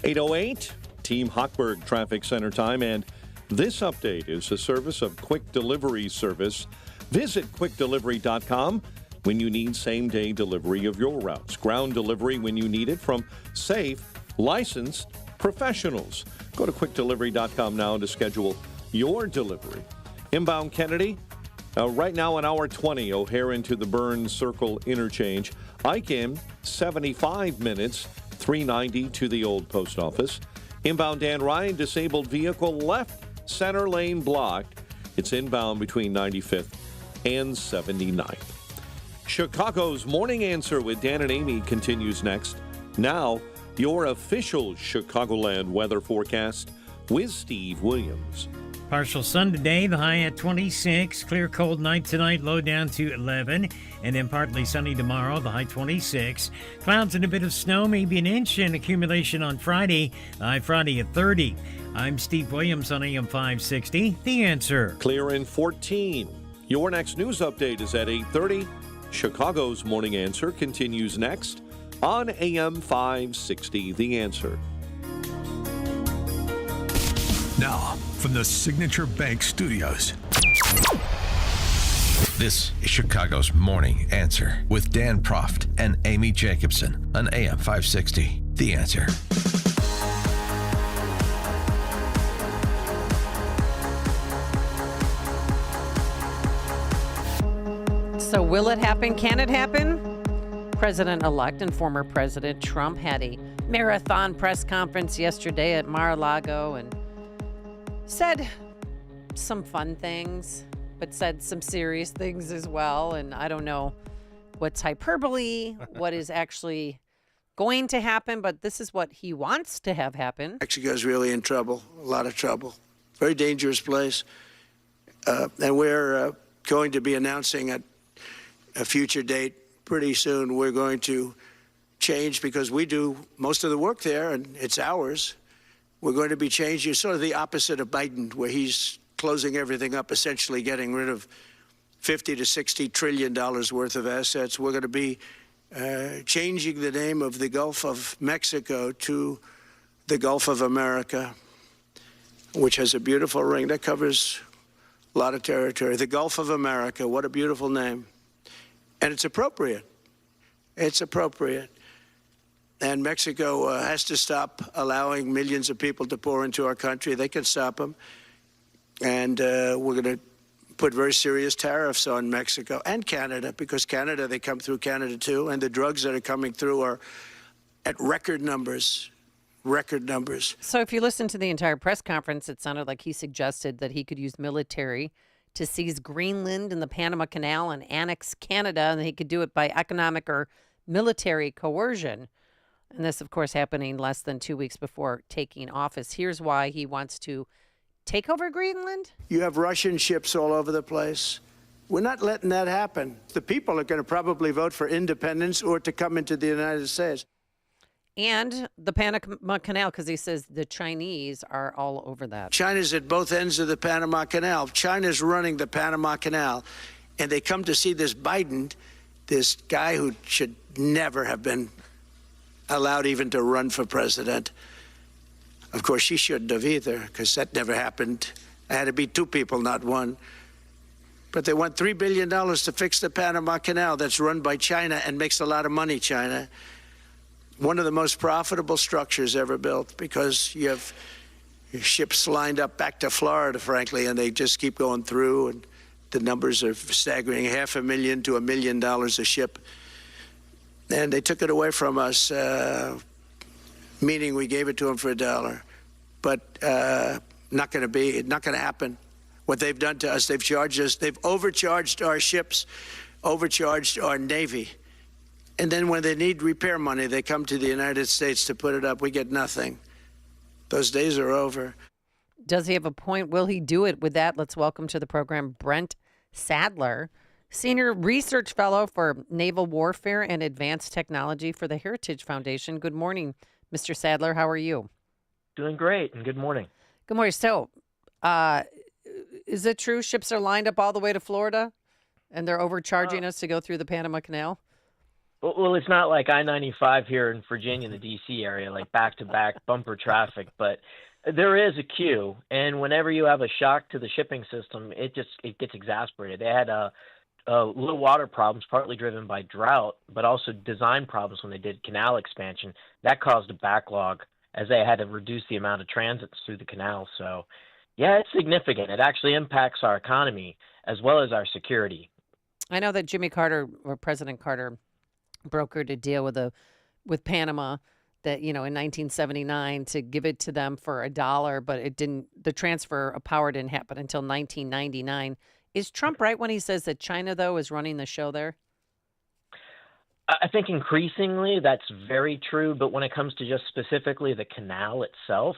8:08, Team Hochberg Traffic Center time, and this update is a service of Quick Delivery Service. Visit quickdelivery.com when you need same-day delivery of your routes. Ground delivery when you need it from safe, licensed professionals. Go to quickdelivery.com now to schedule your delivery. Inbound Kennedy, right now an hour 20, O'Hare into the Burns Circle interchange. Ike in 75 minutes, 390 to the old post office. Inbound Dan Ryan, disabled vehicle left center lane blocked. It's inbound between 95th and 79th. Chicago's Morning Answer with Dan and Amy continues next. Now, Your official Chicagoland weather forecast with Steve Williams. Partial sun today, the high at 26. Clear cold night tonight, low down to 11. And then partly sunny tomorrow, the high 26. Clouds and a bit of snow, maybe an inch in accumulation on Friday, the high Friday at 30. I'm Steve Williams on AM 560, The Answer. Clear in 14. Your next news update is at 8:30. Chicago's Morning Answer continues next on AM 560, The Answer. Now, from the Signature Bank Studios, this is Chicago's Morning Answer with Dan Proft and Amy Jacobson on AM 560, The Answer. So will it happen? Can it happen? President-elect and former President Trump had a marathon press conference yesterday at Mar-a-Lago and said some fun things, but said some serious things as well. And I don't know what's hyperbole, what is actually going to happen, but this is what he wants to have happen. Mexico's really in trouble, a lot of trouble. Very dangerous place. And we're going to be announcing at a future date pretty soon. We're going to change because we do most of the work there and it's ours. We're going to be changing sort of the opposite of Biden, where he's closing everything up, essentially getting rid of $50 to $60 trillion worth of assets. We're going to be changing the name of the Gulf of Mexico to the Gulf of America, which has a beautiful ring that covers a lot of territory. The Gulf of America, what a beautiful name. And it's appropriate. It's appropriate. And Mexico has to stop allowing millions of people to pour into our country. They can stop them. And we're going to put very serious tariffs on Mexico and Canada, because Canada, they come through Canada too. And the drugs that are coming through are at record numbers. Record numbers. So if you listen to the entire press conference, it sounded like he suggested that he could use military to seize Greenland and the Panama Canal and annex Canada, and he could do it by economic or military coercion. And this, of course, happening less than 2 weeks before taking office. Here's why he wants to take over Greenland. You have Russian ships all over the place. We're not letting that happen. The people are going to probably vote for independence or to come into the United States. And the Panama Canal, because he says the Chinese are all over that. China's at both ends of the Panama Canal. China's running the Panama Canal. And they come to see this Biden, this guy who should never have been allowed even to run for president. Of course, she shouldn't have either, because that never happened. It had to be two people, not one. But they want $3 billion to fix the Panama Canal that's run by China and makes a lot of money, China. One of the most profitable structures ever built, because you have ships lined up back to Florida, frankly, and they just keep going through, and the numbers are staggering, $500,000 to $1 million a ship. And they took it away from us, meaning we gave it to them for $1. But not going to happen. What they've done to us, they've charged us, they've overcharged our ships, overcharged our Navy. And then when they need repair money, they come to the United States to put it up. We get nothing. Those days are over. Does he have a point? Will he do it? With that, let's welcome to the program Brent Sadler, Senior Research Fellow for Naval Warfare and Advanced Technology for the Heritage Foundation. Good morning, Mr. Sadler. How are you? Doing great, and good morning. Good morning. So, is it true ships are lined up all the way to Florida, and they're overcharging us to go through the Panama Canal? Well, it's not like I-95 here in Virginia, the D.C. area, like back-to-back bumper traffic, but there is a queue, and whenever you have a shock to the shipping system, it gets exasperated. They had low water problems, partly driven by drought, but also design problems when they did canal expansion. That caused a backlog as they had to reduce the amount of transits through the canal. So, yeah, it's significant. It actually impacts our economy as well as our security. I know that Jimmy Carter, or President Carter, brokered a deal with Panama that, in 1979 to give it to them for $1, but the transfer of power didn't happen until 1999. Is Trump right when he says that China, though, is running the show there? I think increasingly that's very true, but when it comes to just specifically the canal itself,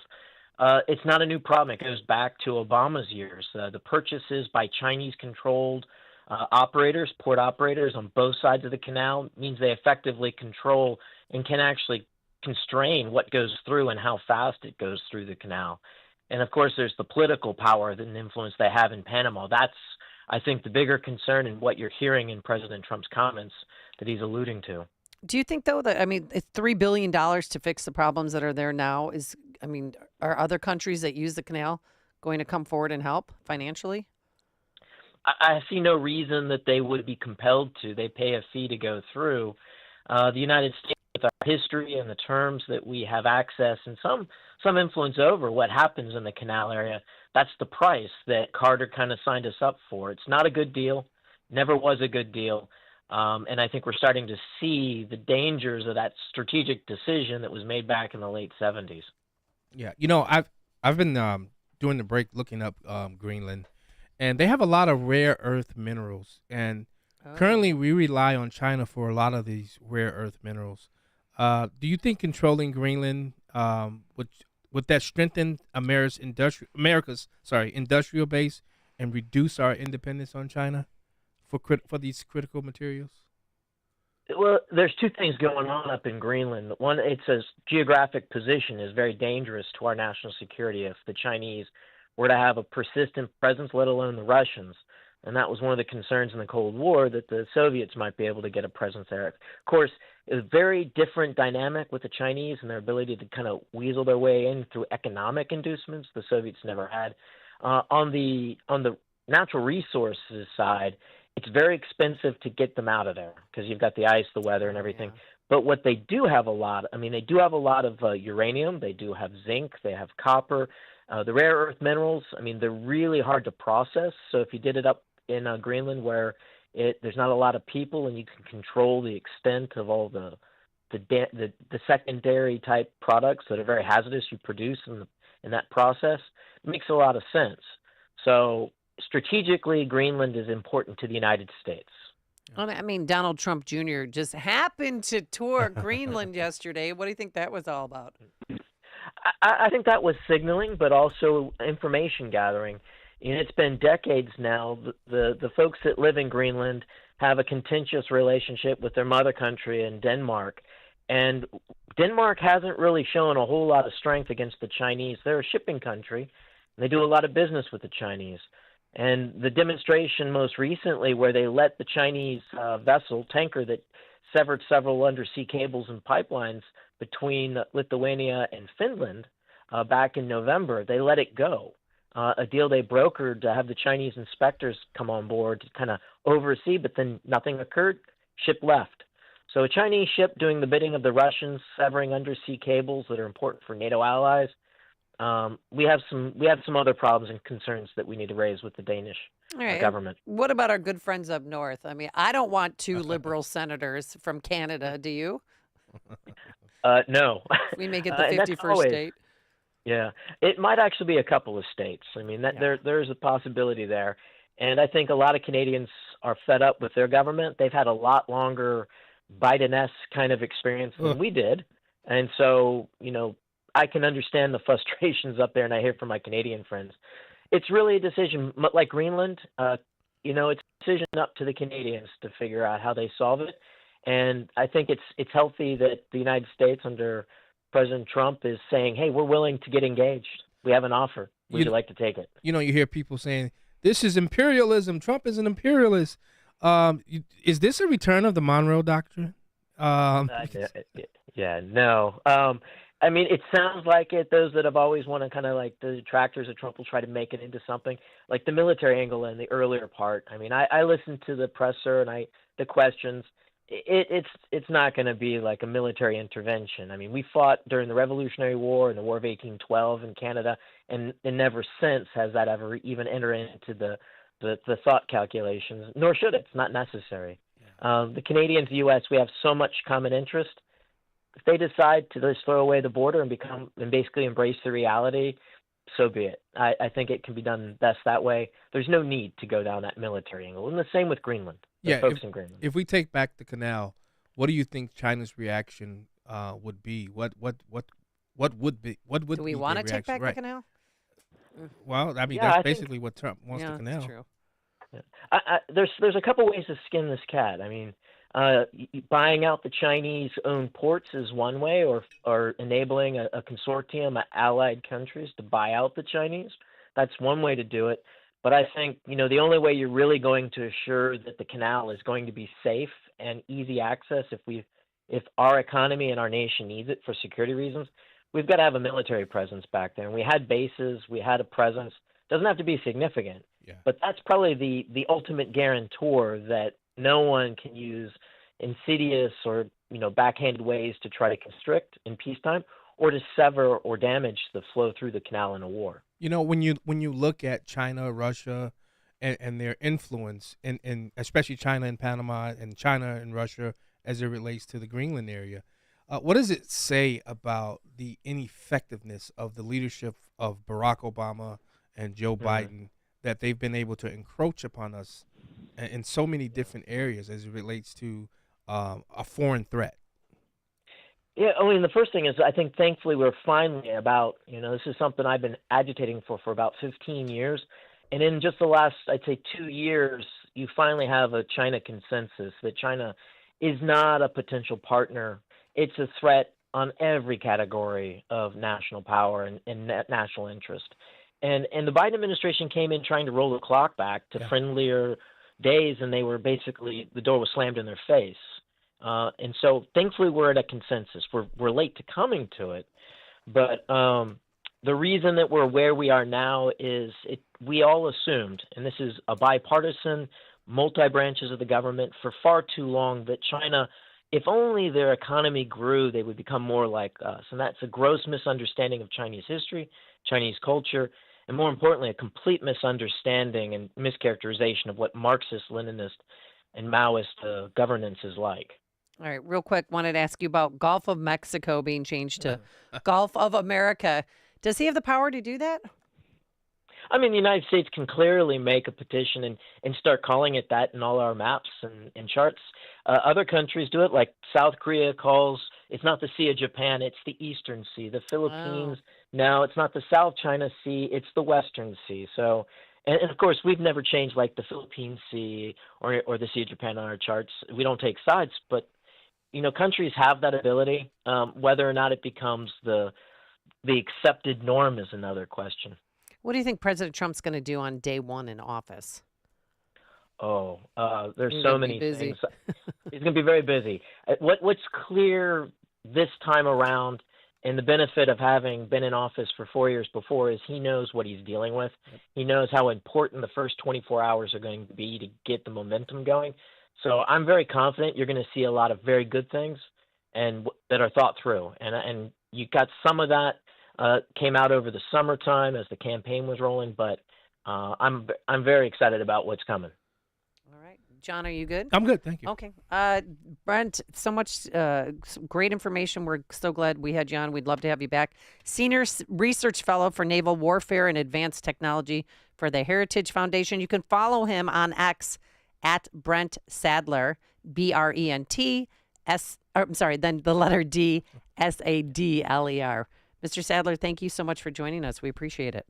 it's not a new problem. It goes back to Obama's years. The purchases by Chinese-controlled operators, port operators on both sides of the canal, means they effectively control and can actually constrain what goes through and how fast it goes through the canal. And of course, there's the political power and influence they have in Panama. That's, I think, the bigger concern in what you're hearing in President Trump's comments that he's alluding to. Do you think, though, that, it's $3 billion to fix the problems that are there now? Are other countries that use the canal going to come forward and help financially? I see no reason that they would be compelled to. They pay a fee to go through. The United States, with our history and the terms that we have access and some influence over what happens in the canal area, that's the price that Carter kind of signed us up for. It's not a good deal, never was a good deal. And I think we're starting to see the dangers of that strategic decision that was made back in the late 70s. Yeah, I've been doing the break looking up Greenland, and they have a lot of rare earth minerals, and currently we rely on China for a lot of these rare earth minerals. Do you think controlling Greenland would that strengthen America's industrial base and reduce our independence on China for these critical materials? Well, there's two things going on up in Greenland. One, it's a geographic position is very dangerous to our national security if the Chinese were to have a persistent presence, let alone the Russians. And that was one of the concerns in the Cold War, that the Soviets might be able to get a presence there. Of course, it's a very different dynamic with the Chinese and their ability to kind of weasel their way in through economic inducements the Soviets never had. On the natural resources side, it's very expensive to get them out of there because you've got the ice, the weather, and everything. Yeah. But what they do have a lot, they do have a lot of uranium. They do have zinc. They have copper. The rare earth minerals, they're really hard to process. So if you did it up in Greenland where there's not a lot of people and you can control the extent of all the secondary type products that are very hazardous you produce in that process, it makes a lot of sense. So strategically, Greenland is important to the United States. Donald Trump Jr. just happened to tour Greenland yesterday. What do you think that was all about? I think that was signaling, but also information gathering. It's been decades now. The folks that live in Greenland have a contentious relationship with their mother country in Denmark. And Denmark hasn't really shown a whole lot of strength against the Chinese. They're a shipping country, and they do a lot of business with the Chinese. And the demonstration most recently where they let the Chinese tanker that severed several undersea cables and pipelines between Lithuania and Finland back in November, they let it go. A deal they brokered to have the Chinese inspectors come on board to kind of oversee, but then nothing occurred. Ship left. So a Chinese ship doing the bidding of the Russians, severing undersea cables that are important for NATO allies. We have some other problems and concerns that we need to raise with the Danish government. What about our good friends up north? I don't want two liberal senators from Canada. Do you? No. We make it the 51st state. Yeah, it might actually be a couple of states. There's a possibility there, and I think a lot of Canadians are fed up with their government. They've had a lot longer Biden-esque kind of experience than we did, and so I can understand the frustrations up there, and I hear from my Canadian friends. It's really a decision, like Greenland. It's a decision up to the Canadians to figure out how they solve it, and I think it's healthy that the United States under President Trump is saying, hey, we're willing to get engaged. We have an offer. Would you like to take it? You hear people saying, this is imperialism. Trump is an imperialist. Is this a return of the Monroe Doctrine? Yeah, no. It sounds like it. Those that have always wanted kind of like the detractors of Trump will try to make it into something like the military angle in the earlier part. I listened to the presser and the questions. It's not going to be like a military intervention. We fought during the Revolutionary War and the War of 1812 in Canada, and never since has that ever even entered into the thought calculations, nor should it. It's not necessary. The Canadians, the U.S., we have so much common interest. If they decide to just throw away the border and basically embrace the reality, so be it. I think it can be done best that way. There's no need to go down that military angle. And the same with Greenland. Folks in Greenland. If we take back the canal, What do you think China's reaction would be? What would be? What would Do we want to take back the canal? Well, I mean, Yeah, that's I think- basically what Trump wants the canal. That's true. There's a couple ways to skin this cat. I mean, buying out the Chinese-owned ports is one way, or enabling a consortium of allied countries to buy out the Chinese. That's one way to do it. But I think, the only way you're really going to assure that the canal is going to be safe and easy access if our economy and our nation needs it for security reasons, we've got to have a military presence back there. And we had bases, we had a presence. Doesn't have to be significant, but that's probably the ultimate guarantor that no one can use insidious or backhanded ways to try to constrict in peacetime or to sever or damage the flow through the canal in a war. When you look at China, Russia, and their influence, in especially China and Panama and China and Russia as it relates to the Greenland area, what does it say about the ineffectiveness of the leadership of Barack Obama and Joe Biden that they've been able to encroach upon us in so many different areas as it relates to a foreign threat? Yeah, I mean, the first thing is I think thankfully we're finally about, this is something I've been agitating for about 15 years. And in just the last, I'd say 2 years, you finally have a China consensus that China is not a potential partner. It's a threat on every category of national power and national interest. And the Biden administration came in trying to roll the clock back to friendlier days, and they were basically, the door was slammed in their face. And so thankfully we're at a consensus. We're late to coming to it, but the reason that we're where we are now is we all assumed, and this is a bipartisan, multi-branches of the government for far too long, that China, if only their economy grew, they would become more like us. And that's a gross misunderstanding of Chinese history, Chinese culture, and more importantly, a complete misunderstanding and mischaracterization of what Marxist, Leninist, and Maoist governance is like. All right, real quick, wanted to ask you about Gulf of Mexico being changed to Gulf of America. Does he have the power to do that? I mean, the United States can clearly make a petition and start calling it that in all our maps and charts. Other countries do it, like South Korea calls, it's not the Sea of Japan, it's the Eastern Sea. The Philippines, no, it's not the South China Sea, it's the Western Sea. So, and of course, we've never changed like the Philippine Sea or the Sea of Japan on our charts. We don't take sides, but, countries have that ability. Whether or not it becomes the accepted norm is another question. What do you think President Trump's going to do on day one in office? There's He's so gonna many be busy. things. He's going to be very busy. What's clear this time around, and the benefit of having been in office for 4 years before, is he knows what he's dealing with. He knows how important the first 24 hours are going to be to get the momentum going. So I'm very confident you're going to see a lot of very good things and that are thought through. And you got some of that came out over the summertime as the campaign was rolling, but I'm very excited about what's coming. All right. John, are you good? I'm good, thank you. Okay. Brent, so much great information. We're so glad we had you on. We'd love to have you back. Senior Research Fellow for Naval Warfare and Advanced Technology for the Heritage Foundation. You can follow him on X at Brent Sadler, BRENT, then the letter D, SADLER. Mr. Sadler, thank you so much for joining us. We appreciate it.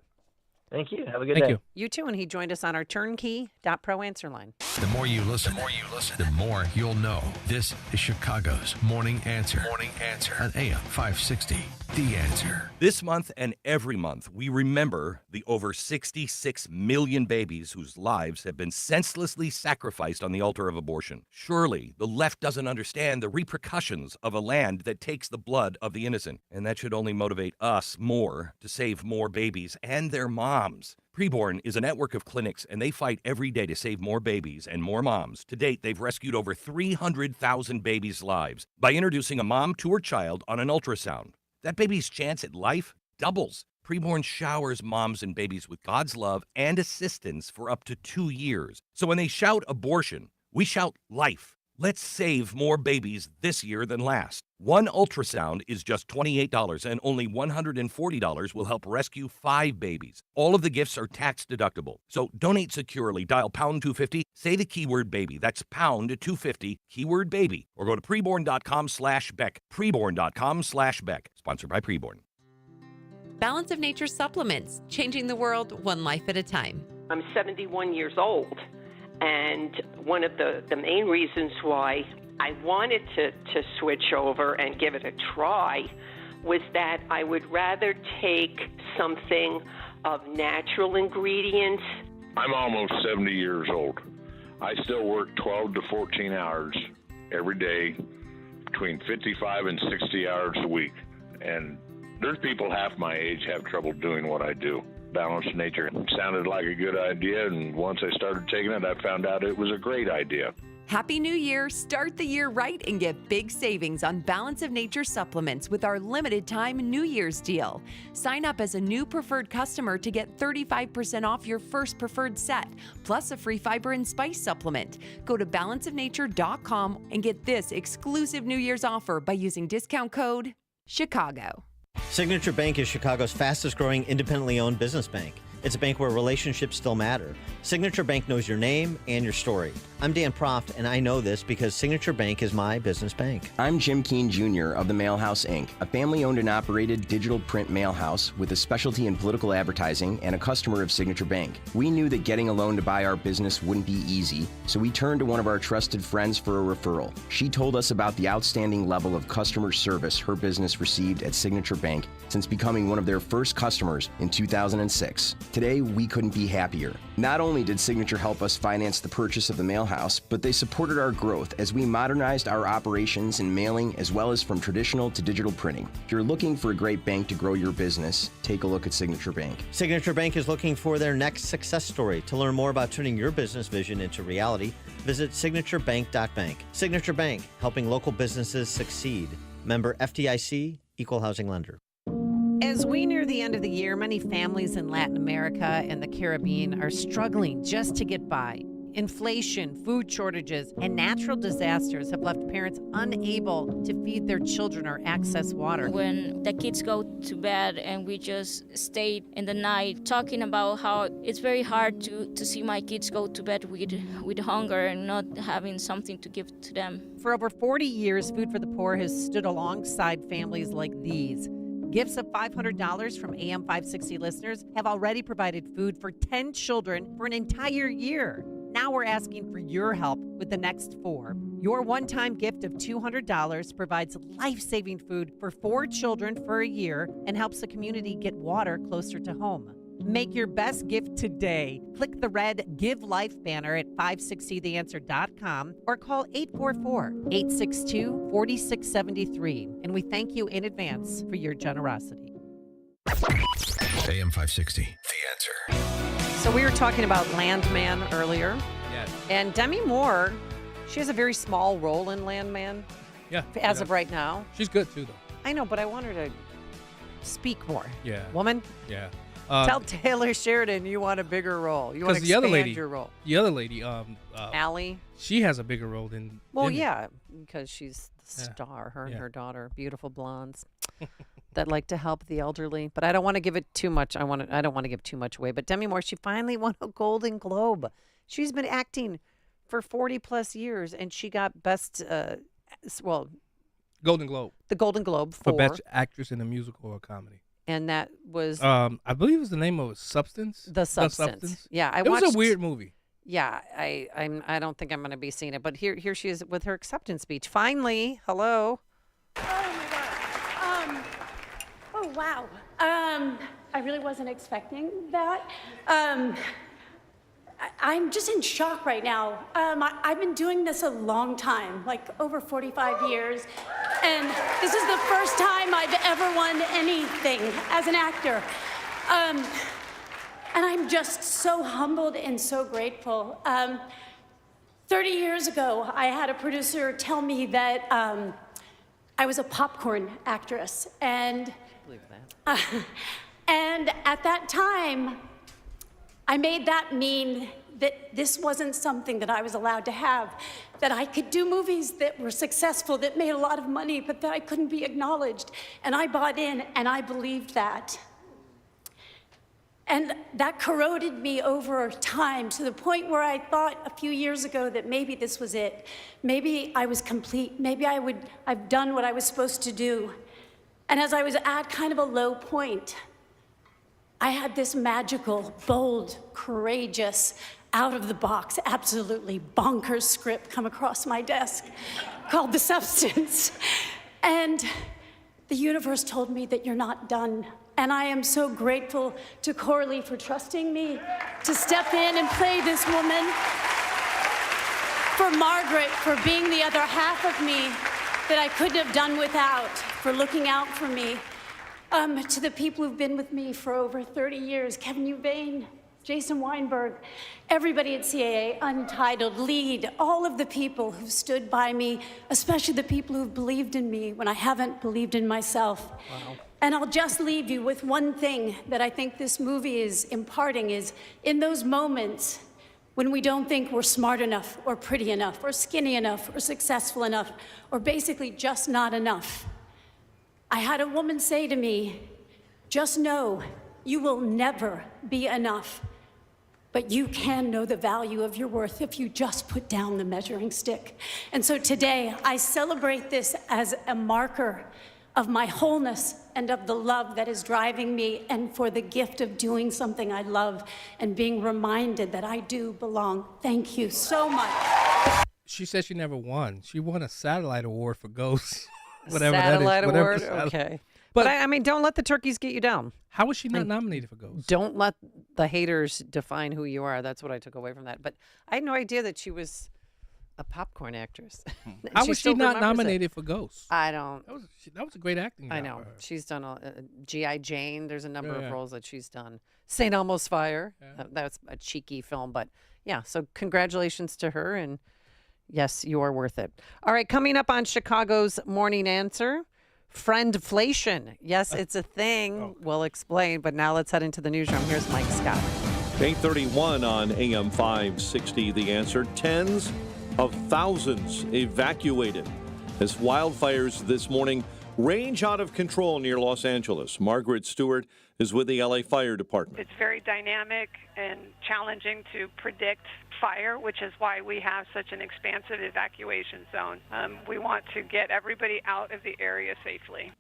Thank you. Have a good Thank day. you. You too, and he joined us on our turnkey.pro answer line. The more you listen, the more you'll know. This is Chicago's Morning Answer. Morning Answer on AM 560. The Answer. This month and every month, we remember the over 66 million babies whose lives have been senselessly sacrificed on the altar of abortion. Surely, the left doesn't understand the repercussions of a land that takes the blood of the innocent. And that should only motivate us more to save more babies and their moms. Preborn is a network of clinics, and they fight every day to save more babies and more moms. To date, they've rescued over 300,000 babies' lives by introducing a mom to her child on an ultrasound. That baby's chance at life doubles. Preborn showers moms and babies with God's love and assistance for up to 2 years. So when they shout abortion, we shout life. Let's save more babies this year than last. One ultrasound is just $28, and only $140 will help rescue 5 babies. All of the gifts are tax deductible. So donate securely. Dial pound 250, say the keyword baby. That's pound 250, keyword baby. Or go to preborn.com/Beck. Preborn.com/Beck. Sponsored by Preborn. Balance of Nature supplements, changing the world one life at a time. I'm 71 years old, and one of the main reasons why I wanted to switch over and give it a try was that I would rather take something of natural ingredients. I'm almost 70 years old. I still work 12 to 14 hours every day, between 55 and 60 hours a week. And there's people half my age have trouble doing what I do. Balanced Nature sounded like a good idea, and once I started taking it, I found out it was a great idea. Happy New Year! Start the year right and get big savings on Balance of Nature supplements with our limited time New Year's deal. Sign up as a new preferred customer to get 35% off your first preferred set, plus a free fiber and spice supplement. Go to balanceofnature.com and get this exclusive New Year's offer by using discount code CHICAGO. Signature Bank is Chicago's fastest growing independently owned business bank. It's a bank where relationships still matter. Signature Bank knows your name and your story. I'm Dan Proft, and I know this because Signature Bank is my business bank. I'm Jim Keene Jr. of the Mail House, Inc., a family-owned and operated digital print mail house with a specialty in political advertising and a customer of Signature Bank. We knew that getting a loan to buy our business wouldn't be easy, so we turned to one of our trusted friends for a referral. She told us about the outstanding level of customer service her business received at Signature Bank since becoming one of their first customers in 2006. Today, we couldn't be happier. Not only did Signature help us finance the purchase of the mail house, but they supported our growth as we modernized our operations in mailing as well as from traditional to digital printing. If you're looking for a great bank to grow your business, take a look at Signature Bank. Signature Bank is looking for their next success story. To learn more about turning your business vision into reality, visit signaturebank.bank. Signature Bank, helping local businesses succeed. Member FDIC, Equal Housing Lender. As we near the end of the year, many families in Latin America and the Caribbean are struggling just to get by. Inflation, food shortages, and natural disasters have left parents unable to feed their children or access water. When the kids go to bed and we just stay in the night talking about how it's very hard to see my kids go to bed with hunger and not having something to give to them. For over 40 years, Food for the Poor has stood alongside families like these. Gifts of $500 from AM 560 listeners have already provided food for 10 children for an entire year. Now we're asking for your help with the next 4. Your one-time gift of $200 provides life-saving food for 4 children for a year and helps the community get water closer to home. Make your best gift today. Click the red Give Life banner at 560theanswer.com or call 844-862-4673. And we thank you in advance for your generosity. AM 560, The Answer. So we were talking about Landman earlier. Yes. And Demi Moore, she has a very small role in Landman. Yeah. As of right now. She's good too, though. I know, but I want her to speak more. Yeah. Woman? Yeah. Tell Taylor Sheridan you want a bigger role. You want to expand your role. The other lady, Allie. She has a bigger role than. Well, Demi. yeah, because she's the star. Her and her daughter, beautiful blondes that like to help the elderly. But I don't want to give it too much. I don't want to give too much away. But Demi Moore, she finally won a Golden Globe. She's been acting for 40 plus years, and she got Golden Globe. The Golden Globe for Best Actress in a Musical or Comedy. And that was I believe it was the name of Substance. The Substance. Yeah, it was a weird movie. Yeah, I don't think I'm going to be seeing it, but here she is with her acceptance speech. Finally, hello. Oh my God. Oh wow. I really wasn't expecting that. I'm just in shock right now. I've been doing this a long time, like over 45 years, and this is the first time I've ever won anything as an actor. And I'm just so humbled and so grateful. 30 years ago, I had a producer tell me that I was a popcorn actress, and and at that time, I made that mean that this wasn't something that I was allowed to have, that I could do movies that were successful, that made a lot of money, but that I couldn't be acknowledged. And I bought in, and I believed that. And that corroded me over time to the point where I thought a few years ago that maybe this was it. Maybe I was complete. Maybe I've done what I was supposed to do. And as I was at kind of a low point, I had this magical, bold, courageous, out of the box, absolutely bonkers script come across my desk called The Substance. And the universe told me that you're not done. And I am so grateful to Corley for trusting me to step in and play this woman, for Margaret for being the other half of me that I couldn't have done without, for looking out for me, to the people who've been with me for over 30 years, Kevin Uvain, Jason Weinberg, everybody at CAA, Untitled, LEAD, all of the people who've stood by me, especially the people who've believed in me when I haven't believed in myself. Wow. And I'll just leave you with one thing that I think this movie is imparting is in those moments when we don't think we're smart enough or pretty enough or skinny enough or successful enough or basically just not enough. I had a woman say to me, just know you will never be enough, but you can know the value of your worth if you just put down the measuring stick. And so today I celebrate this as a marker of my wholeness and of the love that is driving me and for the gift of doing something I love and being reminded that I do belong. Thank you so much. She said she never won. She won a satellite award for Ghosts. Whatever satellite that is. award? Whatever Okay. But I mean, don't let the turkeys get you down. How was she not nominated for Ghosts? Don't let the haters define who you are. That's what I took away from that. But I had no idea that she was a popcorn actress. How was she not nominated for Ghosts? I don't. That was a great acting job. I know. For her. She's done G.I. Jane. There's a number of roles that she's done. St. Elmo's Fire. That's a cheeky film. But yeah, so congratulations to her. And yes, you are worth it. All right, coming up on Chicago's Morning Answer, friendflation. Yes, it's a thing. We'll explain. But now let's head into the newsroom. Here's Mike Scott. 8:31 on AM 560. The Answer. Tens of thousands evacuated as wildfires this morning rage out of control near Los Angeles. Margaret Stewart is with the LA Fire Department. It's very dynamic and challenging to predict fire, which is why we have such an expansive evacuation zone. We want to get everybody out of the area safely.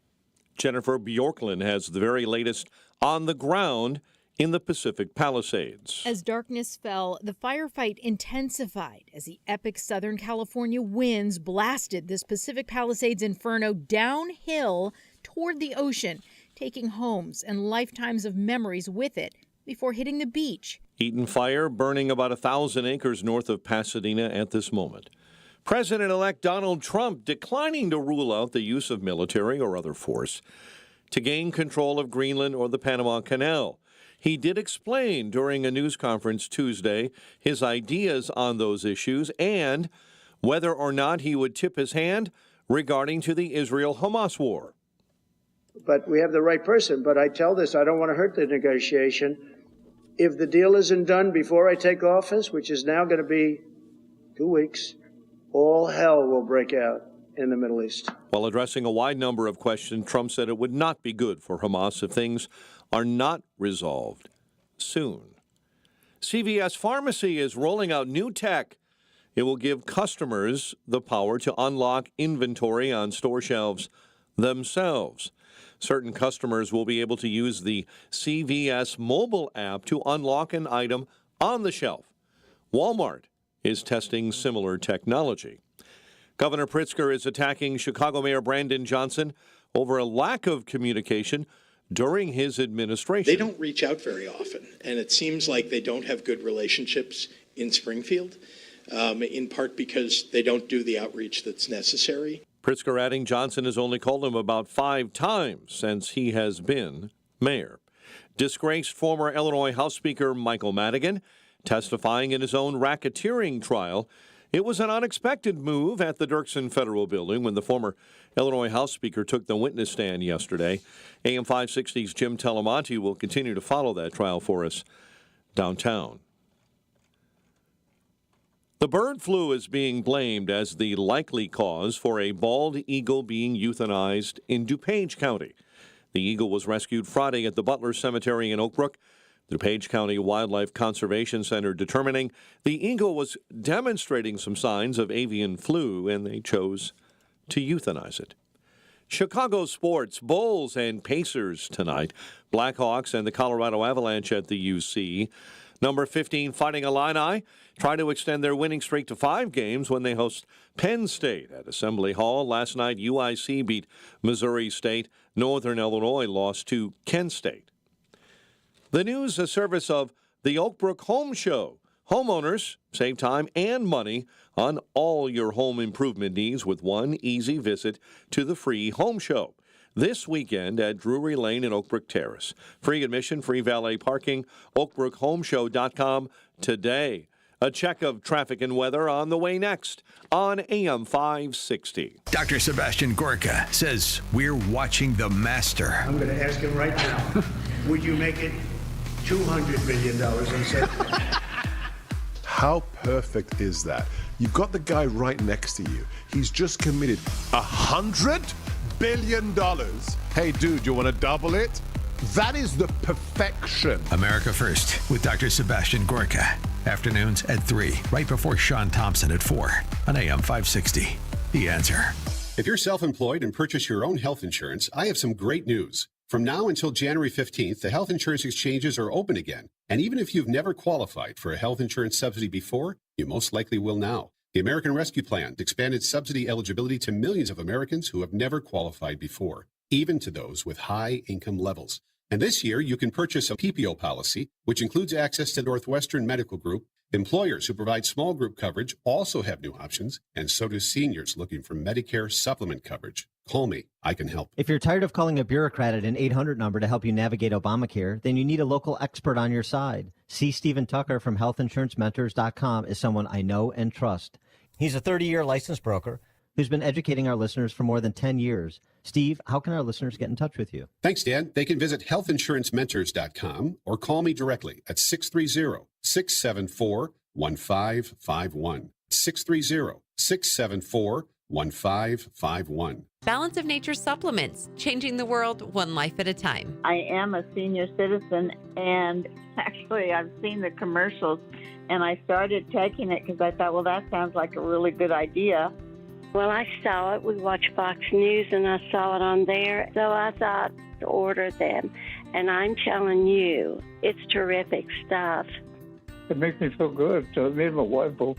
Jennifer Bjorklund has the very latest on the ground in the Pacific Palisades. As darkness fell, the firefight intensified as the epic Southern California winds blasted this Pacific Palisades inferno downhill toward the ocean, taking homes and lifetimes of memories with it before hitting the beach. Eaton Fire burning about 1,000 acres north of Pasadena at this moment. President-elect Donald Trump declining to rule out the use of military or other force to gain control of Greenland or the Panama Canal. He did explain during a news conference Tuesday his ideas on those issues and whether or not he would tip his hand regarding to the Israel-Hamas war. But we have the right person. But I tell this, I don't want to hurt the negotiation. If the deal isn't done before I take office, which is now going to be 2 weeks, all hell will break out in the Middle East. While addressing a wide number of questions, Trump said it would not be good for Hamas if things are not resolved soon. CVS Pharmacy is rolling out new tech. It will give customers the power to unlock inventory on store shelves themselves. Certain customers will be able to use the CVS mobile app to unlock an item on the shelf. Walmart is testing similar technology. Governor Pritzker is attacking Chicago Mayor Brandon Johnson over a lack of communication during his administration. They don't reach out very often, and it seems like they don't have good relationships in Springfield, in part because they don't do the outreach that's necessary. Pritzker adding Johnson has only called him about 5 times since he has been mayor. Disgraced former Illinois House Speaker Michael Madigan testifying in his own racketeering trial. It was an unexpected move at the Dirksen Federal Building when the former Illinois House Speaker took the witness stand yesterday. AM 560's Jim Telemonte will continue to follow that trial for us downtown. The bird flu is being blamed as the likely cause for a bald eagle being euthanized in DuPage County. The eagle was rescued Friday at the Butler Cemetery in Oak Brook. The DuPage County Wildlife Conservation Center determining the eagle was demonstrating some signs of avian flu, and they chose to euthanize it. Chicago sports, Bulls and Pacers tonight. Blackhawks and the Colorado Avalanche at the UC. Number 15 Fighting Illini try to extend their winning streak to 5 games when they host Penn State at Assembly Hall. Last night, UIC beat Missouri State. Northern Illinois lost to Kent State. The news, a service of the Oak Brook Home Show. Homeowners save time and money on all your home improvement needs with one easy visit to the free Home Show. This weekend at Drury Lane and Oak Brook Terrace. Free admission, free valet parking, oakbrookhomeshow.com today. A check of traffic and weather on the way next on AM 560. Dr. Sebastian Gorka says we're watching the master. I'm going to ask him right now, would you make it $200 million and say How perfect is that? You've got the guy right next to you. He's just committed $100 billion. Hey, dude, you want to double it? That is the perfection. America First with Dr. Sebastian Gorka. Afternoons at 3, right before Sean Thompson at 4 on AM 560. The Answer. If you're self-employed and purchase your own health insurance, I have some great news. From now until January 15th, the health insurance exchanges are open again. And even if you've never qualified for a health insurance subsidy before, you most likely will now. The American Rescue Plan expanded subsidy eligibility to millions of Americans who have never qualified before, even to those with high income levels. And this year, you can purchase a PPO policy, which includes access to Northwestern Medical Group. Employers who provide small group coverage also have new options, and so do seniors looking for Medicare supplement coverage. Call me. I can help. If you're tired of calling a bureaucrat at an 800 number to help you navigate Obamacare, then you need a local expert on your side. C. Stephen Tucker from healthinsurancementors.com is someone I know and trust. He's a 30-year licensed broker who's been educating our listeners for more than 10 years. Steve, how can our listeners get in touch with you? Thanks, Dan. They can visit healthinsurancementors.com or call me directly at 630-674-1551. 630-674-1551. Balance of Nature supplements, changing the world one life at a time. I am a senior citizen, and actually I've seen the commercials, and I started taking it because I thought, well, that sounds like a really good idea. Well, I saw it. We watch Fox News, and I saw it on there. So I thought to order them. And I'm telling you, it's terrific stuff. It makes me feel good. So me and my wife both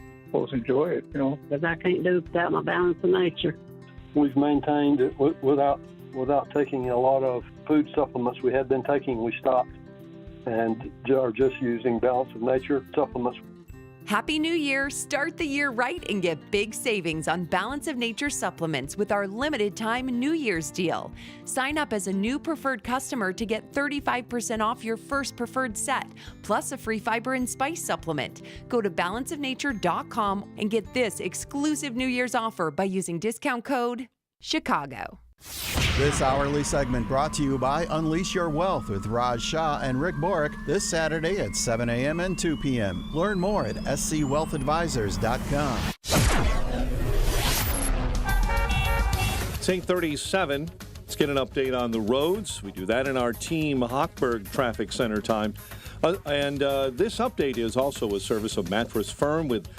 enjoy it, you know. Because I can't do it without my Balance of Nature. We've maintained it without taking a lot of food supplements we had been taking. We stopped and are just using Balance of Nature supplements. Happy New Year! Start the year right and get big savings on Balance of Nature supplements with our limited time New Year's deal. Sign up as a new preferred customer to get 35% off your first preferred set, plus a free fiber and spice supplement. Go to balanceofnature.com and get this exclusive New Year's offer by using discount code CHICAGO. This hourly segment brought to you by Unleash Your Wealth with Raj Shah and Rick Borick this Saturday at 7 a.m. and 2 p.m. Learn more at scwealthadvisors.com. It's 8:37. Let's get an update on the roads. We do that in our Team Hochberg Traffic Center time. This update is also a service of Mattress Firm with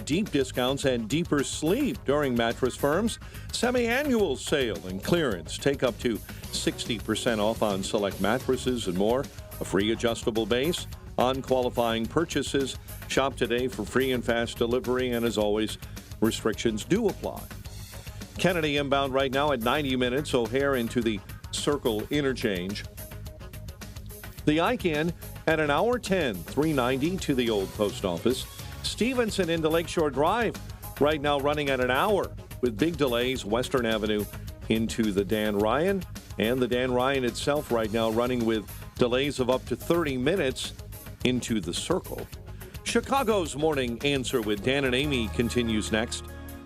deep discounts and deeper sleep during Mattress Firm's semi-annual sale and clearance. Take up to 60% off on select mattresses and more. A free adjustable base on qualifying purchases. Shop today for free and fast delivery, and as always, restrictions do apply. Kennedy inbound right now at 90 minutes. O'Hare into the Circle interchange. The Icahn at an hour 10, 390 to the old post office. Stevenson into Lakeshore Drive right now running at an hour with big delays. Western Avenue into the Dan Ryan, and the Dan Ryan itself right now running with delays of up to 30 minutes into the Circle. Chicago's Morning Answer with Dan and Amy continues next.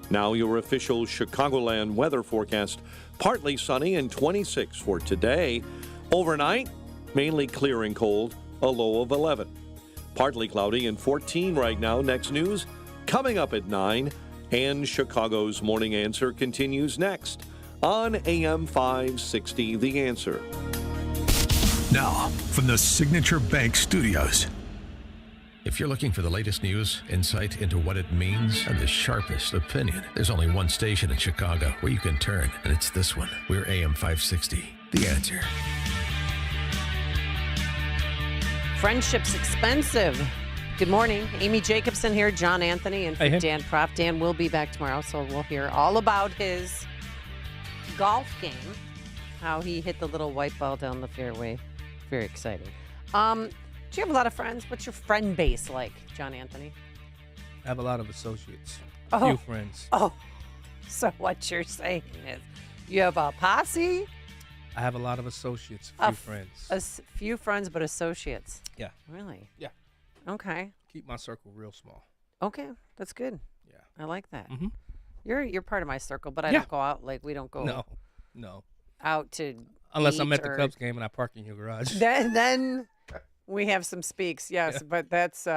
Now your official Chicagoland weather forecast. Partly sunny and 26 for today. Overnight, mainly clear and cold, a low of 11. Partly cloudy and 14 right now. Next news Coming up at 9, and Chicago's Morning Answer continues next on AM 560, The Answer. Now, from the Signature Bank Studios. If you're looking for the latest news, insight into what it means, and the sharpest opinion, there's only one station in Chicago where you can turn, and it's this one. We're AM 560, The Answer. Friendship's expensive. Good morning. Amy Jacobson here, John Anthony, and for Dan Proft. Dan will be back tomorrow, so we'll hear all about his golf game, how he hit the little white ball down the fairway. Very exciting. Do you have a lot of friends? What's your friend base like, John Anthony? I have a lot of associates. Oh. Few friends. Oh, so what you're saying is you have a posse? I have a lot of associates, few friends. A few friends, but associates. Yeah. Really? Yeah. Okay. Keep my circle real small. Okay, that's good. Yeah. I like that. Mm-hmm. You're part of my circle, but I don't go out. Like, we don't go No. out to Unless I'm eat at the Cubs game and I park in your garage. Then we have some speaks, yes. But that's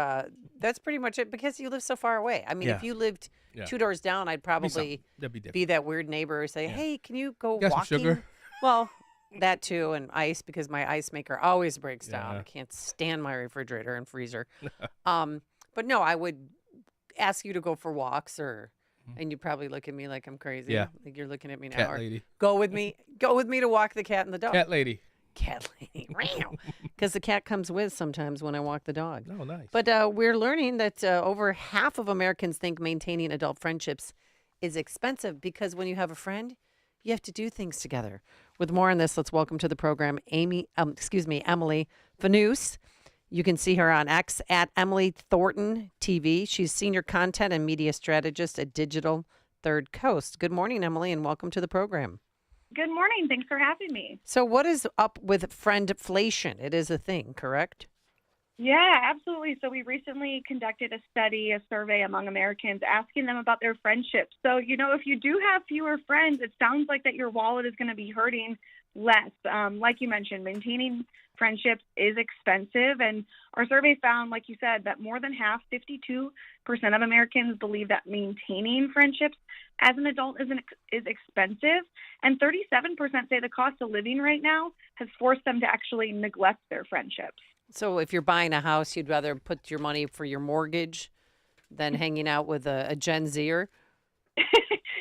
pretty much it because you live so far away. I mean, if you lived 2 doors down, I'd probably be that weird neighbor who say, hey, can you go Got walking? some sugar? Well, that too, and ice because my ice maker always breaks down. I can't stand my refrigerator and freezer. But no, I would ask you to go for walks and you probably look at me like I'm crazy. Yeah. Like you're looking at me now. Cat lady. Go with me to walk the cat and the dog. Cat lady. Because the cat comes with sometimes when I walk the dog. Oh, nice. But we're learning that over half of Americans think maintaining adult friendships is expensive because when you have a friend, you have to do things together. With more on this, let's welcome to the program Emily Fanous. You can see her on X at Emily Thornton TV. She's senior content and media strategist at Digital Third Coast. Good morning, Emily, and welcome to the program. Good morning. Thanks for having me. So what is up with friendflation? It is a thing, correct? Yeah, absolutely. So we recently conducted a survey among Americans asking them about their friendships. So, if you do have fewer friends, it sounds like that your wallet is going to be hurting less. Like you mentioned, maintaining friendships is expensive. And our survey found, like you said, that more than half, 52% of Americans believe that maintaining friendships as an adult is expensive. And 37% say the cost of living right now has forced them to actually neglect their friendships. So if you're buying a house, you'd rather put your money for your mortgage than hanging out with a Gen Zer?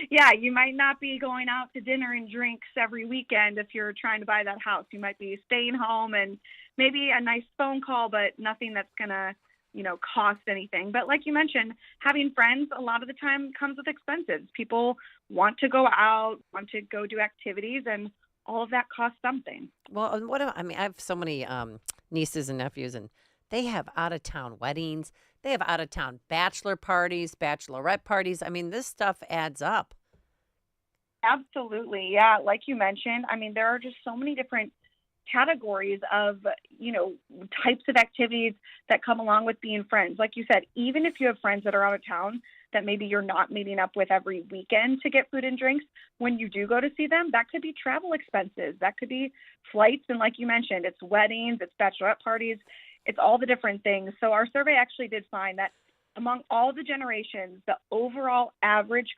Yeah, you might not be going out to dinner and drinks every weekend if you're trying to buy that house. You might be staying home and maybe a nice phone call, but nothing that's going to, cost anything. But like you mentioned, having friends a lot of the time comes with expenses. People want to go out, want to go do activities, and all of that costs something. Well, I have so many nieces and nephews, and they have out-of-town weddings. They have out-of-town bachelor parties, bachelorette parties. I mean, this stuff adds up. Absolutely. Yeah. Like you mentioned, there are just so many different categories of, types of activities that come along with being friends. Like you said, even if you have friends that are out of town that maybe you're not meeting up with every weekend to get food and drinks, when you do go to see them, that could be travel expenses. That could be flights. And like you mentioned, it's weddings, it's bachelorette parties, it's all the different things. So our survey actually did find that among all the generations, the overall average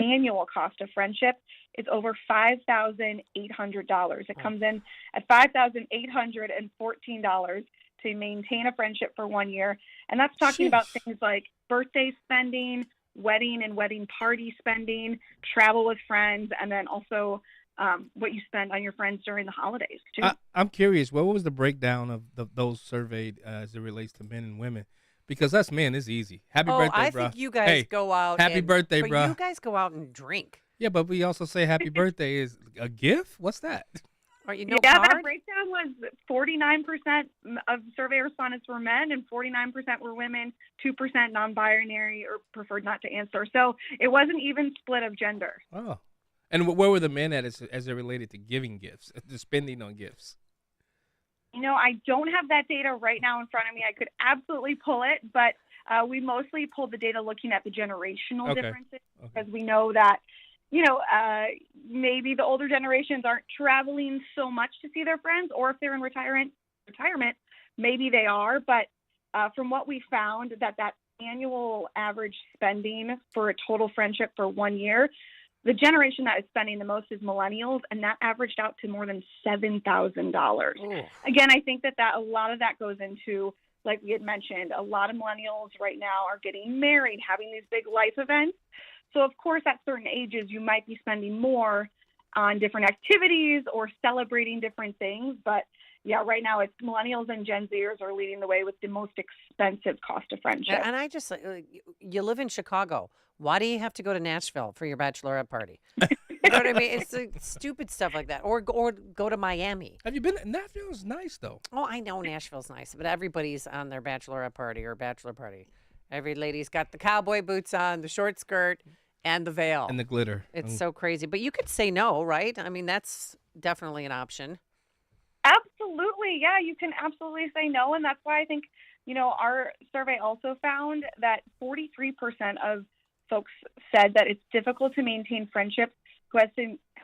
annual cost of friendship is over $5,800. It comes in at $5,814 to maintain a friendship for 1 year. And that's talking about things like birthday spending, wedding and wedding party spending, travel with friends, and then also what you spend on your friends during the holidays, too. I'm curious, what was the breakdown of those surveyed as it relates to men and women? Because us men, it's easy. Happy birthday, bro. I think you guys go out. Happy birthday, bro. You guys go out and drink. Yeah, but we also say happy birthday is a gift. What's that? Are you card? That breakdown was 49% of survey respondents were men and 49% were women, 2% non-binary or preferred not to answer. So it wasn't even split of gender. Oh. And where were the men at as it related to giving gifts, to spending on gifts? I don't have that data right now in front of me. I could absolutely pull it, but we mostly pulled the data looking at the generational differences because we know that, maybe the older generations aren't traveling so much to see their friends, or if they're in retirement, maybe they are. But from what we found, that annual average spending for a total friendship for 1 year, the generation that is spending the most is millennials, and that averaged out to more than $7,000. Again, I think that a lot of that goes into, like we had mentioned, a lot of millennials right now are getting married, having these big life events. So, of course, at certain ages, you might be spending more on different activities or celebrating different things. But, yeah, right now it's millennials and Gen Zers are leading the way with the most expensive cost of friendship. And I just, you live in Chicago. Why do you have to go to Nashville for your bachelorette party? You know what I mean? It's stupid stuff like that. Or go to Miami. Have you been? Nashville's nice, though. Oh, I know Nashville's nice, but everybody's on their bachelorette party or bachelor party. Every lady's got the cowboy boots on, the short skirt, and the veil. And the glitter. It's so crazy. But you could say no, right? I mean, that's definitely an option. Absolutely. Yeah, you can absolutely say no. And that's why I think, our survey also found that 43% of folks said that it's difficult to maintain friendships who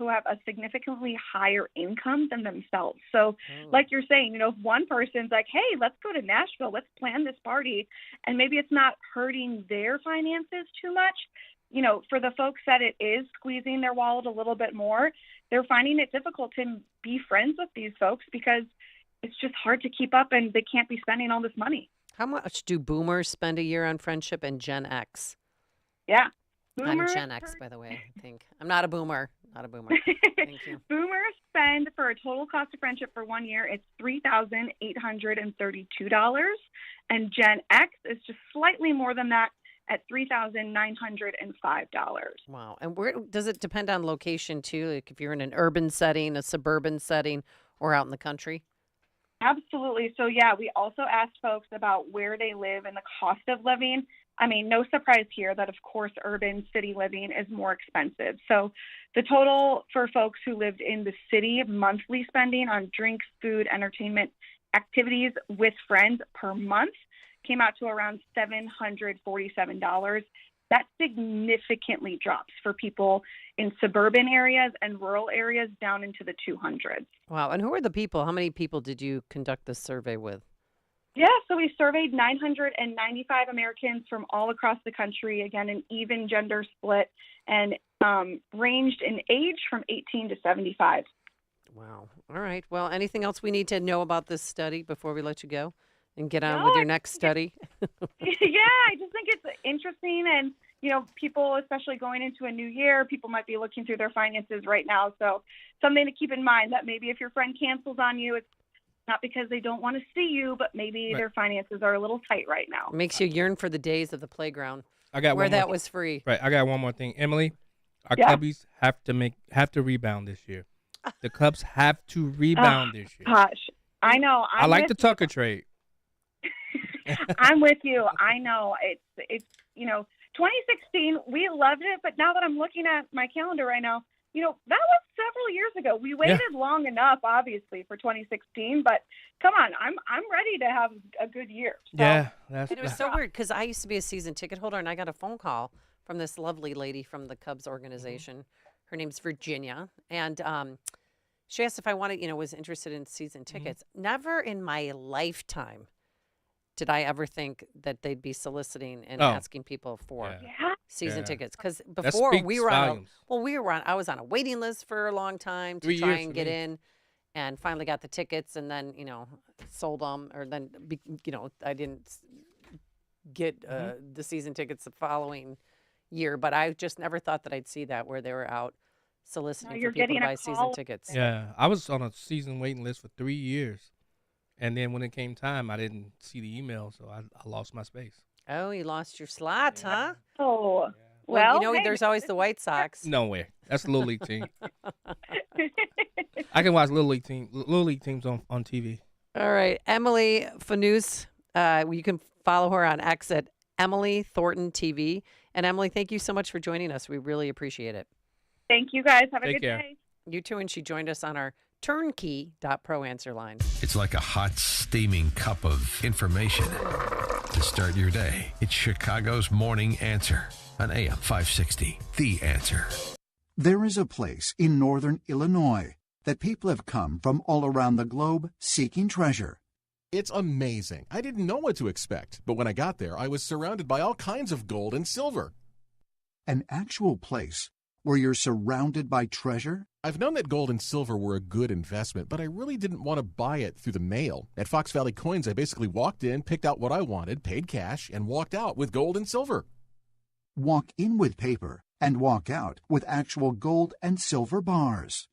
have a significantly higher income than themselves. So like you're saying, if one person's like, hey, let's go to Nashville, let's plan this party, and maybe it's not hurting their finances too much, for the folks that it is squeezing their wallet a little bit more, they're finding it difficult to be friends with these folks because it's just hard to keep up and they can't be spending all this money. How much do boomers spend a year on friendship and Gen X? Yeah. I'm Gen X, by the way, I think. I'm not a boomer. Thank you. Boomers spend for a total cost of friendship for 1 year, it's $3,832. And Gen X is just slightly more than that at $3,905. Wow. And where does it depend on location, too? Like if you're in an urban setting, a suburban setting, or out in the country? Absolutely. So, yeah, we also asked folks about where they live and the cost of living. I mean, no surprise here that, of course, urban city living is more expensive. So the total for folks who lived in the city monthly spending on drinks, food, entertainment, activities with friends per month came out to around $747. That significantly drops for people in suburban areas and rural areas down into the 200s. Wow. And who are the people? How many people did you conduct this survey with? Yeah, so we surveyed 995 Americans from all across the country, again, an even gender split, and ranged in age from 18 to 75. Wow. All right. Well, anything else we need to know about this study before we let you go and get on with your next study? Yeah, I just think it's interesting. And, people, especially going into a new year, people might be looking through their finances right now. So something to keep in mind that maybe if your friend cancels on you, it's not because they don't want to see you, but maybe their finances are a little tight right now. Makes you yearn for the days of the playground where that was free. Right. I got one more thing. Emily, our Cubbies have to rebound this year. The Cubs have to rebound this year. Gosh, I know. I like the Tucker trade. I'm with you. I know. It's 2016, we loved it, but now that I'm looking at my calendar right now, that was several years ago. We waited long enough, obviously, for 2016. But come on, I'm ready to have a good year. So. Yeah, it was so weird because I used to be a season ticket holder, and I got a phone call from this lovely lady from the Cubs organization. Her name's Virginia, and she asked if I wanted, was interested in season tickets. Never in my lifetime did I ever think that they'd be soliciting and asking people for season tickets. Because before I was on a waiting list for a long time to try and get in, and finally got the tickets, and then sold them, or then I didn't get the season tickets the following year. But I just never thought that I'd see that where they were out soliciting for people to buy season tickets. Yeah, I was on a season waiting list for 3 years. And then when it came time, I didn't see the email, so I lost my space. Oh, you lost your slot, huh? Oh, well, there's always the White Sox. No way. That's a Little League team. I can watch Little League teams on TV. All right. Emily Fanous, you can follow her on X at Emily Thornton TV. And Emily, thank you so much for joining us. We really appreciate it. Thank you, guys. Have a good day. You too. And she joined us on our turnkey.pro answer line. It's like a hot, steaming cup of information to start your day. It's Chicago's Morning Answer on AM 560. The Answer. There is a place in northern Illinois that people have come from all around the globe seeking treasure. It's amazing. I didn't know what to expect, but when I got there, I was surrounded by all kinds of gold and silver. An actual place where you're surrounded by treasure? I've known that gold and silver were a good investment, but I really didn't want to buy it through the mail. At Fox Valley Coins, I basically walked in, picked out what I wanted, paid cash, and walked out with gold and silver. Walk in with paper and walk out with actual gold and silver bars.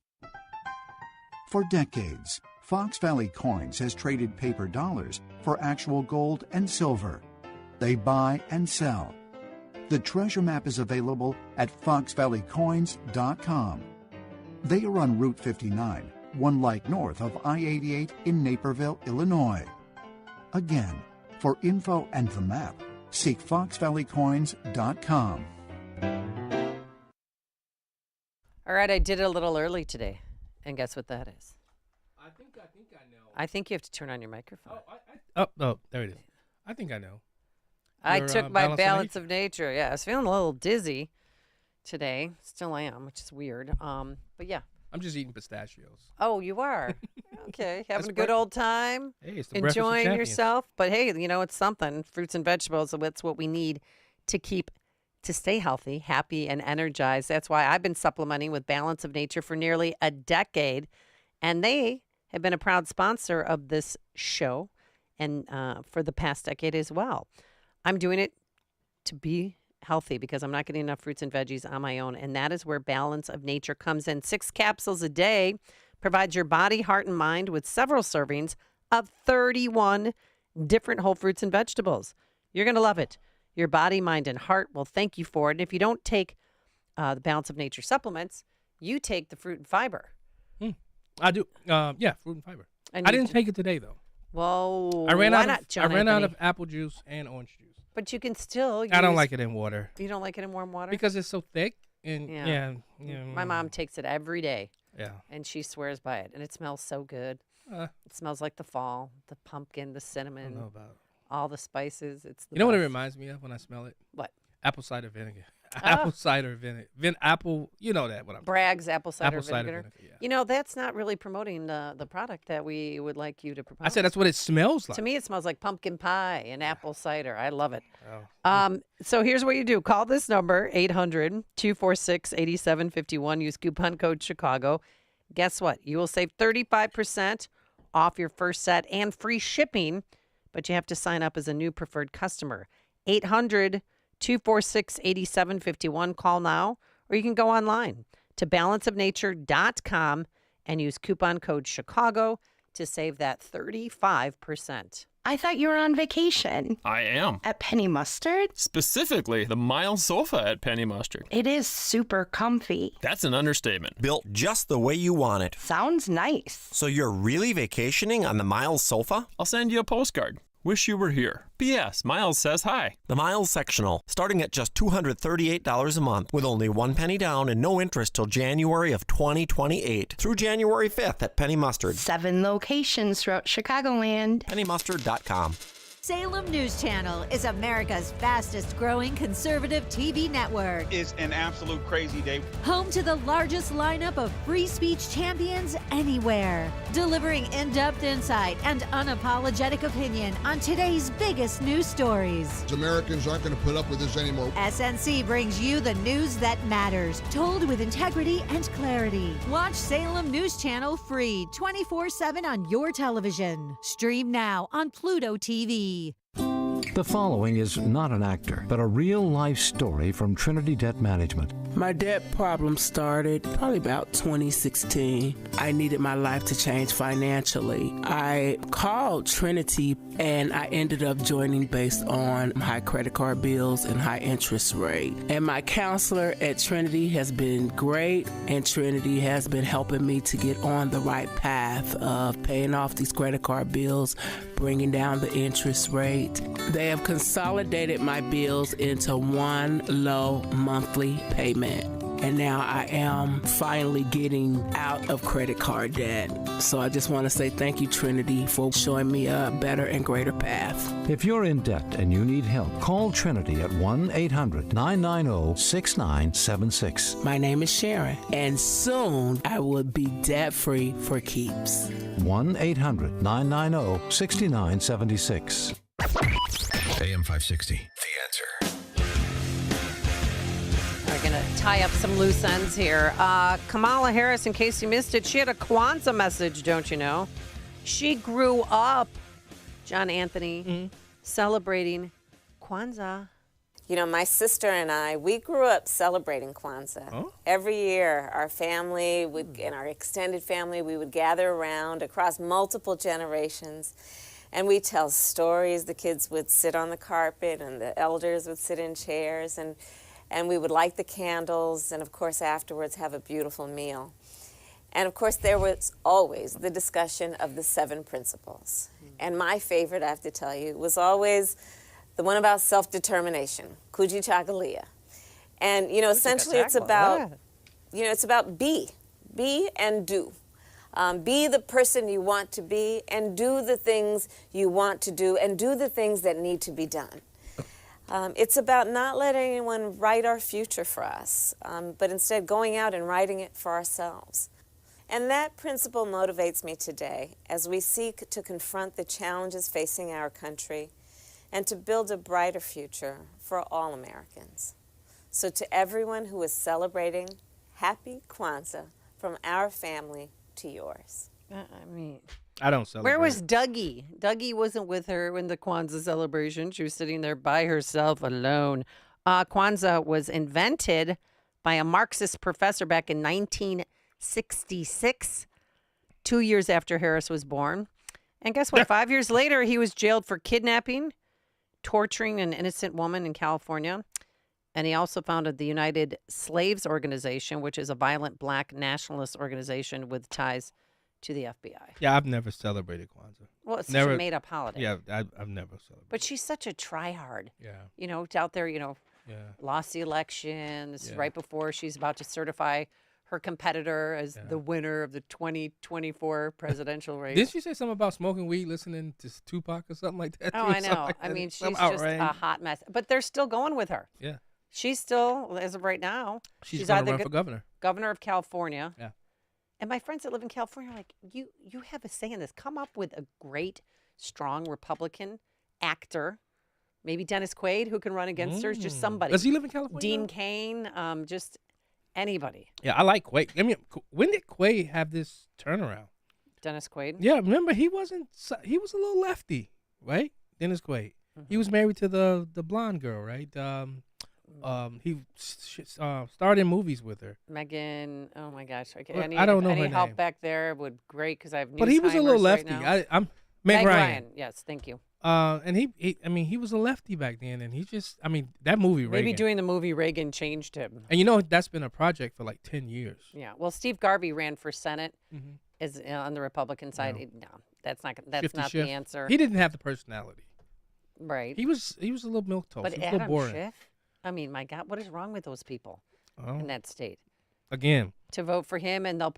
For decades, Fox Valley Coins has traded paper dollars for actual gold and silver. They buy and sell. The treasure map is available at foxvalleycoins.com. They are on Route 59, 1 light north of I-88 in Naperville, Illinois. Again, for info and the map, seek foxvalleycoins.com. All right, I did it a little early today. And guess what that is? I think I know. I think you have to turn on your microphone. Oh, there it is. I think I know. I took my balance of nature. Yeah, I was feeling a little dizzy today. Still am, which is weird. But yeah. I'm just eating pistachios. Oh, you are? Okay. Having a good old time. Hey, it's the enjoying yourself. But hey, it's something. Fruits and vegetables, that's what we need to stay healthy, happy, and energized. That's why I've been supplementing with Balance of Nature for nearly a decade. And they have been a proud sponsor of this show and for the past decade as well. I'm doing it to be healthy because I'm not getting enough fruits and veggies on my own. And that is where Balance of Nature comes in. 6 capsules a day provides your body, heart, and mind with several servings of 31 different whole fruits and vegetables. You're going to love it. Your body, mind, and heart will thank you for it. And if you don't take the Balance of Nature supplements, you take the fruit and fiber. I do. Yeah, fruit and fiber. And I didn't take it today, though. Well, I ran out of apple juice and orange juice. But you can still use... I don't like it in water. You don't like it in warm water? Because it's so thick. And yeah. My mom takes it every day. Yeah. And she swears by it. And it smells so good. It smells like the fall, the pumpkin, the cinnamon. I don't know about it. All the spices. It's the You know what it reminds me of when I smell it? What? Apple cider vinegar. Apple cider vinegar. You know that. Bragg's apple cider vinegar. Vinegar, yeah. That's not really promoting the product that we would like you to promote. I said that's what it smells like. To me, it smells like pumpkin pie and apple cider. I love it. Oh. So here's what you do. Call this number, 800-246-8751. Use coupon code Chicago. Guess what? You will save 35% off your first set and free shipping, but you have to sign up as a new preferred customer. 800-246-8751. Call now, or you can go online to balanceofnature.com and use coupon code Chicago to save that 35%. I thought you were on vacation. I am. At Penny Mustard? Specifically, the Miles sofa at Penny Mustard. It is super comfy. That's an understatement. Built just the way you want it. Sounds nice. So you're really vacationing on the Miles sofa? I'll send you a postcard. Wish you were here. P.S. Miles says hi. The Miles Sectional, starting at just $238 a month, with only 1 penny down and no interest till January of 2028 through January 5th at Penny Mustard. 7 locations throughout Chicagoland. PennyMustard.com. Salem News Channel is America's fastest growing conservative TV network. It's an absolute crazy day. Home to the largest lineup of free speech champions anywhere. Delivering in-depth insight and unapologetic opinion on today's biggest news stories. Americans aren't going to put up with this anymore. SNC brings you the news that matters, told with integrity and clarity. Watch Salem News Channel free 24/7 on your television. Stream now on Pluto TV. The following is not an actor, but a real-life story from Trinity Debt Management. My debt problem started probably about 2016. I needed my life to change financially. I called Trinity, and I ended up joining based on high credit card bills and high interest rate. And my counselor at Trinity has been great, and Trinity has been helping me to get on the right path of paying off these credit card bills, bringing down the interest rate. They have consolidated my bills into one low monthly payment. and now I am finally getting out of credit card debt. So I just want to say thank you, Trinity, for showing me a better and greater path. If you're in debt and you need help, call Trinity at 1-800-990-6976. My name is Sharon, and soon I will be debt-free for keeps. 1-800-990-6976. AM 560, The Answer. We're going to tie up some loose ends here. Kamala Harris, in case you missed it, she had a Kwanzaa message, don't you know? She grew up, John Anthony, celebrating Kwanzaa. You know, my sister and I, we grew up celebrating Kwanzaa. Oh? Every year, our family, and our extended family, we would gather around across multiple generations, and we'd tell stories. The kids would sit on the carpet, and the elders would sit in chairs, and we would light the candles, and of course, afterwards, have a beautiful meal. And of course, there was always the discussion of the 7 principles. And my favorite, I have to tell you, was always the one about self-determination, Kujichagulia. And, you know, essentially it's about, it's about be and do. Be the person you want to be and do the things you want to do and do the things that need to be done. It's about not letting anyone write our future for us, but instead going out and writing it for ourselves. And that principle motivates me today as we seek to confront the challenges facing our country and to build a brighter future for all Americans. So to everyone who is celebrating, happy Kwanzaa from our family to yours. I don't celebrate. Where was Dougie? Dougie wasn't with her in the Kwanzaa celebration. She was sitting there by herself alone. Kwanzaa was invented by a Marxist professor back in 1966, 2 years after Harris was born. And guess what? 5 years later, he was jailed for kidnapping, torturing an innocent woman in California. And he also founded the United Slaves Organization, which is a violent black nationalist organization with ties to the FBI. Yeah, I've never celebrated Kwanzaa. Well, it's such a made-up holiday. Yeah, I've never celebrated. But she's such a try-hard. Yeah. You know, out there, lost the election. This is right before she's about to certify her competitor as the winner of the 2024 presidential race. Didn't she say something about smoking weed, listening to Tupac or something like that? Oh, I know. I mean, she's just a hot mess. But they're still going with her. Yeah. She's still, as of right now, she's going to run for governor. Governor of California. Yeah. And my friends that live in California are like, you have a say in this. Come up with a great, strong Republican actor. Maybe Dennis Quaid, who can run against her. Just somebody. Does he live in California? Dean Cain. Just anybody. Yeah, I like Quaid. I mean, when did Quaid have this turnaround? Dennis Quaid? Yeah, remember, he was a little lefty, right? Dennis Quaid. Mm-hmm. He was married to the blonde girl, right? He starred in movies with her. Megan, oh my gosh. Okay. I don't know her Any help name. back there would great because I have But he was a little lefty. Right I'm Meg Ryan. Yes, thank you. And he was a lefty back then, and that movie Reagan. Maybe doing the movie Reagan changed him. And that's been a project for like 10 years. Yeah. Well, Steve Garvey ran for Senate as on the Republican side. No, that's not the answer. He didn't have the personality. Right. He was a little milquetoast. But he was a Adam little boring. Schiff, I mean, my God, what is wrong with those people in that state? Again. To vote for him, and they'll not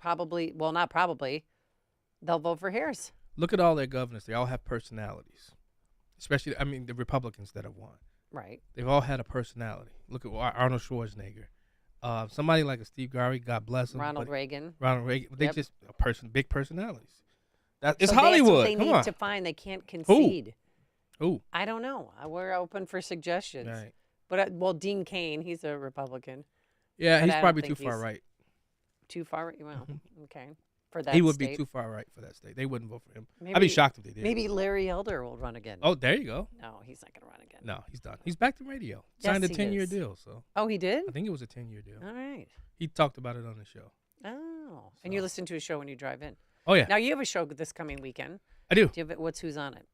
probably, they'll vote for Harris. Look at all their governors. They all have personalities. Especially, the Republicans that have won. Right. They've all had a personality. Look at Arnold Schwarzenegger. Somebody like a Steve Garvey, God bless him. Ronald Reagan. They just big personalities. It's Hollywood. That's what they need to find. They can't concede. Who? I don't know. We're open for suggestions. Right. But Dean Cain, he's a Republican. Yeah, but he's probably too far right. Too far right? Well, okay. For that he would state. be too far right for that state. They wouldn't vote for him. I'd be shocked if they did. Maybe Larry Elder will run again. Oh, there you go. No, he's not going to run again. No, he's done. He's back to radio. Yes, Signed a he 10-year is. deal. So. Oh, he did? I think it was a 10-year deal. All right. He talked about it on the show. Oh, and you listen to a show when you drive in. Oh yeah. Now you have a show this coming weekend. I do. Do you have who's on it?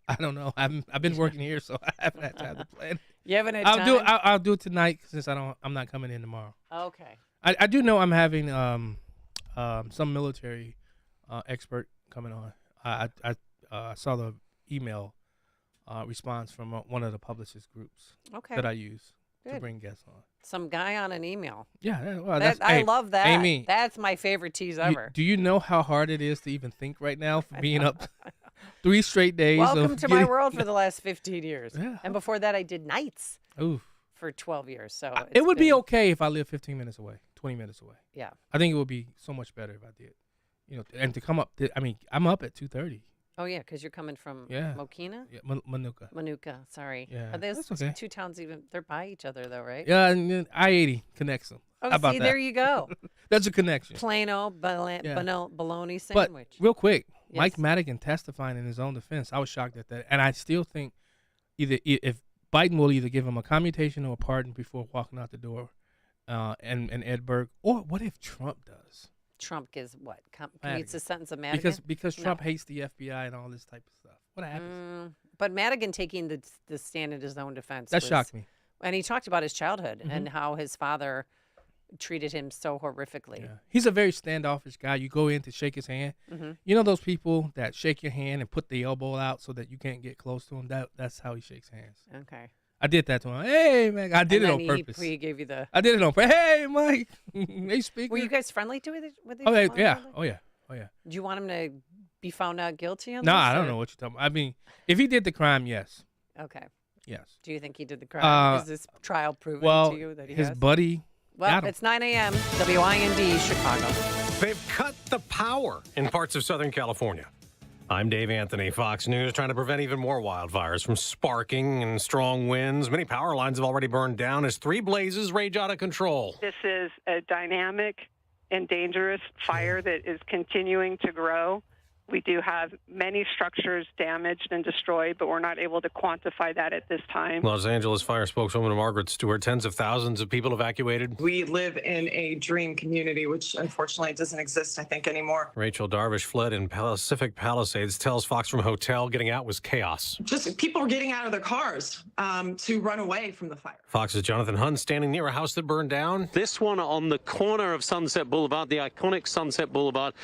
I don't know. I've been working here, so I haven't had time to plan. You haven't had time? I'll do it tonight since I'm not coming in tomorrow. Okay. I do know I'm having some military expert coming on. I saw the email response from one of the publicist groups that I use. to bring guests on. Some guy on an email. Yeah, well, I love that. Amy, that's my favorite tease ever. Do you know how hard it is to even think right now for being up 3 straight days? Welcome to my world for the last 15 years. Yeah. And before that, I did nights Oof. for 12 years. So it would be okay if I lived 15 minutes away, 20 minutes away. Yeah. I think it would be so much better if I did. And to come up, I'm up at 2:30. Oh, yeah, because you're coming from Mokina? Yeah, Manuka. Manuka, sorry. Yeah, Are those that's okay. two towns they're by each other, though, right? Yeah, and then I-80 connects them. Oh, How about see, that? there you go. That's a connection. Plain old bologna sandwich. But real quick, Yes. Mike Madigan testifying in his own defense, I was shocked at that. And I still think if Biden will either give him a commutation or a pardon before walking out the door, and Ed Berg, or what if Trump does? Trump gives what? Commutes a sentence of Madigan? Because Trump hates the FBI and all this type of stuff. What happens? But Madigan taking the stand in his own defense. That shocked me. And he talked about his childhood and how his father treated him so horrifically. Yeah. He's a very standoffish guy. You go in to shake his hand. You know those people that shake your hand and put the elbow out so that you can't get close to him? That's how he shakes hands. Okay. I did that to him. Hey, man, I did it on purpose. He gave you the... I did it on purpose. Hey, Mike. Hey, speaker. Were you guys friendly with each Oh, other? yeah. Oh, yeah. Do you want him to be found out guilty on No, this? I don't know what you're talking about. I mean, if he did the crime, yes. Okay. Yes. Do you think he did the crime? Is this trial proven to you that he his has? buddy Well, it's 9 a.m. WIND, Chicago. They've cut the power in parts of Southern California. I'm Dave Anthony, Fox News, trying to prevent even more wildfires from sparking and strong winds. Many power lines have already burned down as 3 blazes rage out of control. This is a dynamic and dangerous fire that is continuing to grow. We do have many structures damaged and destroyed, but we're not able to quantify that at this time. Los Angeles fire spokeswoman Margaret Stewart, tens of thousands of people evacuated. We live in a dream community, which unfortunately doesn't exist, I think, anymore. Rachel Darvish fled in Pacific Palisades, tells Fox from hotel getting out was chaos. Just people are getting out of their cars to run away from the fire. Fox's Jonathan Hunn standing near a house that burned down. This one on the corner of Sunset Boulevard, the iconic Sunset Boulevard.